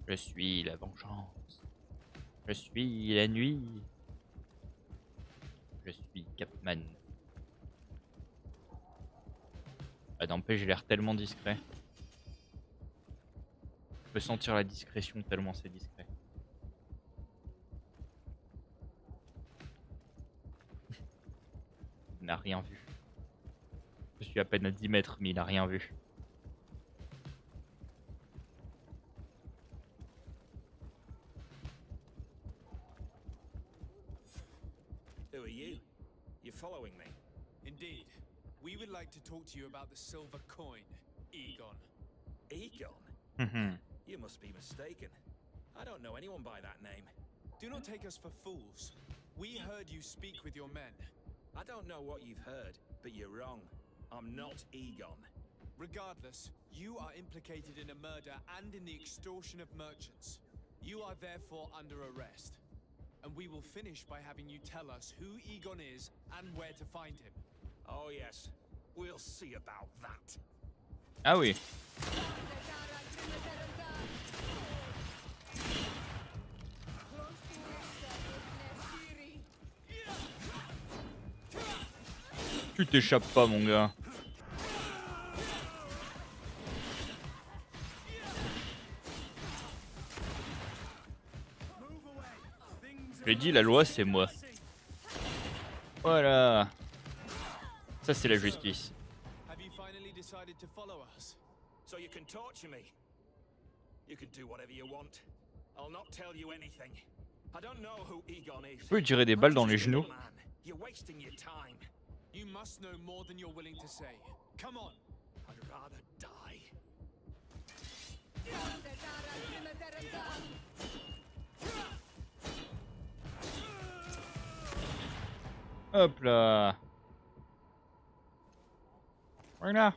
A: Je suis la vengeance. Je suis la nuit. Je suis Capman. Ah n'empêche, j'ai l'air tellement discret. Je peux sentir la discrétion tellement c'est discret. Il n'a rien vu. Je suis à peine à 10 mètres, mais il n'a rien vu.
K: Who are you? You're following me?
C: Indeed. We would like to talk to you about the silver coin, Egon.
K: Egon? You must be mistaken. I don't know anyone by that name.
C: Do not take us for fools. We heard you speak with your men.
K: I don't know what you've heard, but you're wrong. I'm not Egon.
C: Regardless, you are implicated in a murder and in the extortion of merchants. You are therefore under arrest. And we will finish by having you tell us who Egon is and where to find him.
K: Oh yes, we'll see about that.
A: Ah oui. Tu t'échappes pas, mon gars. Je l'ai dit, la loi, c'est moi. Voilà. Ça, c'est la justice.
C: Have you finally decided to follow us?
K: So you can torture me. You can do whatever you want. I'll not tell you anything. I don't know who Egon is.
A: Je peux lui tirer des balles dans les genoux.
K: You're wasting your time.
C: You must know more than you're willing to say. Come on.
K: I'd rather die.
A: Hop là. Voilà.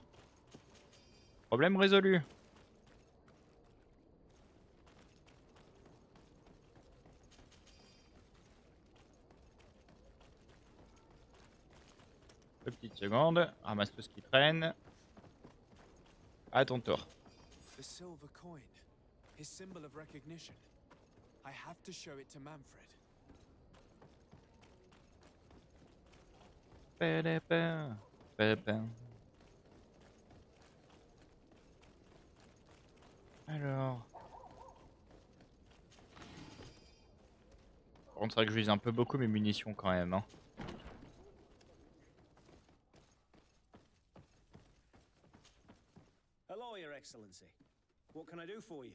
A: Problème résolu. Deux petites secondes. Ramasse tout ce qui traîne. À ton tour.
C: The silver coin. His symbol of recognition. I have to show it to Manfred.
A: Pépin, pépin. Alors. Par contre, c'est vrai que je vise un peu beaucoup mes munitions quand même. Hein.
E: Hello, Your Excellency. What can I do for you?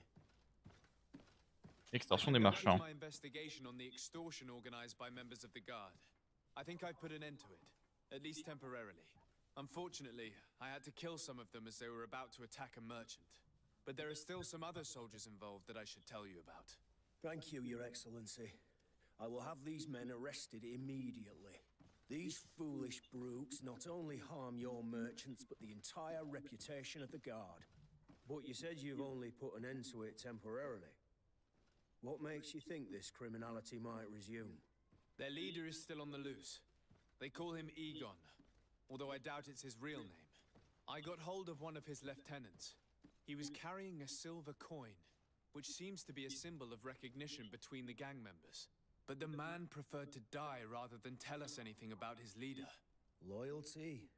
A: Extorsion des marchands.
C: My investigation on the extortion organized by members of the guard. I think I've put an end to it, at least temporarily. Unfortunately, I had to kill some of them as they were about to attack a merchant. But there are still some other soldiers involved that I should tell you about.
E: Thank you, Your Excellency. I will have these men arrested immediately. These foolish brutes not only harm your merchants, but the entire reputation of the guard. But you said you've only put an end to it temporarily. What makes you think this criminality might resume?
C: Their leader is still on the loose. They call him Egon, although I doubt it's his real name. I got hold of one of his lieutenants. He was carrying a silver coin, which seems to be a symbol of recognition between the gang members. But the man preferred to die rather than tell us anything about his leader.
E: Loyalty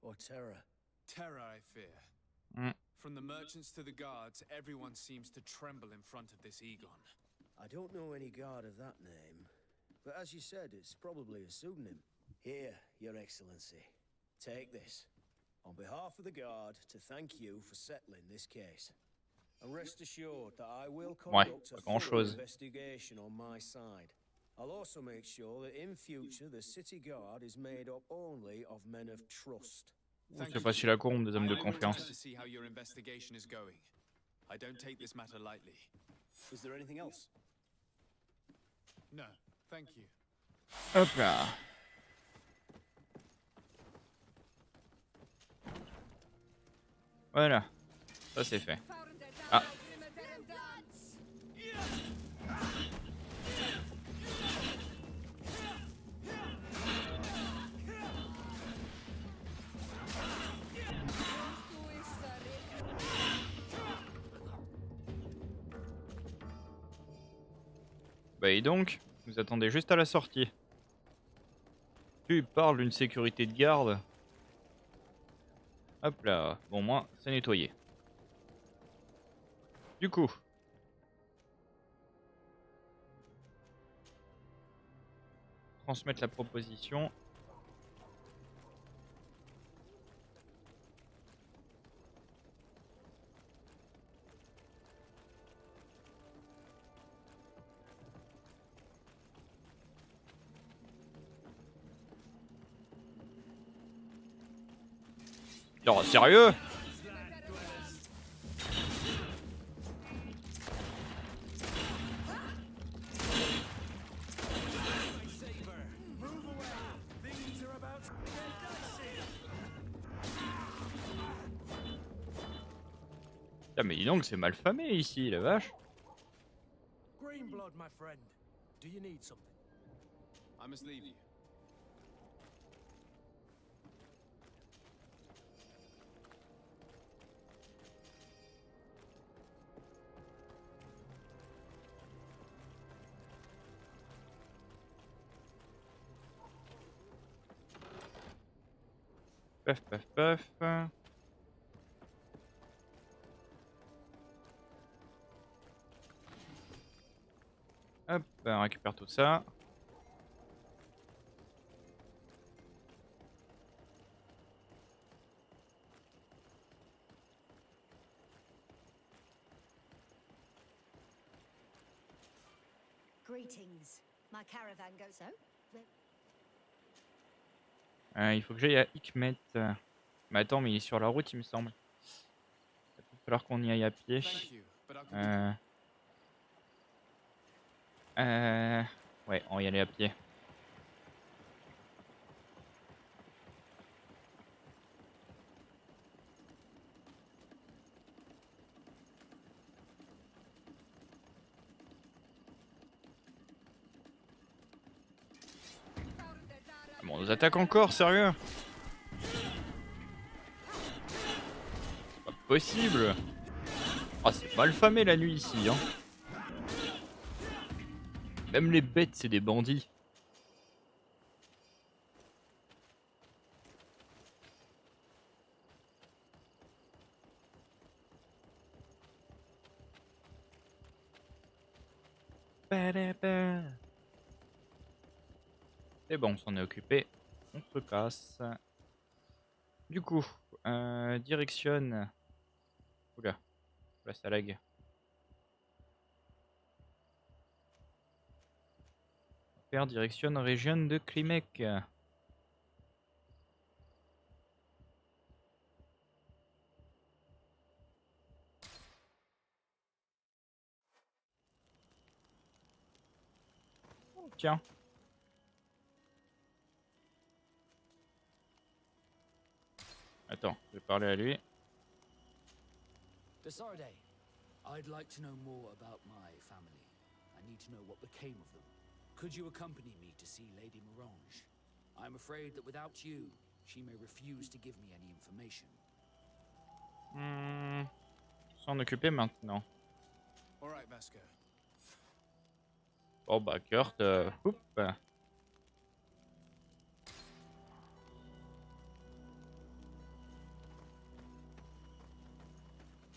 E: or terror?
C: Terror, I fear. From the merchants to the guards, everyone seems to tremble in front of this Egon.
E: I don't know any guard of that name, but as you said, it's probably a pseudonym. Here, Your Excellency, take this. On behalf of the guard, to thank you for settling this case. And rest assured that I will conduct a thorough investigation on my side. I'll also make sure that in future the city guard is made up only of men of trust.
A: C'est facile à courbe des hommes de confiance.
C: To see how your investigation is going. I don't take this matter lightly.
E: Is there anything else?
C: No, thank you.
A: Hop là. Voilà, ça c'est fait. Ah. Bah et donc, vous attendez juste à la sortie. Tu parles d'une sécurité de garde. Hop là, bon moi c'est nettoyé. Du coup. Transmettre la proposition. Oh, sérieux? Ah mais dis donc, c'est mal famé ici, la vache.
N: Greenblood, my friend. Do you need something?
C: I must leave you.
A: Paf, paf, paf. Hop, on récupère tout ça.
Q: Greetings. My caravan goes out.
A: Il faut que j'aille à Hikmet. Mais attends, mais il est sur la route, il me semble. Il va peut-être falloir qu'on y aille à pied. Ouais, on va y aller à pied. Bon, on nous attaque encore, sérieux? C'est pas possible. Ah, c'est mal famé la nuit ici, hein. Même les bêtes, c'est des bandits. C'est bon, on s'en est occupé. On se casse. Du coup, directionne. Oula, là ça lag. On va faire direction région de Klimek. Oh, tiens. Attends, je vais parler à lui.
R: Desarde, I'd like to know more about my family. I need to know what became of them. Could you accompany me to see Lady Morange? I'm afraid that without you, she may refuse to give me any information.
A: S'en occuper maintenant.
C: All right, Vasco.
A: Oh bah Kurt, oups.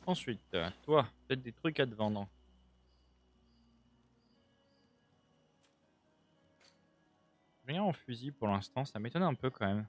A: Ensuite, toi, peut-être des trucs à te vendre. Rien en fusil pour l'instant, ça m'étonne un peu quand même.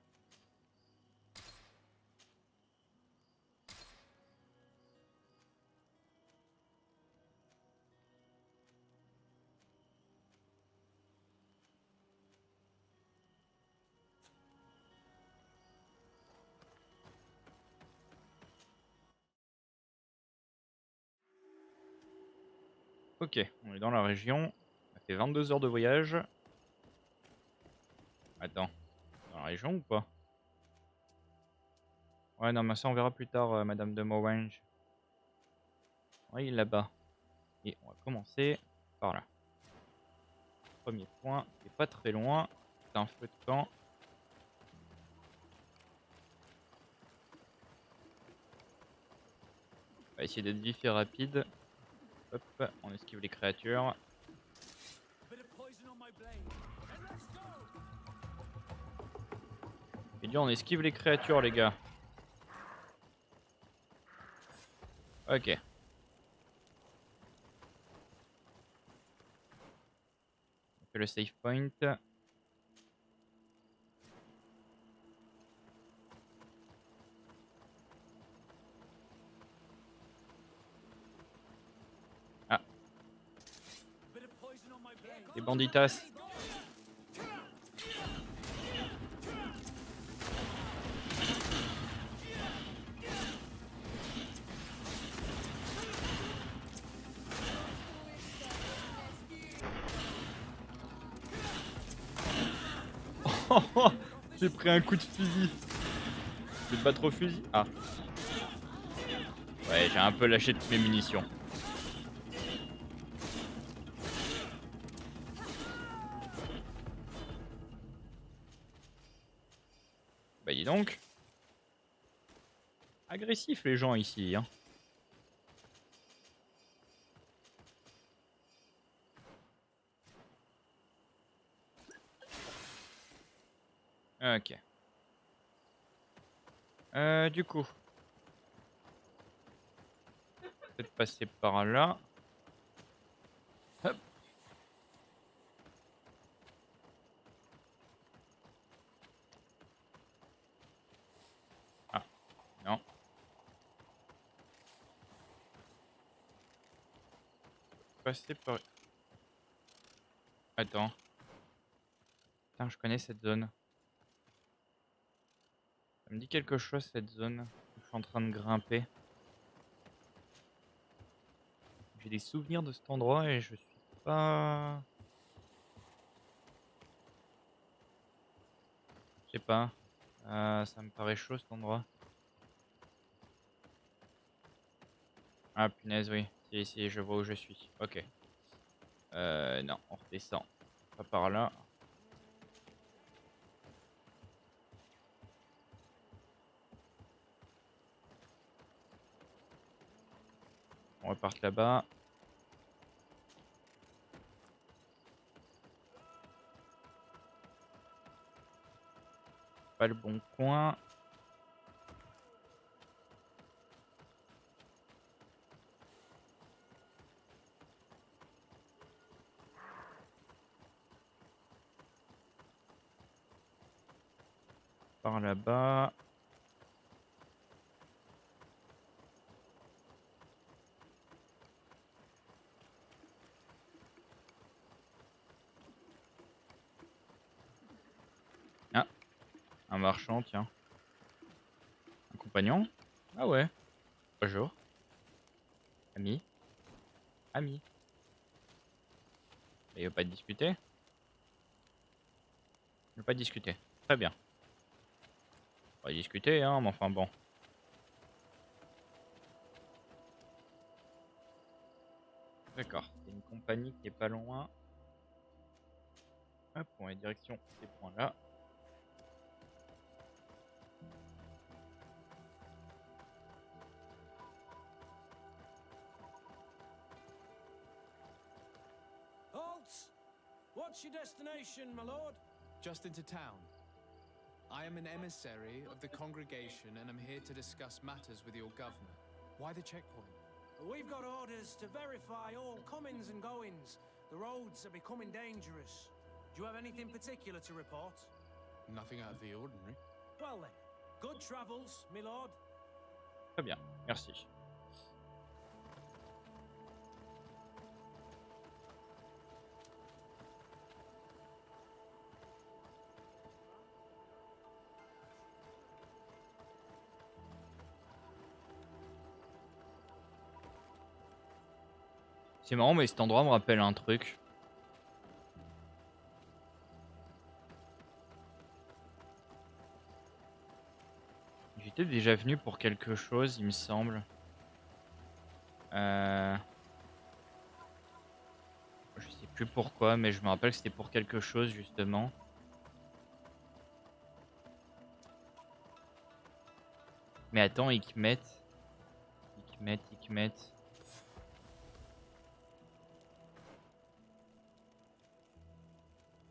A: Ok, on est dans la région. Ça fait 22 heures de voyage. Attends, dans la région ou pas? Ouais, non, mais ça on verra plus tard, Madame de Morange. Ouais, il est là-bas. Et on va commencer par là. Premier point, c'est pas très loin. C'est un feu de camp. On va essayer d'être vif et rapide. Hop, on esquive les créatures. Et bien on esquive les créatures, les gars. Ok. On fait le save point. Ah. Des banditas. J'ai pris un coup de fusil. J'ai pas trop fusil. Ah. Ouais, j'ai un peu lâché toutes mes munitions. Bah dis donc. Agressifs les gens ici, hein. Ok. Du coup, peut-être passer par là. Hop. Ah, non. Passer par... Attends. Putain, je connais cette zone. Ça me dit quelque chose, cette zone où je suis en train de grimper. J'ai des souvenirs de cet endroit et je suis pas... Je sais pas. Ça me paraît chaud cet endroit. Ah punaise, oui. Si, si, je vois où je suis. Ok. Non, on redescend. Pas par là. On repart là-bas. Pas le bon coin. Par là-bas. Ah, un marchand, tiens. Un compagnon. Ah ouais. Bonjour. Ami. Ami. Il veut pas discuter. Il veut pas discuter. Très bien. On va discuter, hein, mais enfin bon. D'accord. C'est une compagnie qui est pas loin. Hop, on est direction ces points-là.
N: Halt! What's your destination, my lord?
C: Just into town. I am an emissary of the congregation and I'm here to discuss matters with your governor. Why the checkpoint?
N: We've got orders to verify all comings and goings. The roads are becoming dangerous. Do you have anything particular to report?
C: Nothing out of the ordinary.
N: Well then, good travels, my lord.
A: Très bien, merci. C'est marrant, mais cet endroit me rappelle un truc. J'étais déjà venu pour quelque chose, il me semble. Je sais plus pourquoi, mais je me rappelle que c'était pour quelque chose, justement. Mais attends, Hikmet. Hikmet.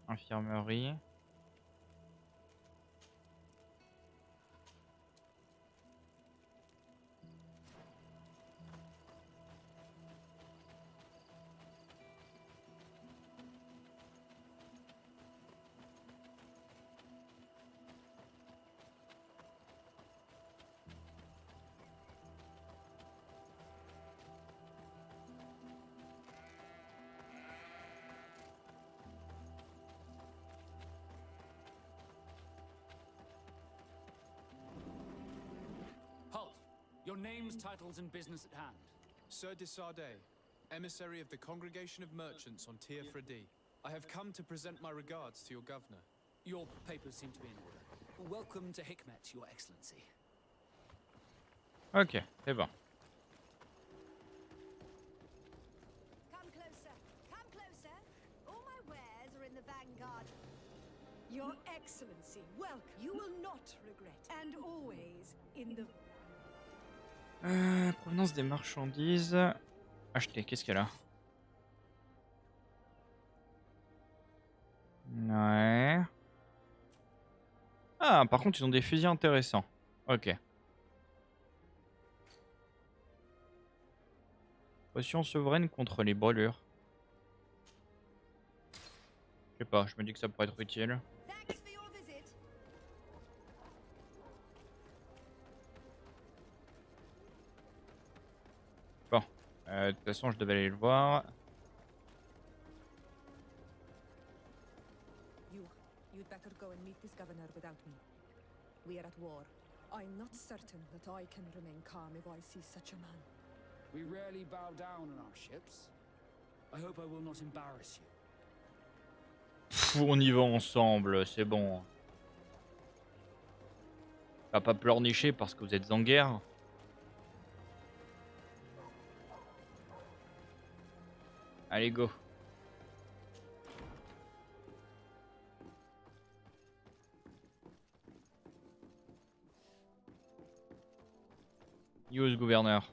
A: Infirmerie.
R: Halt! Your names, titles, and business at hand.
C: Sir de Sardet, emissary of the Congregation of Merchants on Tier Fredi. I have come to present my regards to your governor.
R: Your papers seem to be in order. Welcome to Hikmet, Your Excellency.
A: Ok, c'est bon.
Q: Come closer. Come closer. All my wares are in the vanguard. Your Excellency, welcome. You will not regret. And always in the...
A: Provenance des marchandises. Acheter, qu'est-ce qu'elle a? Ouais. Ah, par contre, ils ont des fusils intéressants. Ok. Potion souveraine contre les brûlures. Je sais pas, je me dis que ça pourrait être utile. Bon, de toute façon je devais aller le voir.
T: You'd better go and meet this governor without me. We are at war. I'm not certain that I can remain calm if I see such a man.
I: We rarely bow down on our ships. I hope I will not embarrass you.
A: Pff, on y va ensemble, c'est bon. On va pas pleurnicher parce que vous êtes en guerre. Allez, go. Use gouverneur.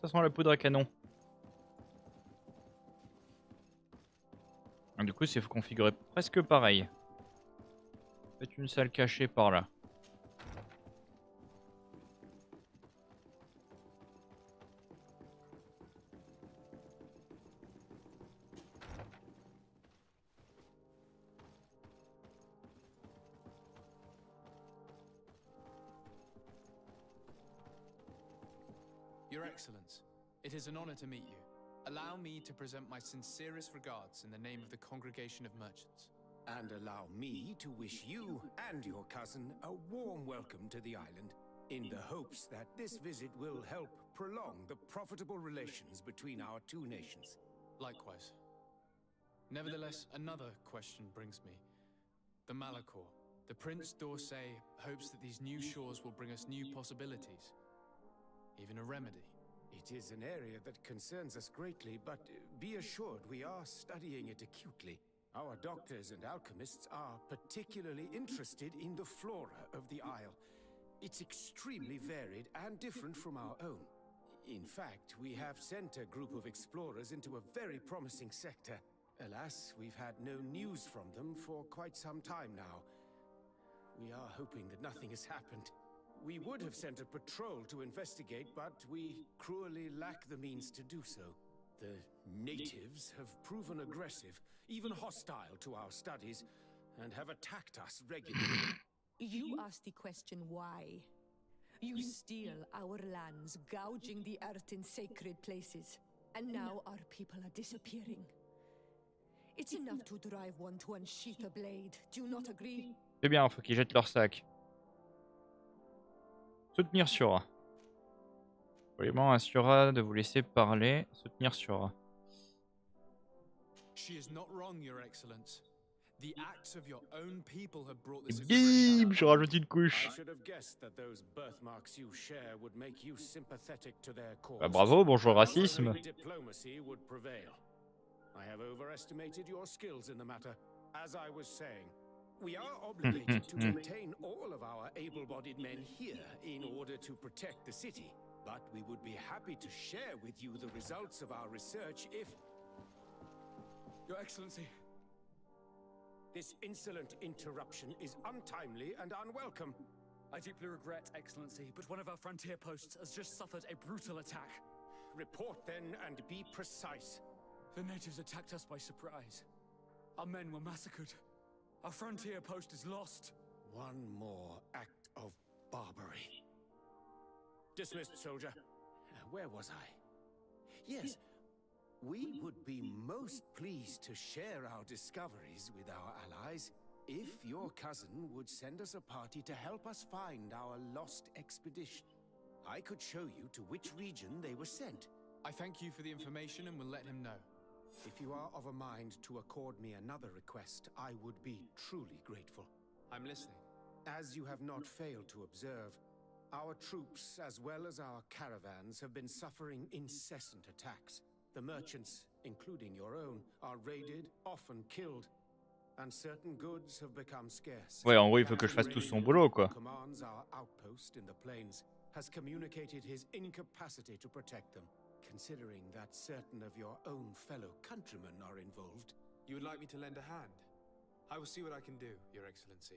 A: Ça sent la poudre à canon. Et du coup, c'est configuré presque pareil. Faites une salle cachée par là.
C: Your Excellence, it is an honor to meet you. Allow me to present my sincerest regards in the name of the Congregation of Merchants.
K: And allow me to wish you and your cousin a warm welcome to the island, in the hopes that this visit will help prolong the profitable relations between our two nations.
C: Likewise. Nevertheless, another question brings me. The Malachor. The Prince d'Orsay hopes that these new shores will bring us new possibilities. Even a remedy.
K: It is an area that concerns us greatly, but be assured we are studying it acutely. Our doctors and alchemists are particularly interested in the flora of the Isle. It's extremely varied and different from our own. In fact, we have sent a group of explorers into a very promising sector. Alas, we've had no news from them for quite some time now. We are hoping that nothing has happened. We would have sent a patrol to investigate, but we cruelly lack the means to do so. The natives have proven aggressive, even hostile to our studies, and have attacked us regularly.
T: You asked the question why. You steal our lands, gouging the earth in sacred places. And now our people are disappearing. It's enough to drive one to unsheath a blade. Do you not agree?
A: C'est bien, faut qu'ils jettent leur sac. Soutenir sur A. Poliment assurera de vous laisser parler. Soutenir sur A.
C: She is not wrong, Your Excellence. The acts of your own people have brought
A: Et
C: this.
A: bim, je rajoute une couche.
K: I should have guessed that those birthmarks you share would make you sympathetic to their cause.
A: Bah, bravo, bonjour racisme.
K: Diplomacy would prevail. I have overestimated your skills in the matter. As I was saying, we are obligated to maintain all of our able-bodied men here in order to protect the city. But we would be happy to share with you the results of our research if...
C: Your Excellency.
K: This insolent interruption is untimely and unwelcome.
I: I deeply regret, Excellency, but one of our frontier posts has just suffered a brutal attack.
K: Report then and be precise.
I: The natives attacked us by surprise. Our men were massacred. Our frontier post is lost.
K: One more act of barbary. Dismissed, soldier. Where was I? Yes, we would be most pleased to share our discoveries with our allies if your cousin would send us a party to help us find our lost expedition. I could show you to which region they were sent.
C: I thank you for the information and will let him know.
K: If you are of a mind to accord me another request, I would be truly grateful.
C: I'm listening.
K: As you have not failed to observe, our troops, as well as our caravans, have been suffering incessant attacks. The merchants, including your own, are raided, often killed, and certain goods have become scarce.
A: Ouais, en gros, il faut que je fasse tout son boulot, quoi.
K: Commands our outpost in the plains, has communicated his incapacity to protect them. Considering that certain of your own fellow countrymen are involved.
C: You would like me to lend a hand? I will see what I can do, Your Excellency.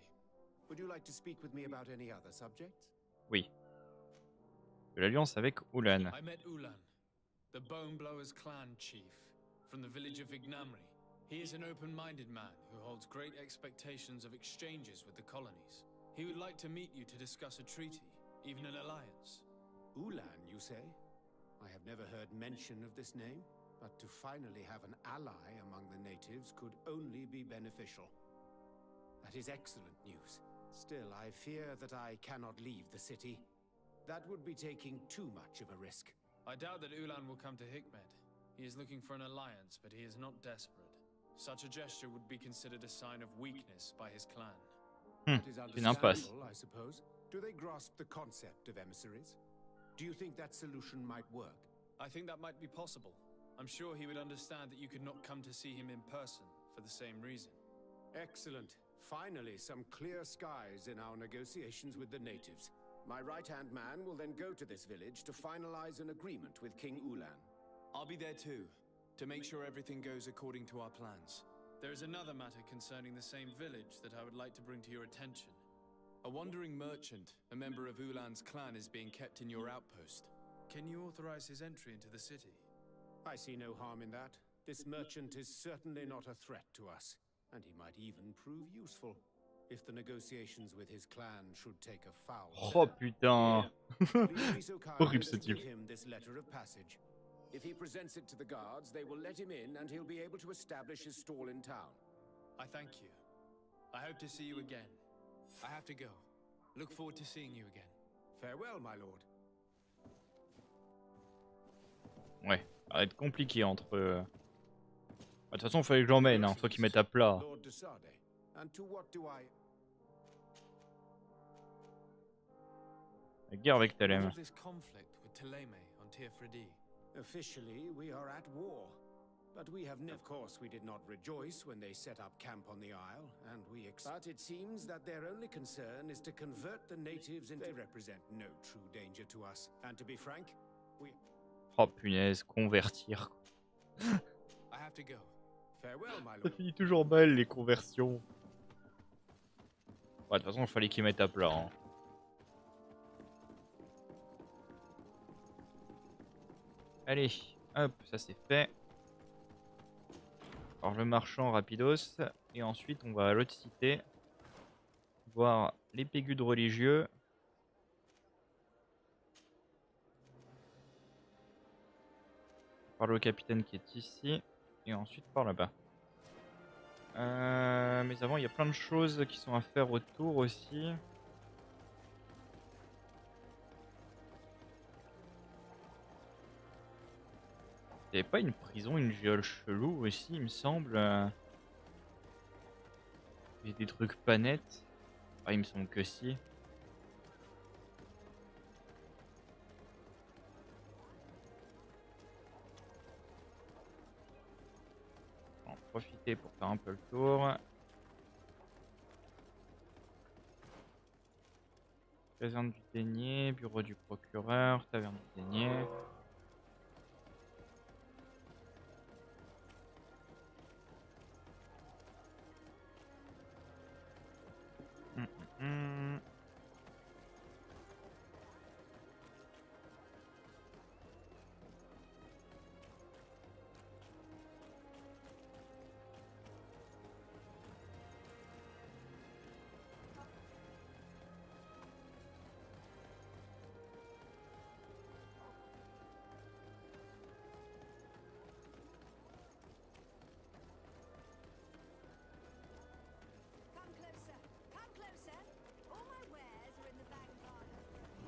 K: Would you like to speak with me about any other subjects?
A: Oui. de l'alliance avec Ulan.
C: I met Ulan, the Bone Blowers clan chief from the village of Ignamri. He is an open-minded man who holds great expectations of exchanges with the colonies. He would like to meet you to discuss a treaty, even an alliance.
K: Ulan, you say? I have never heard mention of this name, but to finally have an ally among the natives could only be beneficial. That is excellent news. Still, I fear that I cannot leave the city. That would be taking too much of a risk.
C: I doubt that Ulan will come to Hikmed. He is looking for an alliance, but he is not desperate. Such a gesture would be considered a sign of weakness by his clan.
K: That is understandable, I suppose. Do they grasp the concept of emissaries? Do you think that solution might work?
C: I think that might be possible. I'm sure he would understand that you could not come to see him in person for the same reason.
K: Excellent. Finally, some clear skies in our negotiations with the natives. My right-hand man will then go to this village to finalize an agreement with King Ulan.
C: I'll be there too, to make sure everything goes according to our plans. There is another matter concerning the same village that I would like to bring to your attention. A wandering merchant, a member of Ulan's clan, is being kept in your outpost. Can you authorize his entry into the city?
K: I see no harm in that. This merchant is certainly not a threat to us, and he might even prove useful. If the negotiations with his clan should take a foul
A: Oh putain.
K: please be so kind
A: Horrible
K: as
A: ce
K: to give
A: type.
K: him this letter of passage. If he presents it to the guards, they will let him in and he'll be able to establish his stall in town.
C: I thank you. I hope to see you again. I have to go. Look forward to seeing you again.
K: Farewell, my lord.
A: Ouais, ça va être compliqué entre... De toute façon, il fallait que j'emmène, hein. Faut qu'ils mettent à plat.
K: Lord de Sade, and to what do I...
A: La guerre avec Thalem.
C: What of this conflict with Thélème on Tir-Fredi?
K: Officially, we are at war. But we have of course, we did not rejoice when they set up camp on the Isle, and we but it seems that their only concern is to convert the natives into... They represent no true danger to us. And to be frank, we...
A: Oh punaise, convertir.
C: I have to go.
K: Farewell, my
A: Ça
K: lord.
A: finit toujours mal les conversions. Ouais, de toute façon, il fallait qu'ils mettent à plat. Hein. Allez, hop, ça c'est fait. Alors le marchand rapidos. Et ensuite on va à l'autre cité. Voir les pégudes religieux. Par le capitaine qui est ici. Et ensuite par là-bas. Mais avant il y a plein de choses qui sont à faire autour aussi. Il n'y avait pas une prison, une geôle chelou aussi, il me semble. Il y a des trucs pas nets. Ah, il me semble que si. On va en profiter pour faire un peu le tour. Caserne du Dénier, bureau du procureur, taverne du Dénier.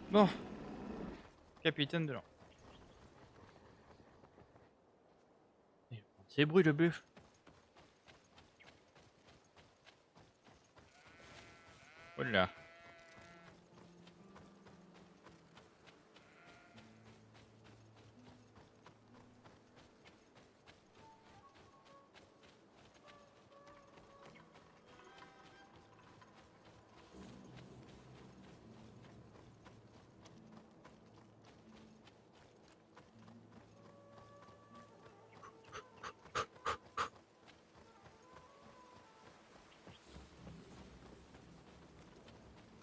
A: Bon, capitaine de l'an. C'est bruit le buff. Voilà.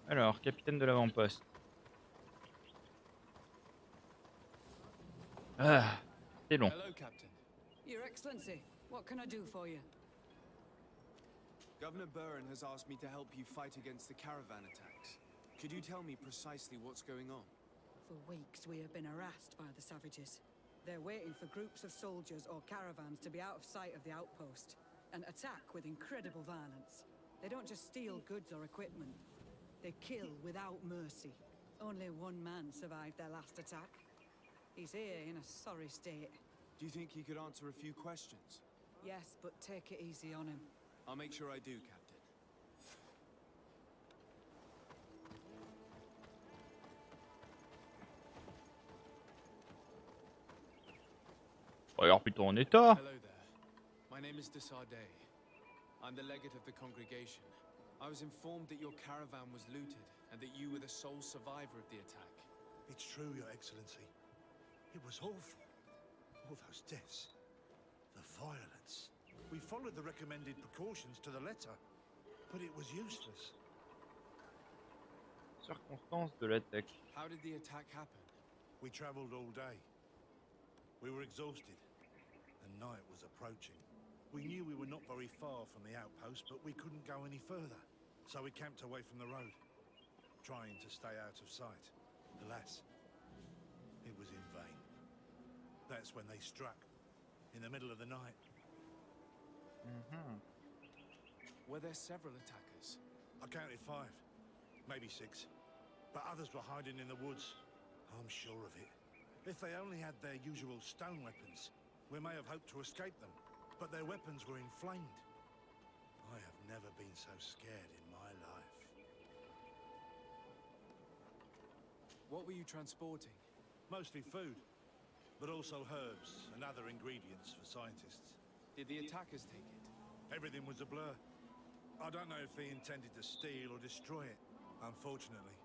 A: Alors, capitaine de l'avant-poste. Ah, c'est long.
G: Hello, Captain. Your Excellency, what can I do for you?
C: Governor Burren has asked me to help you fight against the caravan attacks. Could you tell me precisely what's going on?
G: For weeks, we have been harassed by the savages. They're waiting for groups of soldiers or caravans to be out of sight of the outpost and attack with incredible violence. They don't just steal goods or equipment. They kill without mercy. Only one man survived their last attack. He's here in a sorry state.
C: Do you think he could answer a few questions?
G: Yes, but take it easy on him.
C: I'll make sure I do, Captain.
A: Alors plutôt en état.
C: Hello there. My name is Desardet. I'm the legate of the congregation. I was informed that your caravan was looted and that you were the sole survivor of the attack.
O: It's true, Your Excellency. It was awful. All those deaths. The violence. We followed the recommended precautions to the letter, but it was useless.
A: Circonstances de l'attaque.
C: How did the attack happen?
O: We traveled all day. We were exhausted, and night was approaching. We knew we were not very far from the outpost, but we couldn't go any further. So we camped away from the road, trying to stay out of sight. Alas, it was in vain. That's when they struck, in the middle of the night.
C: Were there several attackers?
O: I counted 5, maybe 6. But others were hiding in the woods. I'm sure of it. If they only had their usual stone weapons, we may have hoped to escape them. But their weapons were inflamed. I have never been so scared in my life.
C: What were you transporting?
O: Mostly food, but also herbs and other ingredients for scientists.
C: Did the attackers take it?
O: Everything was a blur. I don't know if they intended to steal or destroy it. Unfortunately,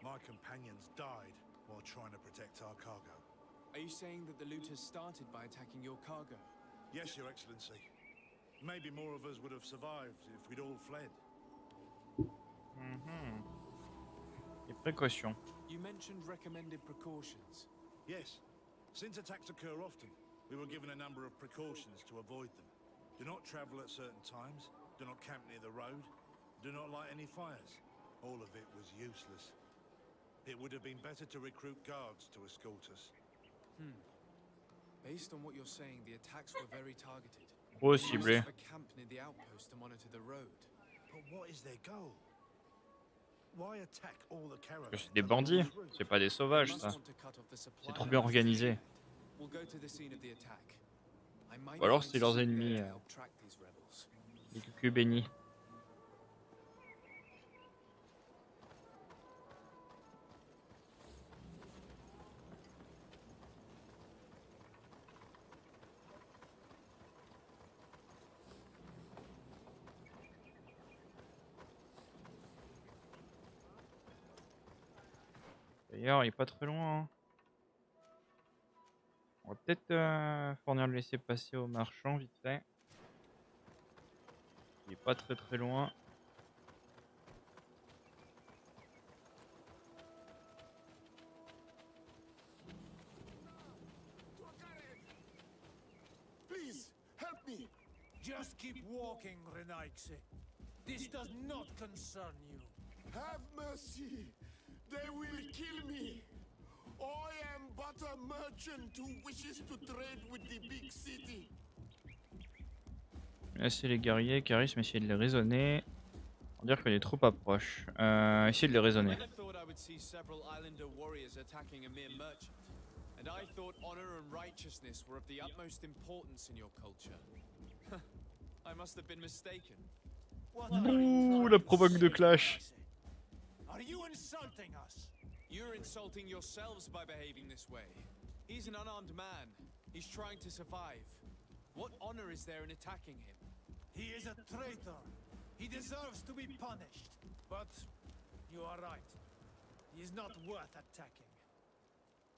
O: my companions died while trying to protect our cargo.
C: Are you saying that the looters started by attacking your cargo?
O: Yes, Your Excellency. Maybe more of us would have survived if we'd all fled.
A: Les précautions.
C: You mentioned recommended precautions.
O: Yes. Since attacks occur often, we were given a number of precautions to avoid them. Do not travel at certain times, do not camp near the road, do not light any fires. All of it was useless. It would have been better to recruit guards to escort us.
C: Based on what you're saying, the attacks were very targeted.
A: Possible.
C: They must have a camp near the outpost to monitor the road.
O: But what is their goal? Why attack all the caravans?
A: C'est des bandits, c'est pas des sauvages ça. C'est trop bien organisé.
C: We'll go to the scene of the attack. I might
A: Ou alors
C: find
A: c'est leurs
C: something
A: ennemis,
C: there to help track these rebels.
A: les cucus bénis. D'ailleurs, il est pas très loin. Hein. On va peut-être fournir le laisser-passer au marchand vite fait. Il est pas très très loin.
D: Please, help me.
N: Just keep walking, Renaikse. This does not concern you.
D: Have mercy. They will kill me. I am but a merchant who wishes to trade with the big city.
A: Là c'est les guerriers, charisme, essayer de les raisonner. On va dire que les troupes approchent. Essayer de les raisonner.
C: I thought I would see several islander warriors attacking a mere merchant. And I thought honor and righteousness were of the utmost importance in your culture. I must have been mistaken.
A: Ouh, la provoque de clash.
N: Are you insulting us?
C: You're insulting yourselves by behaving this way. He's an unarmed man. He's trying to survive. What honor is there in attacking him?
N: He is a traitor. He deserves to be punished. But you are right. He is not worth attacking.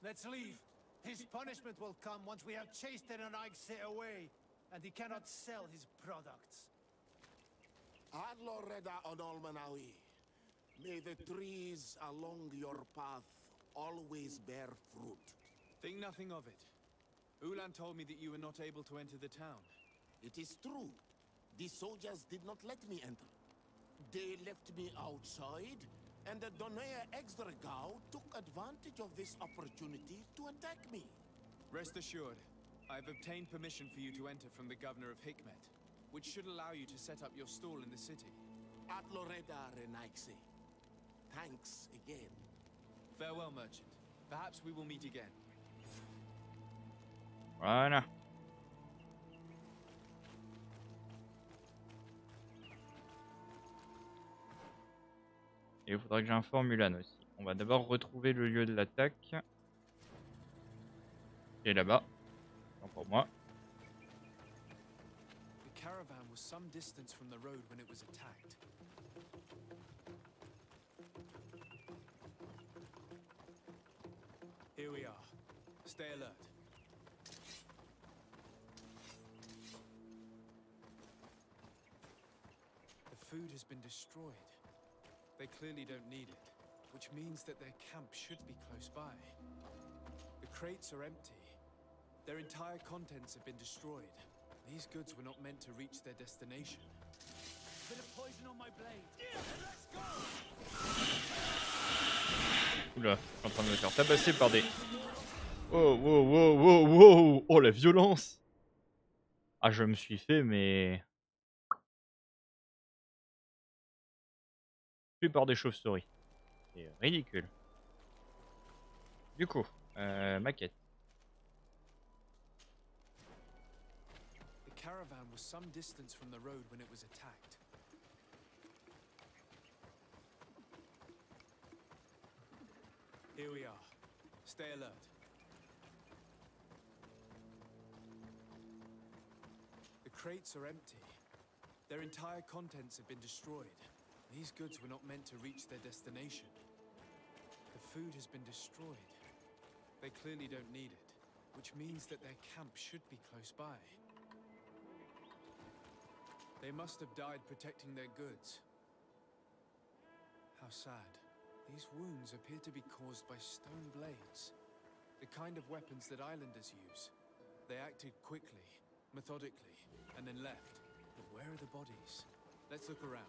N: Let's leave. His punishment will come once we have chased Renaikse away, and he cannot sell his products.
D: Adlo Reda Odolmanawi. May the trees along your path always bear fruit.
C: Think nothing of it. Ulan told me that you were not able to enter the town.
B: It is true. The soldiers did not let me enter. They left me outside, and the Donea Exdragao took advantage of this opportunity to attack me.
C: Rest assured, I have obtained permission for you to enter from the governor of Hikmet, which should allow you to set up your stall in the city.
B: At Loreda Renaxe. Thanks again.
C: Farewell, merchant. Perhaps we will meet again.
A: Voilà. Et il faudra que j'informe Ulan aussi. On va d'abord retrouver le lieu de l'attaque. Qui est là-bas. Non, pour moi.
C: The caravan was some distance from the road when it was attacked. Here we are. Stay alert. The food has been destroyed. They clearly don't need it, which means that their camp should be close by. The crates are empty. Their entire contents have been destroyed. These goods were not meant to reach their destination.
I: Bit of poison on my blade. Let's go!
A: Oula, je suis en train de me faire tabasser par des... Oh, wow, wow, wow, wow. Oh, la violence! Ah, je me suis fait, mais... Tué par des chauves-souris. C'est ridicule. Du coup, maquette.
C: The caravan was some distance from the road when it was attacked. Here we are. Stay alert. The crates are empty. Their entire contents have been destroyed. These goods were not meant to reach their destination. The food has been destroyed. They clearly don't need it, which means that their camp should be close by. They must have died protecting their goods. How sad. These wounds appear to be caused by stone blades, the kind of weapons that islanders use. They acted quickly, methodically, and then left. But where are the bodies? Let's look around.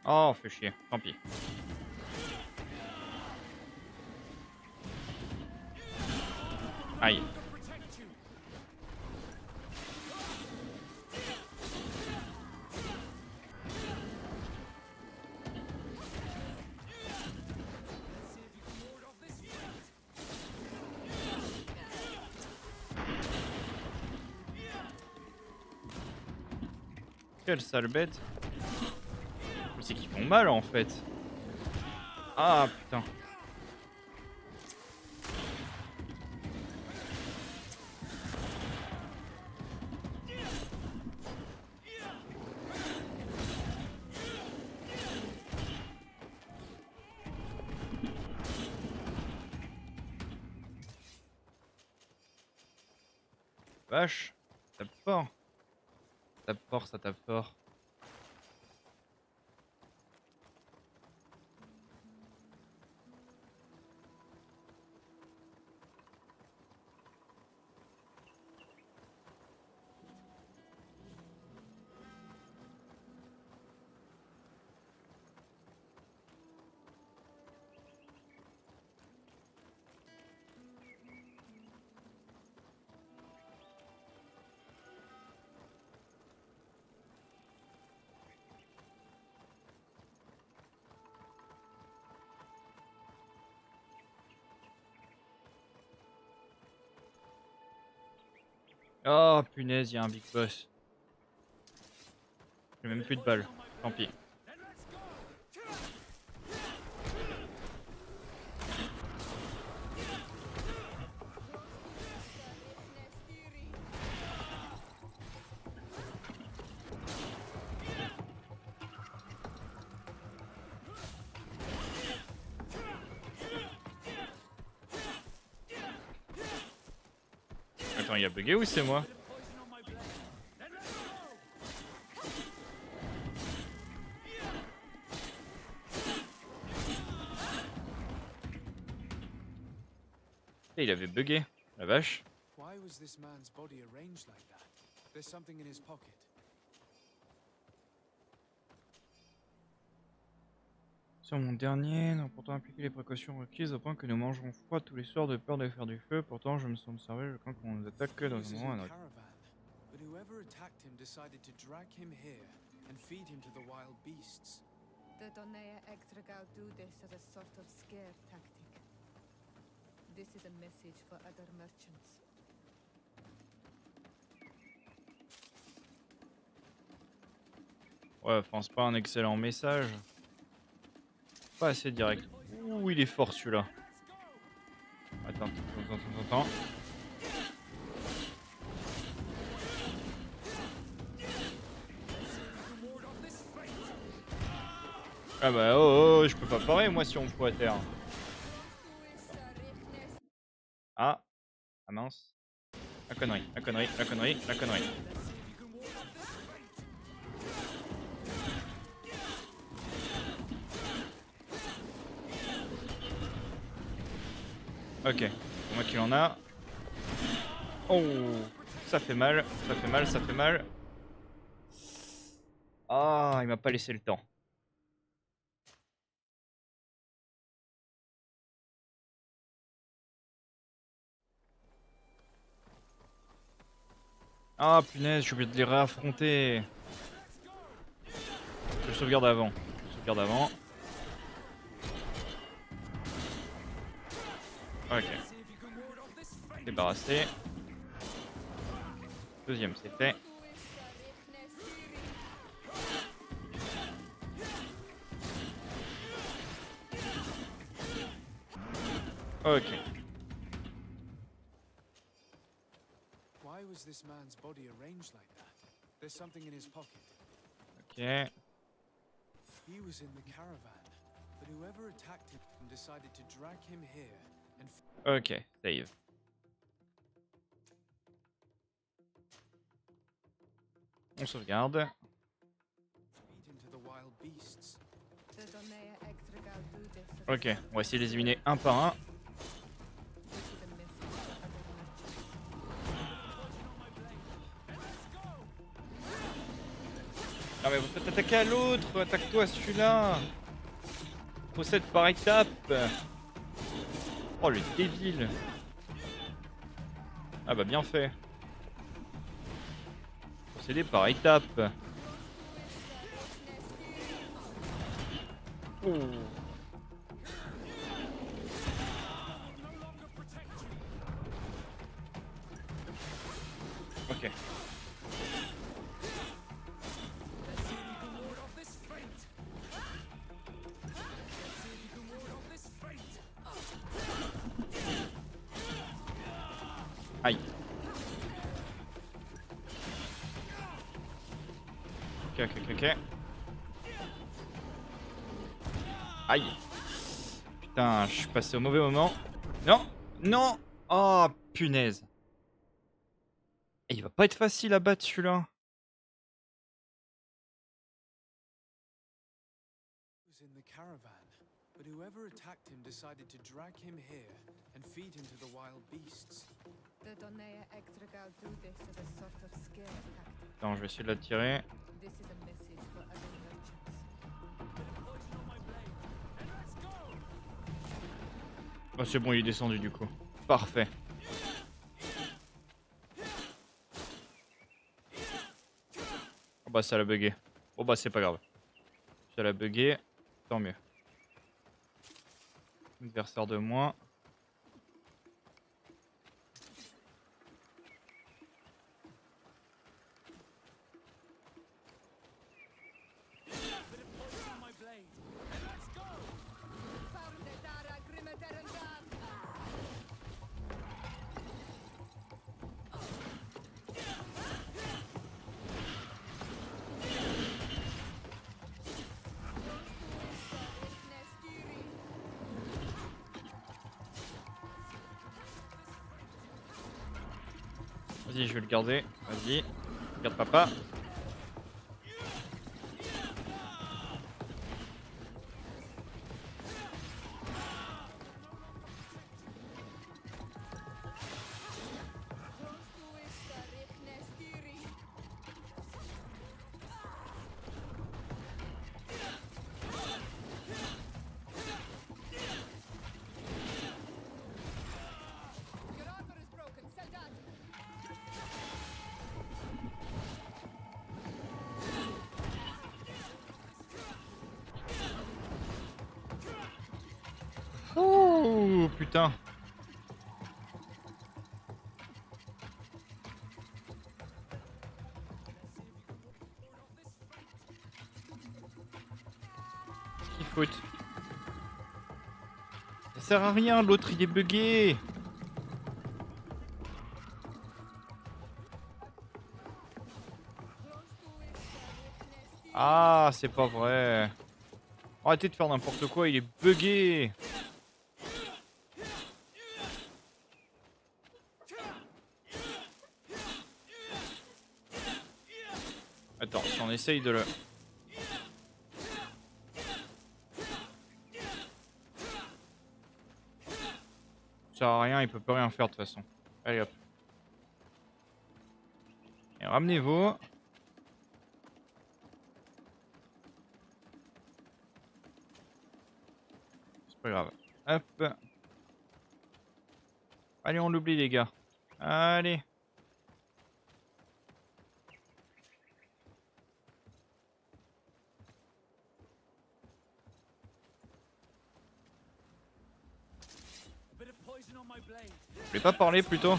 A: Oh, fait chier, tant pis. Aïe. Quelle sale bête. Mais c'est qu'ils font mal en fait. Ah putain. Vache, ça tape fort. Ça tape fort, ça tape fort. Oh punaise, il y a un big boss. J'ai même plus de balles, tant pis. Attends, il a bugué ou c'est moi? Il avait bugué, la vache.
C: Why was this man's body arranged like that? There's something in his pocket.
A: Sur mon dernier, nous avons pourtant appliqué les précautions requises au point que nous mangerons froid tous les soirs de peur de faire du feu. Pourtant, je me sens observé, je crains qu'on nous attaque dans un moment ou un autre.
C: But whoever attacked him decided to drag him here and feed him to the wild beasts.
T: The Donea Extragao do this as a sort of scare tactic. This is a message for other merchants.
A: Ouais, enfin, c'est pas un excellent message. Pas assez direct. Ouh, il est fort celui-là. Attends. Ah bah oh, je peux pas parer moi si on me fout à terre. Ah mince. La connerie. Ok, c'est moi qui l'en a. Oh, ça fait mal. Ah, il m'a pas laissé le temps. Ah punaise, j'ai oublié de les réaffronter. Je sauvegarde avant. Ok. Débarrassé. Deuxième, c'est fait. Ok.
C: Why was this man's body arranged like that? There's something in his pocket.
A: Ok.
C: He was in the caravan, but whoever attacked him decided to drag him here and
A: ok, save. On sauvegarde. Ok, on va essayer de les éliminer un par un. Ah mais vous faites attaquer à l'autre, attaque-toi à celui-là. Procède par étapes. Oh le débile. Ah bah bien fait. Procéder par étapes. Oh. Ok. Aïe. Ok. Aïe. Putain, je suis passé au mauvais moment. Non. Oh, punaise. Et il va pas être facile à battre celui-là. Attends, je vais essayer de l'attirer. Oh, c'est bon, il est descendu du coup. Parfait. Oh bah ça l'a bugué. Oh bah c'est pas grave. Ça l'a bugué, tant mieux. Adversaire de moins. Vas-y, je vais le garder. Vas-y. Garde papa. Oh putain. Qu'est-ce qu'il faut? Ça sert à rien, l'autre il est bugué. Ah, c'est pas vrai. Arrêtez de faire n'importe quoi, il est bugué. Attends, si on essaye de le... Ça sert à rien, il peut pas rien faire de toute façon. Allez hop. Et ramenez-vous. C'est pas grave. Hop. Allez, on l'oublie les gars. Allez. Je voulais pas parler plutôt.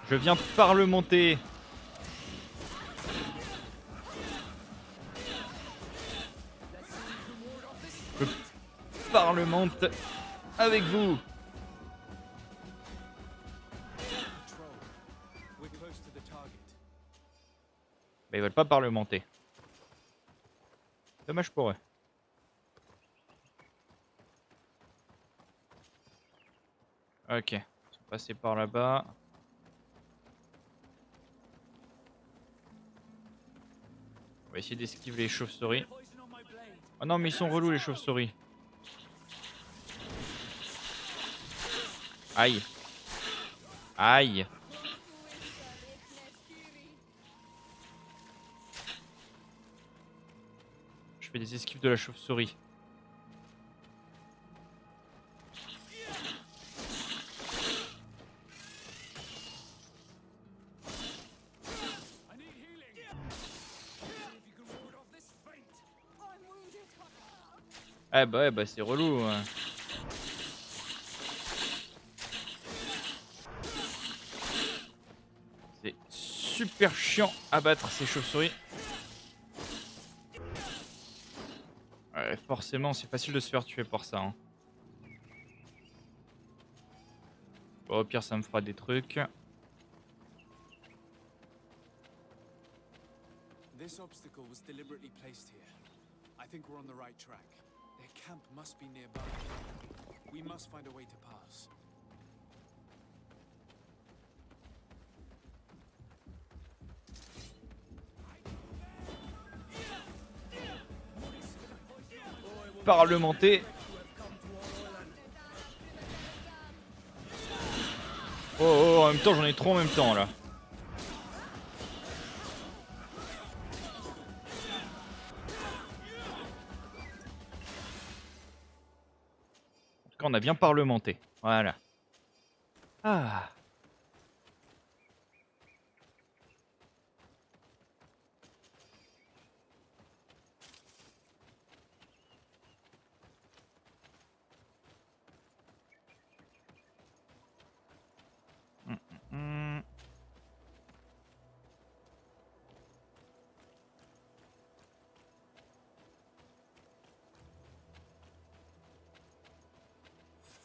A: Je viens parlementer. Je parlemente avec vous. Bah, ils veulent pas parlementer. Dommage pour eux. Ok, on va passer par là-bas. On va essayer d'esquiver les chauves-souris. Oh non, mais ils sont relous les chauves-souris. Aïe. Aïe. Je fais des esquives de la chauve-souris. Eh bah ouais, bah c'est relou. Ouais. C'est super chiant à battre ces chauves-souris. Ouais, forcément, c'est facile de se faire tuer pour ça. Hein. Bon, au pire, ça me fera des trucs.
C: This obstacle was deliberately placed here. I think we're on the right track. Their camp must be nearby. We must find a way to pass.
A: Parlementer. Oh, oh, en même temps, j'en ai trop en même temps là. En tout cas, on a bien parlementé. Voilà. Ah.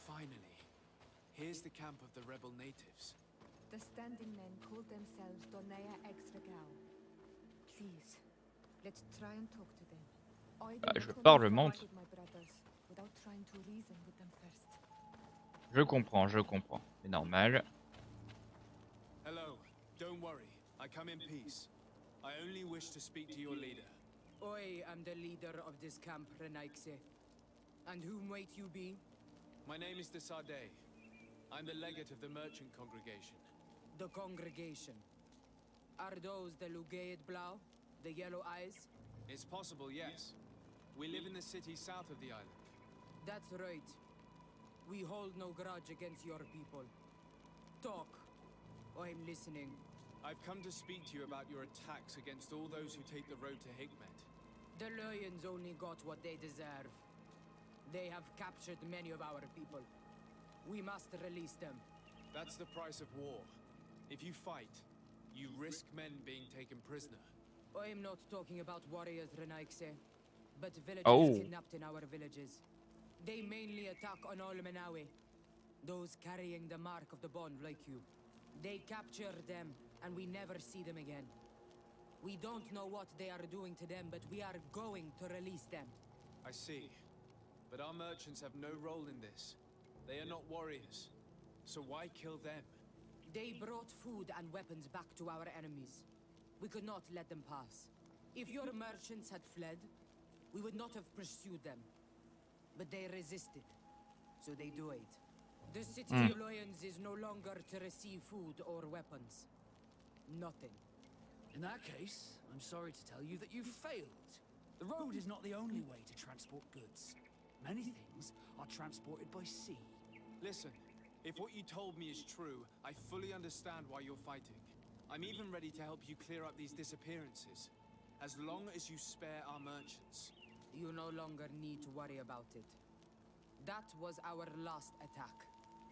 C: Finally, here's the camp of the rebel natives.
T: The standing men call themselves Donea Exregao. Please, let's try and talk to them.
A: Bah, je parlemente.
T: Without trying to reason with them first.
A: je comprends. C'est normal.
C: Hello. Don't worry. I come in peace. I only wish to speak to your leader.
S: I am the leader of this camp, Renaikse. And whom might you be?
C: My name is Desade. I'm the legate of the merchant congregation.
S: The congregation. Are those the Lugaid Blau? The yellow eyes?
C: It's possible, yes. We live in the city south of the island.
S: That's right. We hold no grudge against your people. Talk. I'm listening.
C: I've come to speak to you about your attacks against all those who take the road to Hikmet.
S: The Lions only got what they deserve. They have captured many of our people. We must release them.
C: That's the price of war. If you fight, you risk men being taken prisoner.
S: I'm not talking about warriors, Renaikse, but villagers kidnapped in our villages. They mainly attack on Olmenawe, those carrying the mark of the bond like you. They capture them, and we never see them again. We don't know what they are doing to them, but we are going to release them.
C: I see. But our merchants have no role in this. They are not warriors. So why kill them?
S: They brought food and weapons back to our enemies. We could not let them pass. If your merchants had fled, we would not have pursued them. But they resisted, so they died. The city of Lions is no longer to receive food or weapons. Nothing.
R: In that case, I'm sorry to tell you that you've failed. The road is not the only way to transport goods. Many things are transported by sea.
C: Listen, if what you told me is true, I fully understand why you're fighting. I'm even ready to help you clear up these disappearances, as long as you spare our merchants.
S: You no longer need to worry about it. That was our last attack.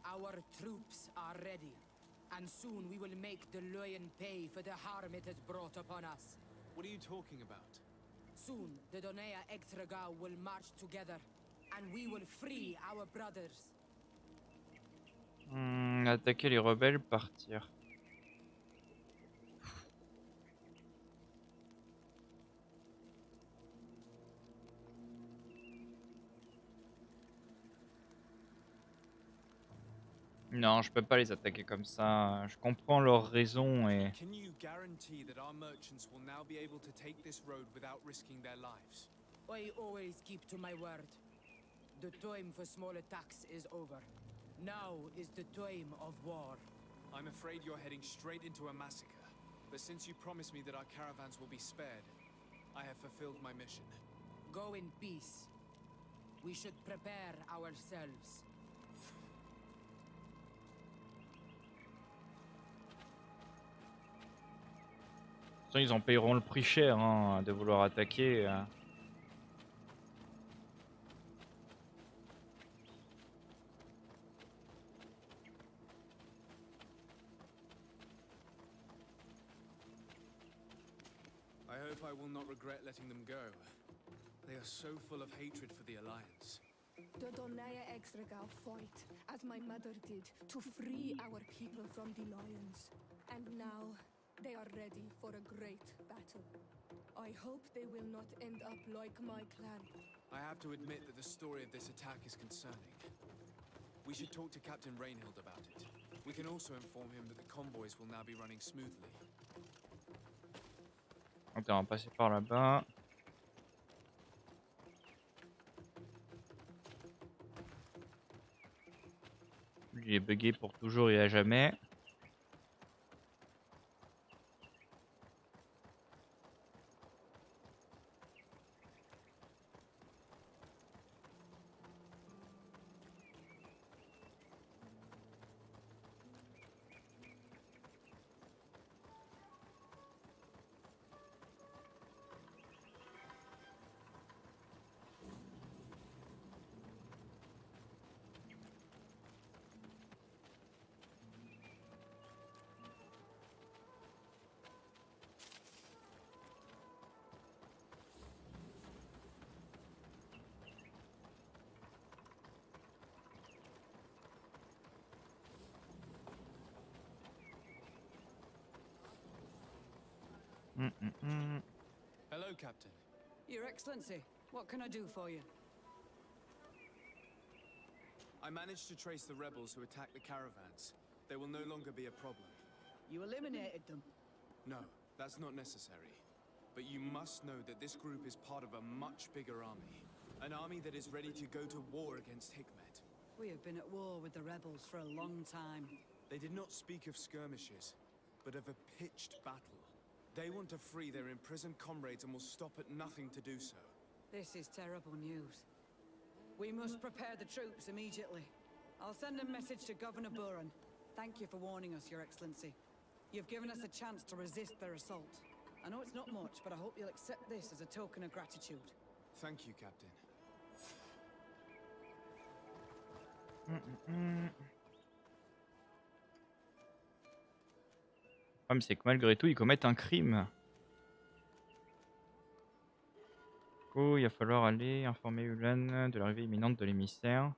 S: Our troops are ready, and soon we will make the Lion pay for the harm it has brought upon us.
C: What are you talking about?
S: Soon, the Donea Extragao will march together, and we will free our brothers.
A: Attaquer les rebelles, partir. Non, je peux pas les attaquer comme ça. Je comprends leurs raisons et...
C: Can you guarantee that our merchants will now be able to take this road without risking their lives?
S: I always keep to my word. The time for small attacks is over. Now is the time of war.
C: I'm afraid you're heading straight into a massacre. But since you promised me that our caravans will be spared, I have fulfilled my mission.
S: Go in peace. We should prepare ourselves.
A: Ils en paieront le prix cher hein, de vouloir attaquer.
C: I hope I will not regret letting them go. They are so full of hatred for the Alliance.
T: The Donaya Extragao fought, as my mother did, to free our people from the Lions. And now, they are ready for a great battle. I hope they will not end up like my clan.
C: I have to admit that the story of this attack is concerning. We should talk to Captain Rainhild about it. We can also inform him that the convoys will now be running smoothly.
A: Ok, on va passer par là-bas. Lui est bugué pour toujours et à jamais.
C: Hello, Captain.
G: Your Excellency, what can I do for you?
C: I managed to trace the rebels who attacked the caravans. They will no longer be a problem.
G: You eliminated them?
C: No, that's not necessary. But you must know that this group is part of a much bigger army. An army that is ready to go to war against Hikmet.
G: We have been at war with the rebels for a long time.
C: They did not speak of skirmishes, but of a pitched battle. They want to free their imprisoned comrades and will stop at nothing to do so.
G: This is terrible news. We must prepare the troops immediately. I'll send a message to Governor Buran. Thank you for warning us, Your Excellency. You've given us a chance to resist their assault. I know it's not much, but I hope you'll accept this as a token of gratitude.
C: Thank you, Captain.
A: Le problème, c'est que malgré tout, ils commettent un crime. Du coup, il va falloir aller informer Ulan de l'arrivée imminente de l'émissaire.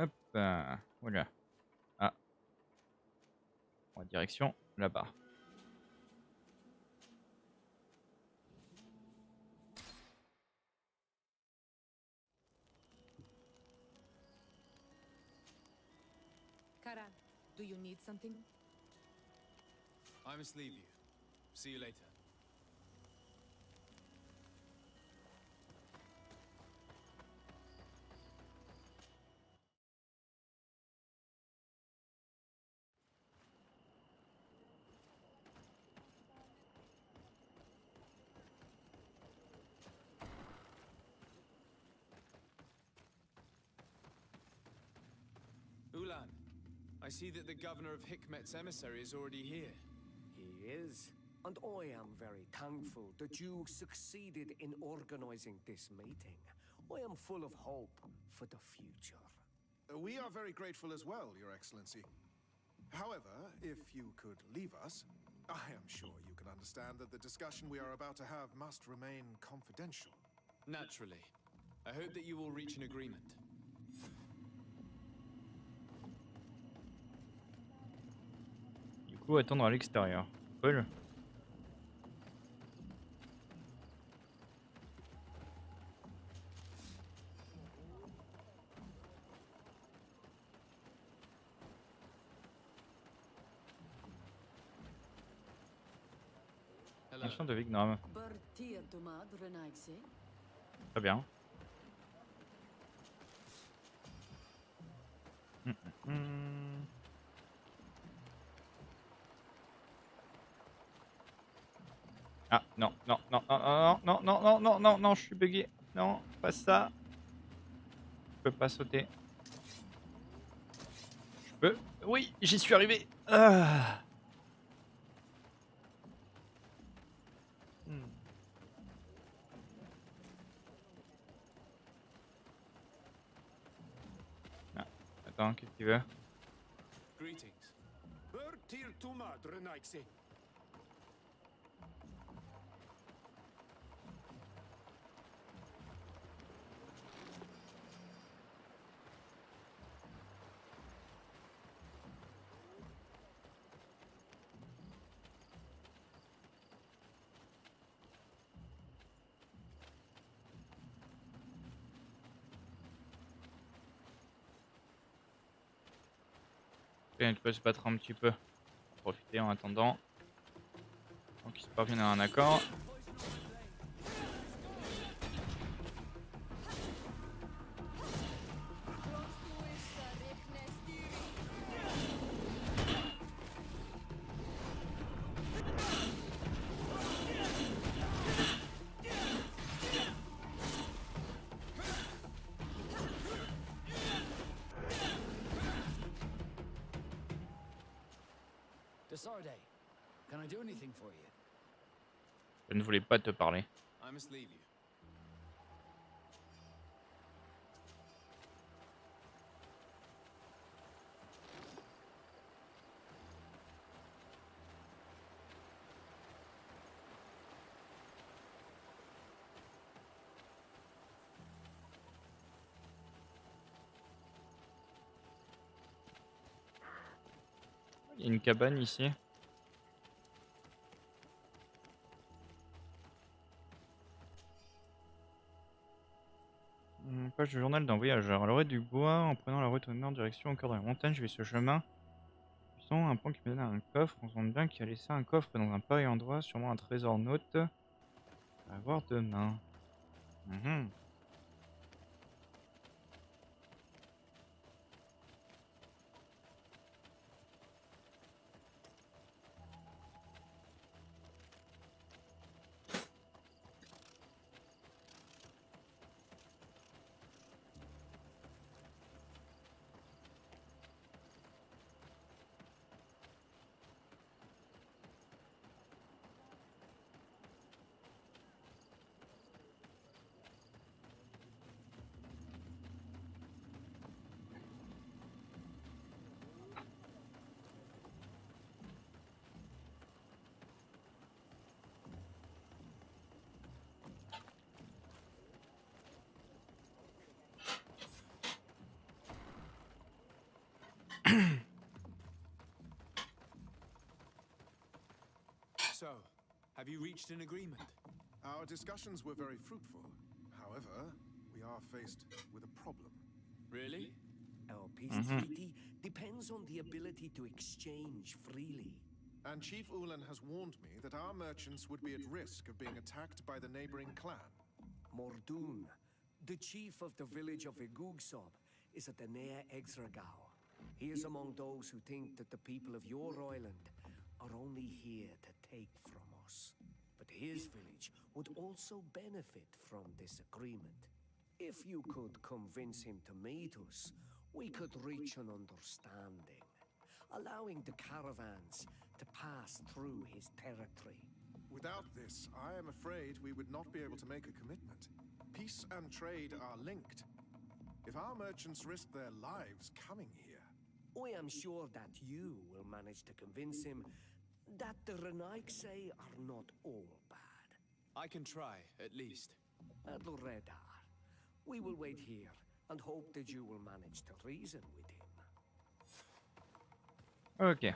A: Hop, voilà. Ah. En direction là-bas.
T: Kara, do you need something?
C: I must leave you. See you later. Ulan, I see that the governor of Hikmet's emissary is already here.
P: He is, and I am very thankful that you succeeded in organizing this meeting. I am full of hope for the future.
J: We are very grateful as well, Your Excellency. However, if you could leave us, I am sure you can understand that the discussion we are about to have must remain confidential.
C: Naturally. I hope that you will reach an agreement.
A: Du coup, attendre à l'extérieur. Cool. Mission de Vignam. Très bien. Ah non, non, non, non, non, non, non, non, non, non, non, je suis bugué. Non, pas ça. Je peux pas sauter. Je peux. Oui, j'y suis arrivé. Ah. Ah, attends, qu'est-ce que tu veux?
P: Greetings.
A: Tu peux se battre un petit peu. Profiter en attendant. Donc ils se parviennent à un accord.
R: Sarde, can I do anything for you?
A: Je ne voulais pas te parler.
C: I must leave you.
A: Il y a une cabane ici. Page du journal d'un voyageur. À l'orée du bois, en prenant la route au nord, direction au cœur de la montagne, je vais ce chemin. Puissant, un pont qui mène à un coffre. On sent bien qu'il a laissé un coffre dans un pareil endroit, sûrement un trésor note. À voir demain.
C: So, have you reached an agreement?
J: Our discussions were very fruitful. However, we are faced with a problem.
C: Really?
P: Our peace treaty depends on the ability to exchange freely.
J: And Chief Ulan has warned me that our merchants would be at risk of being attacked by the neighboring clan.
P: Mordoon, the chief of the village of Igugsob, is at the Nea Exragao. He is among those who think that the people of your island are only here to take from us. But his village would also benefit from this agreement. If you could convince him to meet us, we could reach an understanding, allowing the caravans to pass through his territory.
J: Without this, I am afraid we would not be able to make a commitment. Peace and trade are linked. If our merchants risk their lives coming here,
P: I am sure that you will manage to convince him that the Renaigse are not all bad.
C: I can try, at least.
P: Adloredar, we will wait here and hope that you will manage to reason with him.
A: Ok.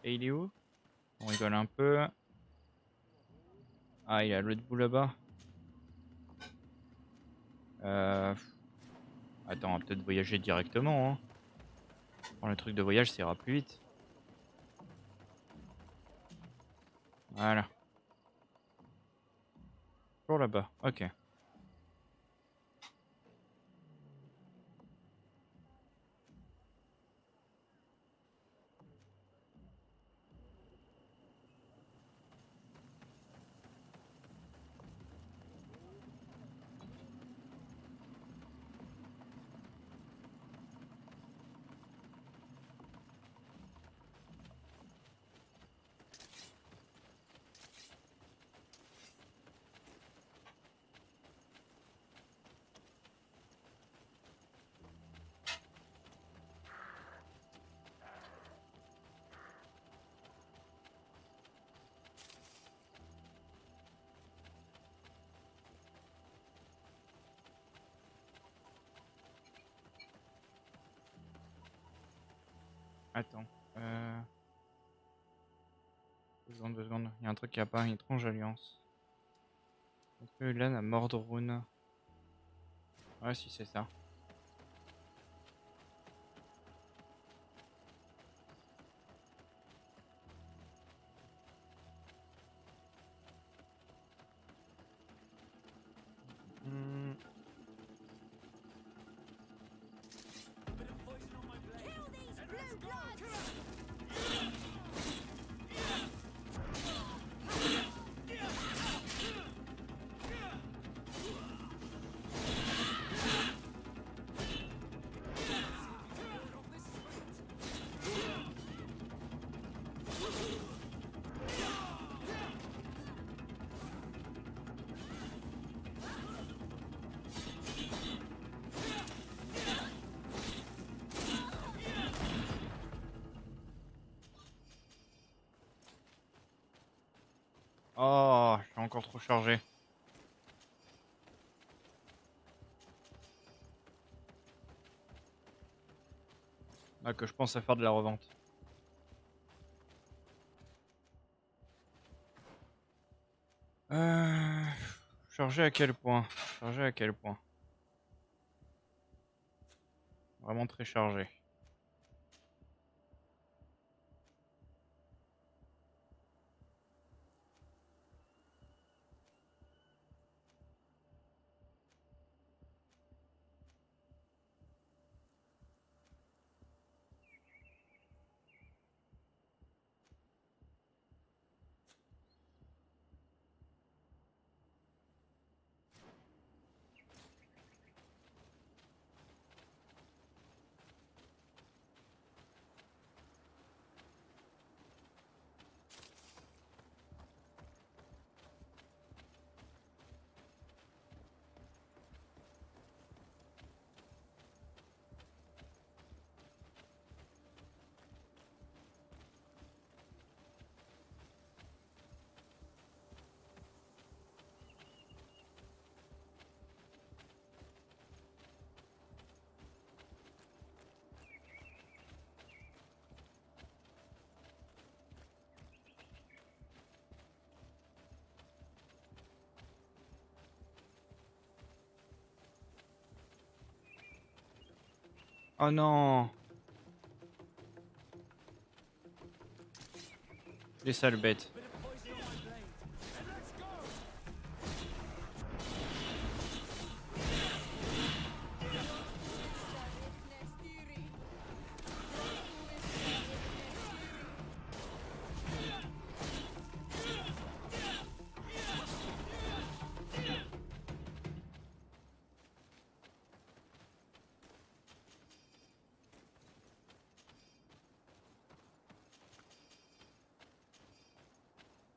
A: Et il est où? On rigole un peu. Ah, il est à l'autre bout là-bas. Attends, on va peut-être voyager directement. Hein. Bon, le truc de voyage, ça ira plus vite. Voilà. Toujours là-bas, ok. Attends. 2 secondes. Il y a un truc qui a pas une étrange alliance. Entre Ulan à Mordrun. Ouais, si c'est ça. encore trop chargé. Là que je pense à faire de la revente. Chargé à quel point? Chargé à quel point? Vraiment très chargé. Oh non! Les sales bêtes.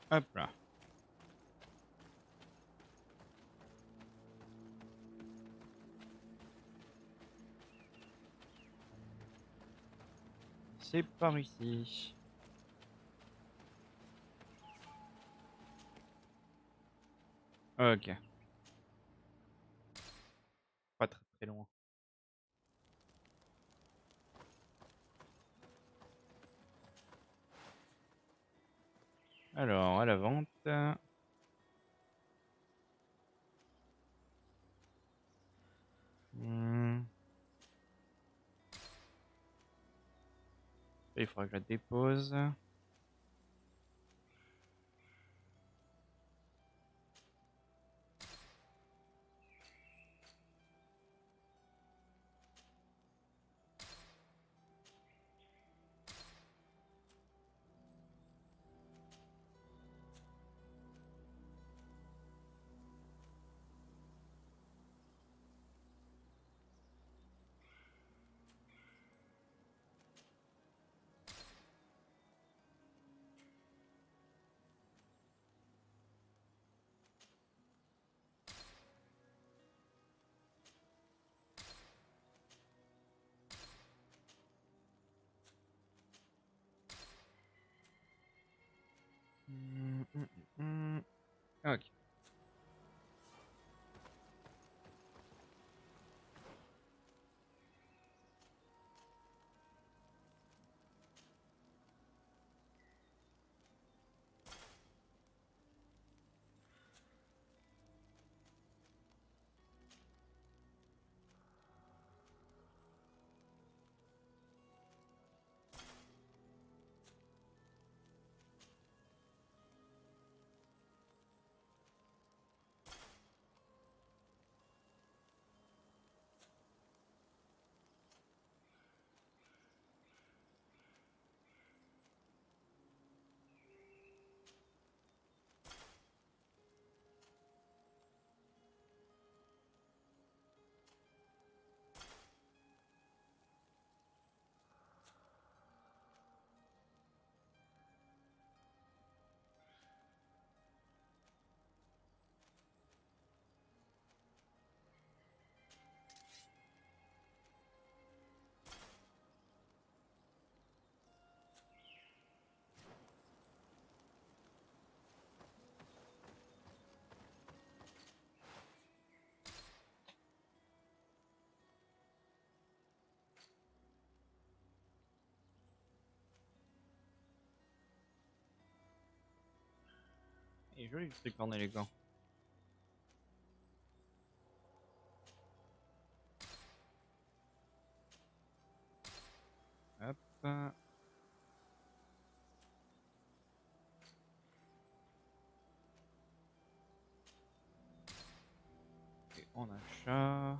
A: Hop là. C'est par ici. Ok. Pas très très loin. Alors, à la vente. Il faudra que je la dépose. Et joli le tricorne élégant. Hop. Et en achat.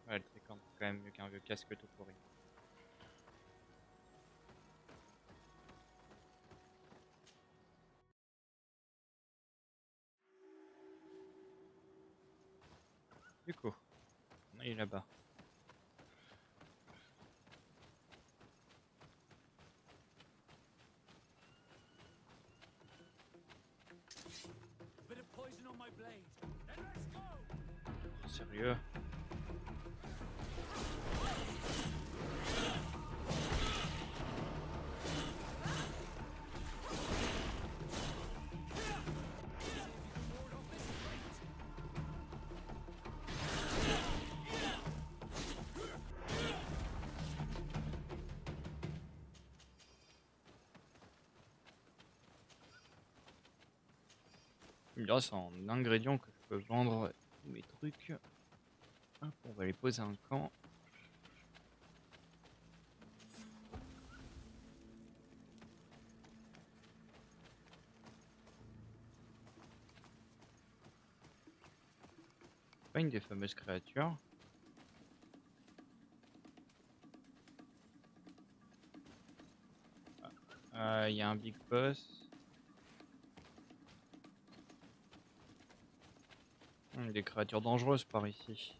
A: Ouais, le tricorne c'est quand même mieux qu'un vieux casque tout pourri. Du coup, on est là-bas. Sérieux? Tu me diras, c'est en ingrédients que je peux vendre tous mes trucs. Hop, on va les poser un camp. Pas une des fameuses créatures. Il y a un big boss. Des créatures dangereuses par ici.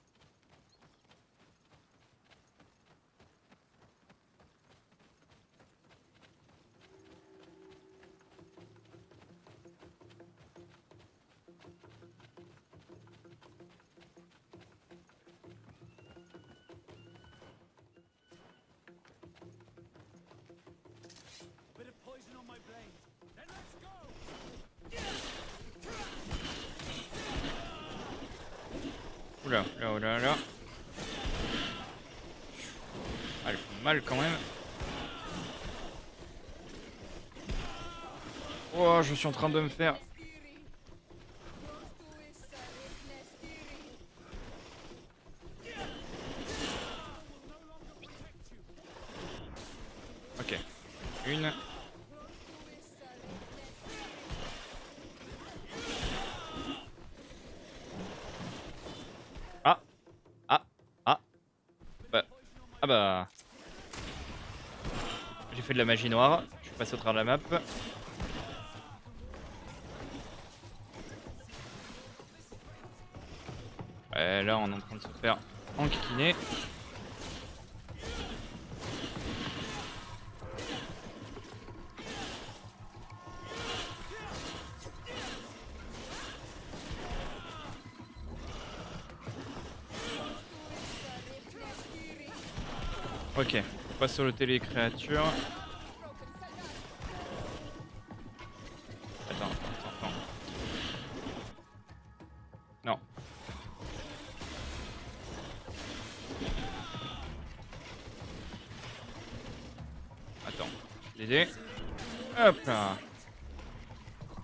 A: Oula, là, oh là, là. Ah, elles font mal quand même. Oh, je suis en train de me faire. Ok. Une. Ah. Ah. Ah. Bah. Ah bah. J'ai fait de la magie noire. Je suis passé au travers de la map. Ouais, là on est en train de se faire enquiquiner. Ok, faut pas soloter les créatures. Attends. Non. Attends, l'aider. Hop là.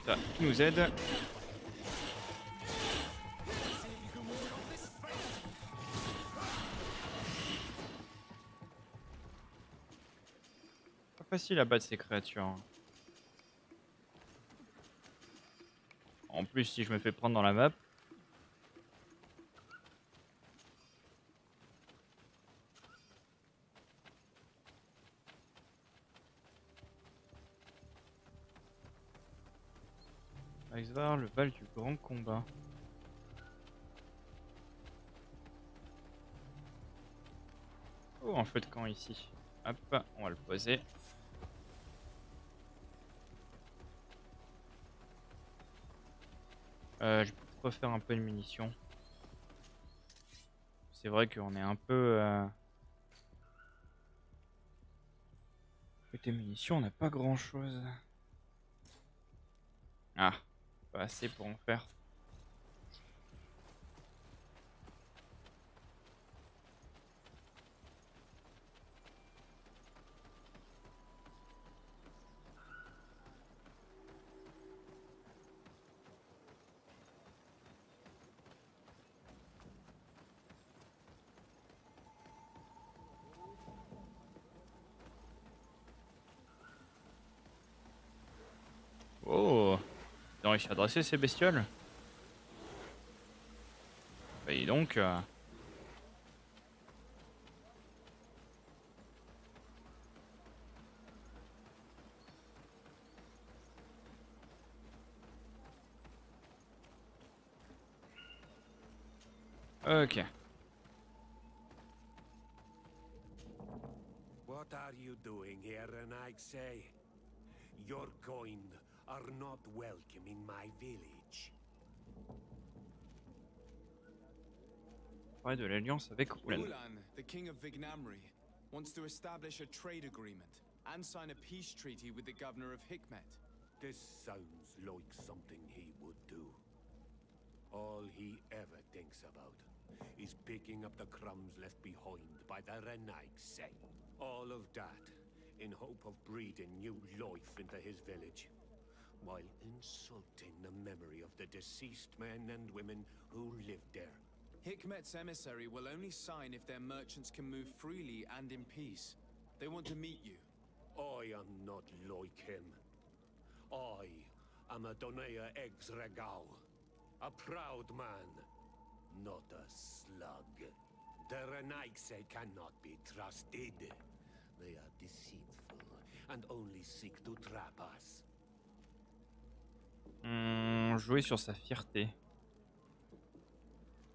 A: Ça, qui nous aide. Pas facile à battre ces créatures. Hein. En plus, si je me fais prendre dans la map. Icevar, le bal du grand combat. Oh, un feu de camp ici. Hop, on va le poser. Je vais refaire un peu de munitions. C'est vrai qu'on est un peu... Côté munitions, on n'a pas grand chose. Ah, pas assez pour en faire. Oh, ils ont réussi à dresser ces bestioles. Bah, dis donc. Ok.
K: What are you doing here, Renaigse? Your kind are not welcome in my village.
A: Ouais, de l'alliance avec Ulan.
C: Ulan, the king of Vignamri, wants to establish a trade agreement and sign a peace treaty with the governor of Hikmet.
K: This sounds like something he would do. All he ever thinks about is picking up the crumbs left behind by the Renaigse. All of that in hope of breathing new life into his village, while insulting the memory of the deceased men and women who lived there.
C: Hikmet's emissary will only sign if their merchants can move freely and in peace. They want to meet you.
K: I am not like him. I am a Donea Exregao, a proud man, not a slug. The Renaigse cannot be trusted. They are deceitful and only seek to trap us.
A: Jouer sur sa fierté.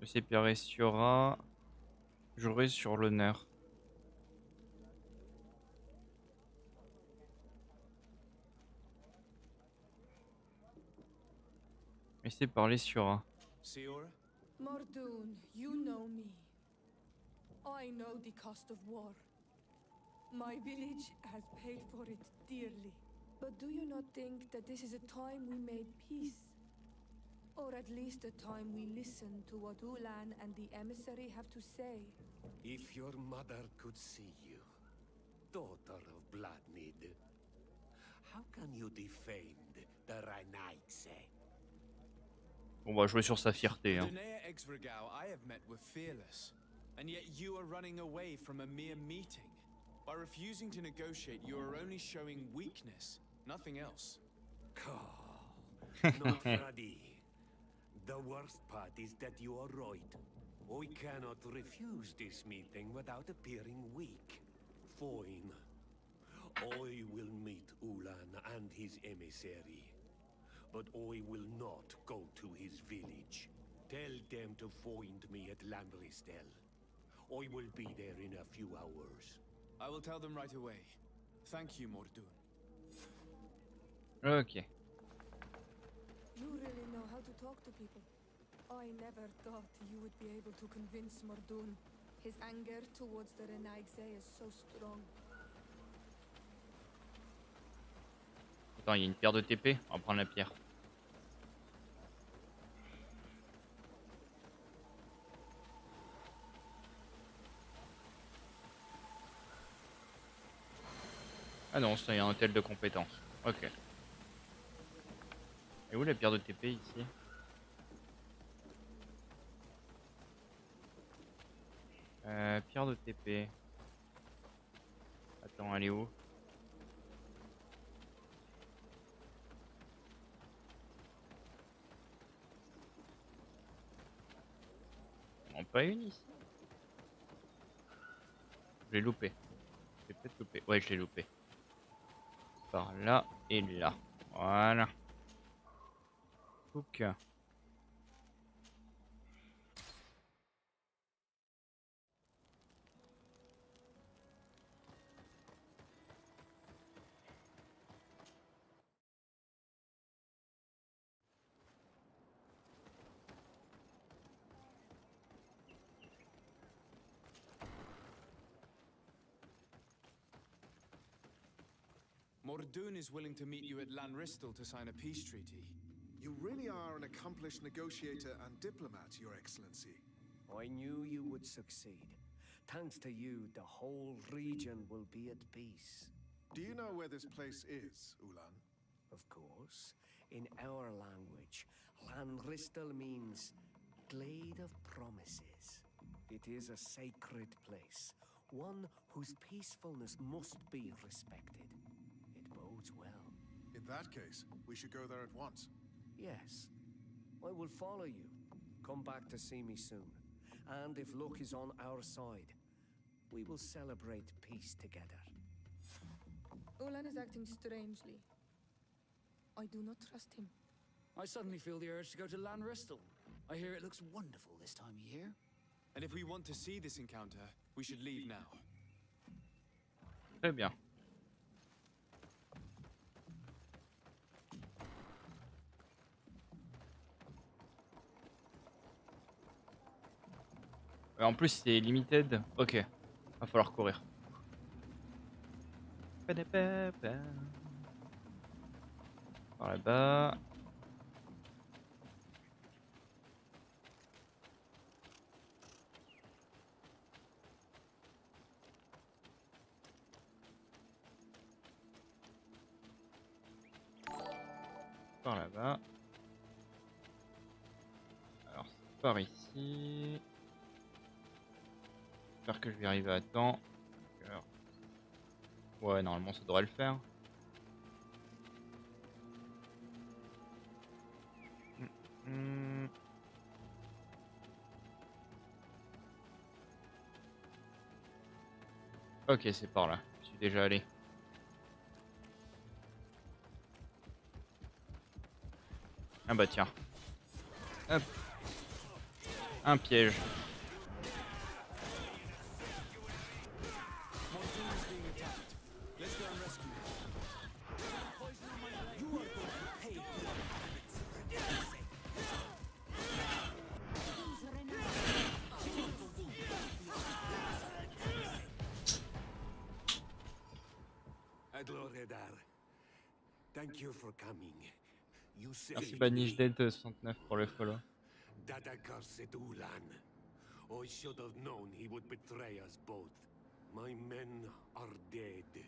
A: Le séparé sera... Jouer sur l'honneur. Laissez parler Sura.
C: Siora?
T: Mordoon, you know me. I know the cost of war. My village has paid for it dearly. But do you not think that this is a time we made peace? Or at least a time we listen to what Ulan and the emissary have to say?
K: If your mother could see you, daughter of Bloodmead, how can you defend the Renaigse?
A: On va jouer sur sa fierté. Hein.
C: Donea Exregao I have met were fearless, and yet you are running away from a mere meeting. By refusing to negotiate, you are only showing weakness, nothing else.
K: Not ready. The worst part is that you are right. I cannot refuse this meeting without appearing weak. Fine. I will meet Ulan and his emissary. But I will not go to his village. Tell them to find me at Lambristel. I will be there in a few hours.
C: I will tell them right away. Thank you, Mordoon.
A: Ok.
T: You really know how to talk to people. I never thought you would be able to convince Mordoon. His anger towards the Renaigse is so strong.
A: Attends, il y a une pierre de TP. On va prendre la pierre. Ah non, ça y a un tel de compétences. Ok. Et où la pierre de TP ici? Pierre de TP. Attends, elle est où? Non, pas une ici. Je l'ai loupé. J'ai peut-être loupé. Ouais, je l'ai loupé. Par là et là. Voilà. Ok.
C: Mordoun is willing to meet you at Lanristel to sign a peace treaty.
J: You really are an accomplished negotiator and diplomat, Your Excellency.
P: I knew you would succeed. Thanks to you, the whole region will be at peace.
J: Do you know where this place is, Ulan?
P: Of course. In our language, Lanristel means Glade of Promises. It is a sacred place, one whose peacefulness must be respected. It bodes well.
J: In that case, we should go there at once.
P: Yes. I will follow you. Come back to see me soon. And if luck is on our side, we will celebrate peace together.
L: Ulan is acting strangely. I do not trust him.
I: I suddenly feel the urge to go to Lanristel. I hear it looks wonderful this time of year.
C: And if we want to see this encounter, we should leave now.
A: Très bien. En plus c'est limited. Ok. Va falloir courir. Par là-bas. Par là-bas. Alors c'est par ici. J'espère que je vais arriver à temps. Alors... Ouais, normalement ça devrait le faire. Ok, c'est par là. Je suis déjà allé. Ah bah tiens. Hop. Un piège.
K: Thank you for coming. You
A: Merci Banishdead 69 pour le follow.
K: That accursed Ulan. I should have known he would betray us both. My men are dead,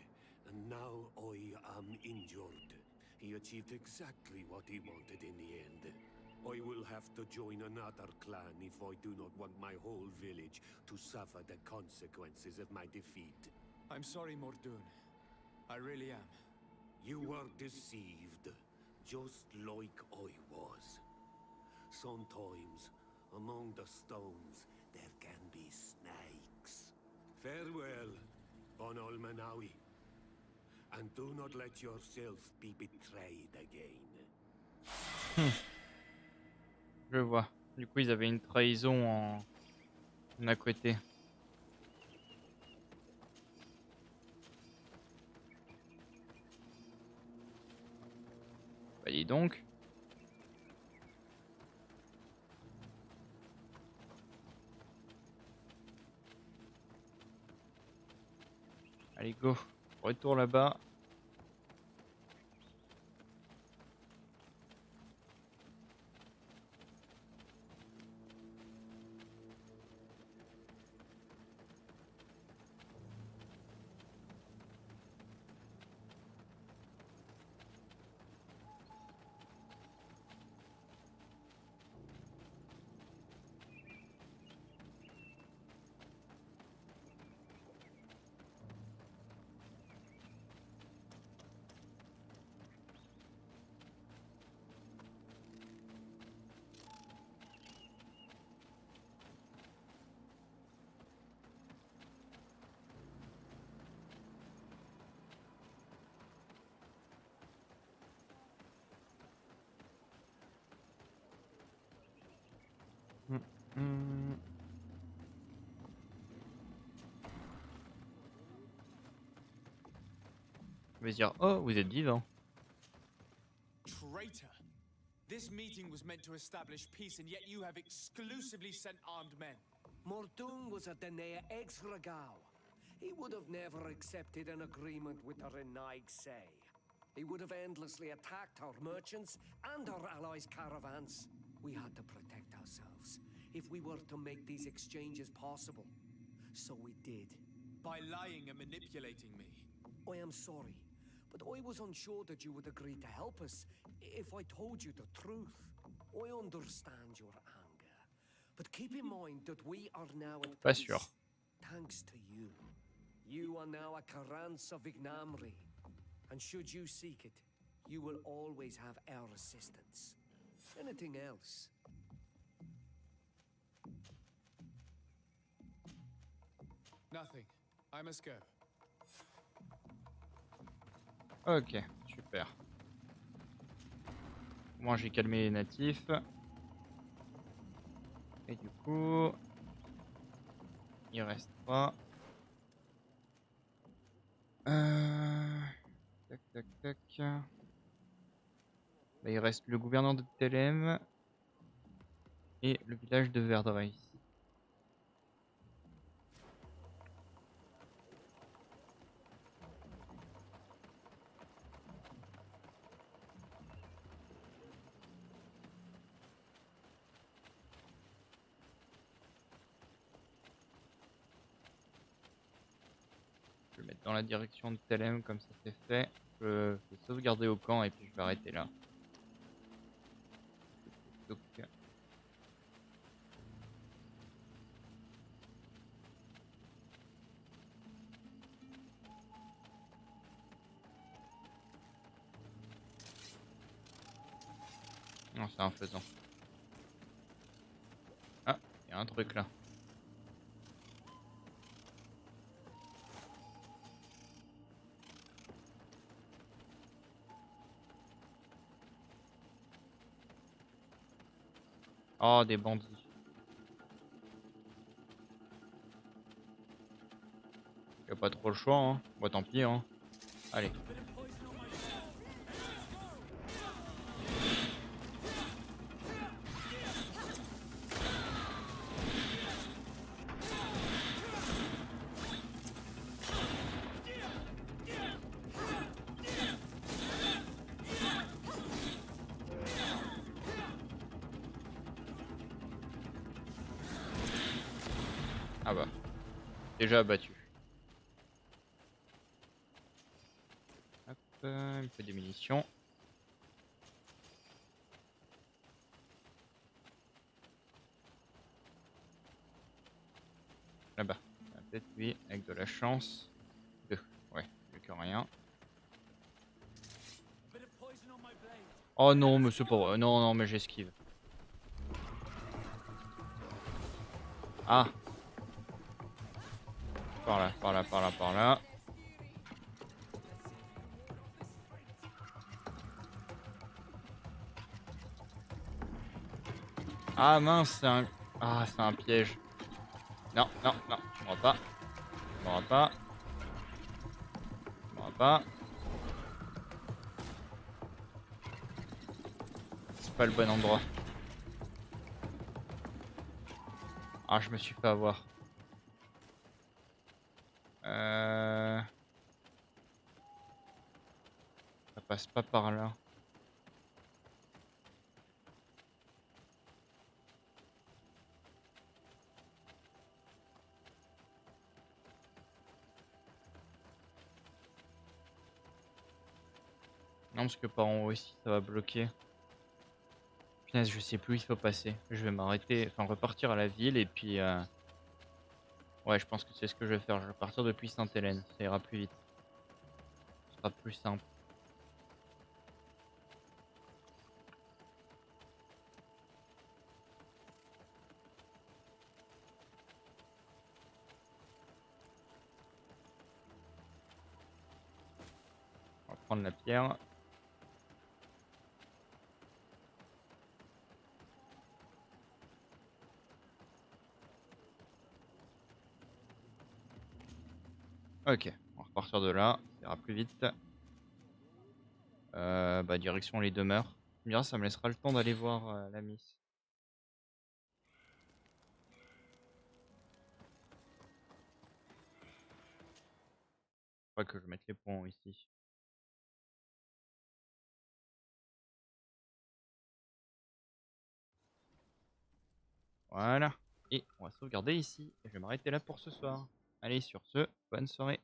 K: and now I am injured. He achieved exactly what he wanted in the end. I will have to join another clan if I do not want my whole village to suffer the consequences of my defeat.
C: I'm sorry, Mordoun. I really am.
K: You were deceived, just like I was. Sometimes, among the stones, there can be snakes. Farewell, Bon Almanawi. And do not let yourself be betrayed again.
A: Je vois. Du coup, ils avaient une trahison en à côté. Bah dis donc. Allez go. Retour là-bas. Je vais dire, oh, vous êtes vivant.
C: Traitor! This meeting was meant to establish peace, and yet you have exclusively sent armed men.
P: Mordoun was a Deneya ex-Regao. He would have never accepted an agreement with the Renaigse. He would have endlessly attacked our merchants and our allies' caravans. We had to protect ourselves if we were to make these exchanges possible. So we did.
C: By lying and manipulating me.
P: I am sorry, but I was unsure that you would agree to help us if I told you the truth. I understand your anger, but keep in mind that we are now at
A: Pas
P: peace.
A: sûr.
P: Thanks to you. You are now a Karans of Ignamri, and should you seek it, you will always have our assistance. Anything else?
C: Nothing. I must go.
A: Ok, super. Moi j'ai calmé les natifs. Et du coup, il reste pas. Tac tac tac. Bah, il reste le gouverneur de Telem et le village de Verdreis. Je vais le mettre dans la direction de Telem, comme ça c'est fait. Je vais sauvegarder au camp et puis je vais arrêter là. Donc, non, c'est un faisant. Ah, il y a un truc là. Oh, des bandits. Y a pas trop le choix, hein. Bon, tant pis, hein. Allez. Ah bah. Déjà abattu. Hop, il me faut des munitions. Là-bas. Peut-être lui, avec de la chance. Deux. Ouais, plus que rien. Oh non, mais c'est pas vrai. Non, non, mais j'esquive. Ah. Par là, par là, par là, par là. Ah mince, c'est un... Ah, c'est un piège. Non, non, non, tu m'auras pas. Tu m'auras pas. Tu m'auras pas. C'est pas le bon endroit. Ah, je me suis fait avoir. Ça passe pas par là. Non, parce que par en haut aussi, ça va bloquer. Punaise, je sais plus où il faut passer. Je vais m'arrêter, enfin repartir à la ville et puis... Ouais, je pense que c'est ce que je vais faire. Je vais partir depuis Sainte-Hélène. Ça ira plus vite. Ce sera plus simple. On va prendre la pierre. Ok, on va repartir de là. Ça ira plus vite. Bah, direction les demeures. Bien, ça me laissera le temps d'aller voir la miss. Je crois que je vais mettre les points ici. Voilà. Et on va sauvegarder ici. Et je vais m'arrêter là pour ce soir. Allez, sur ce, bonne soirée.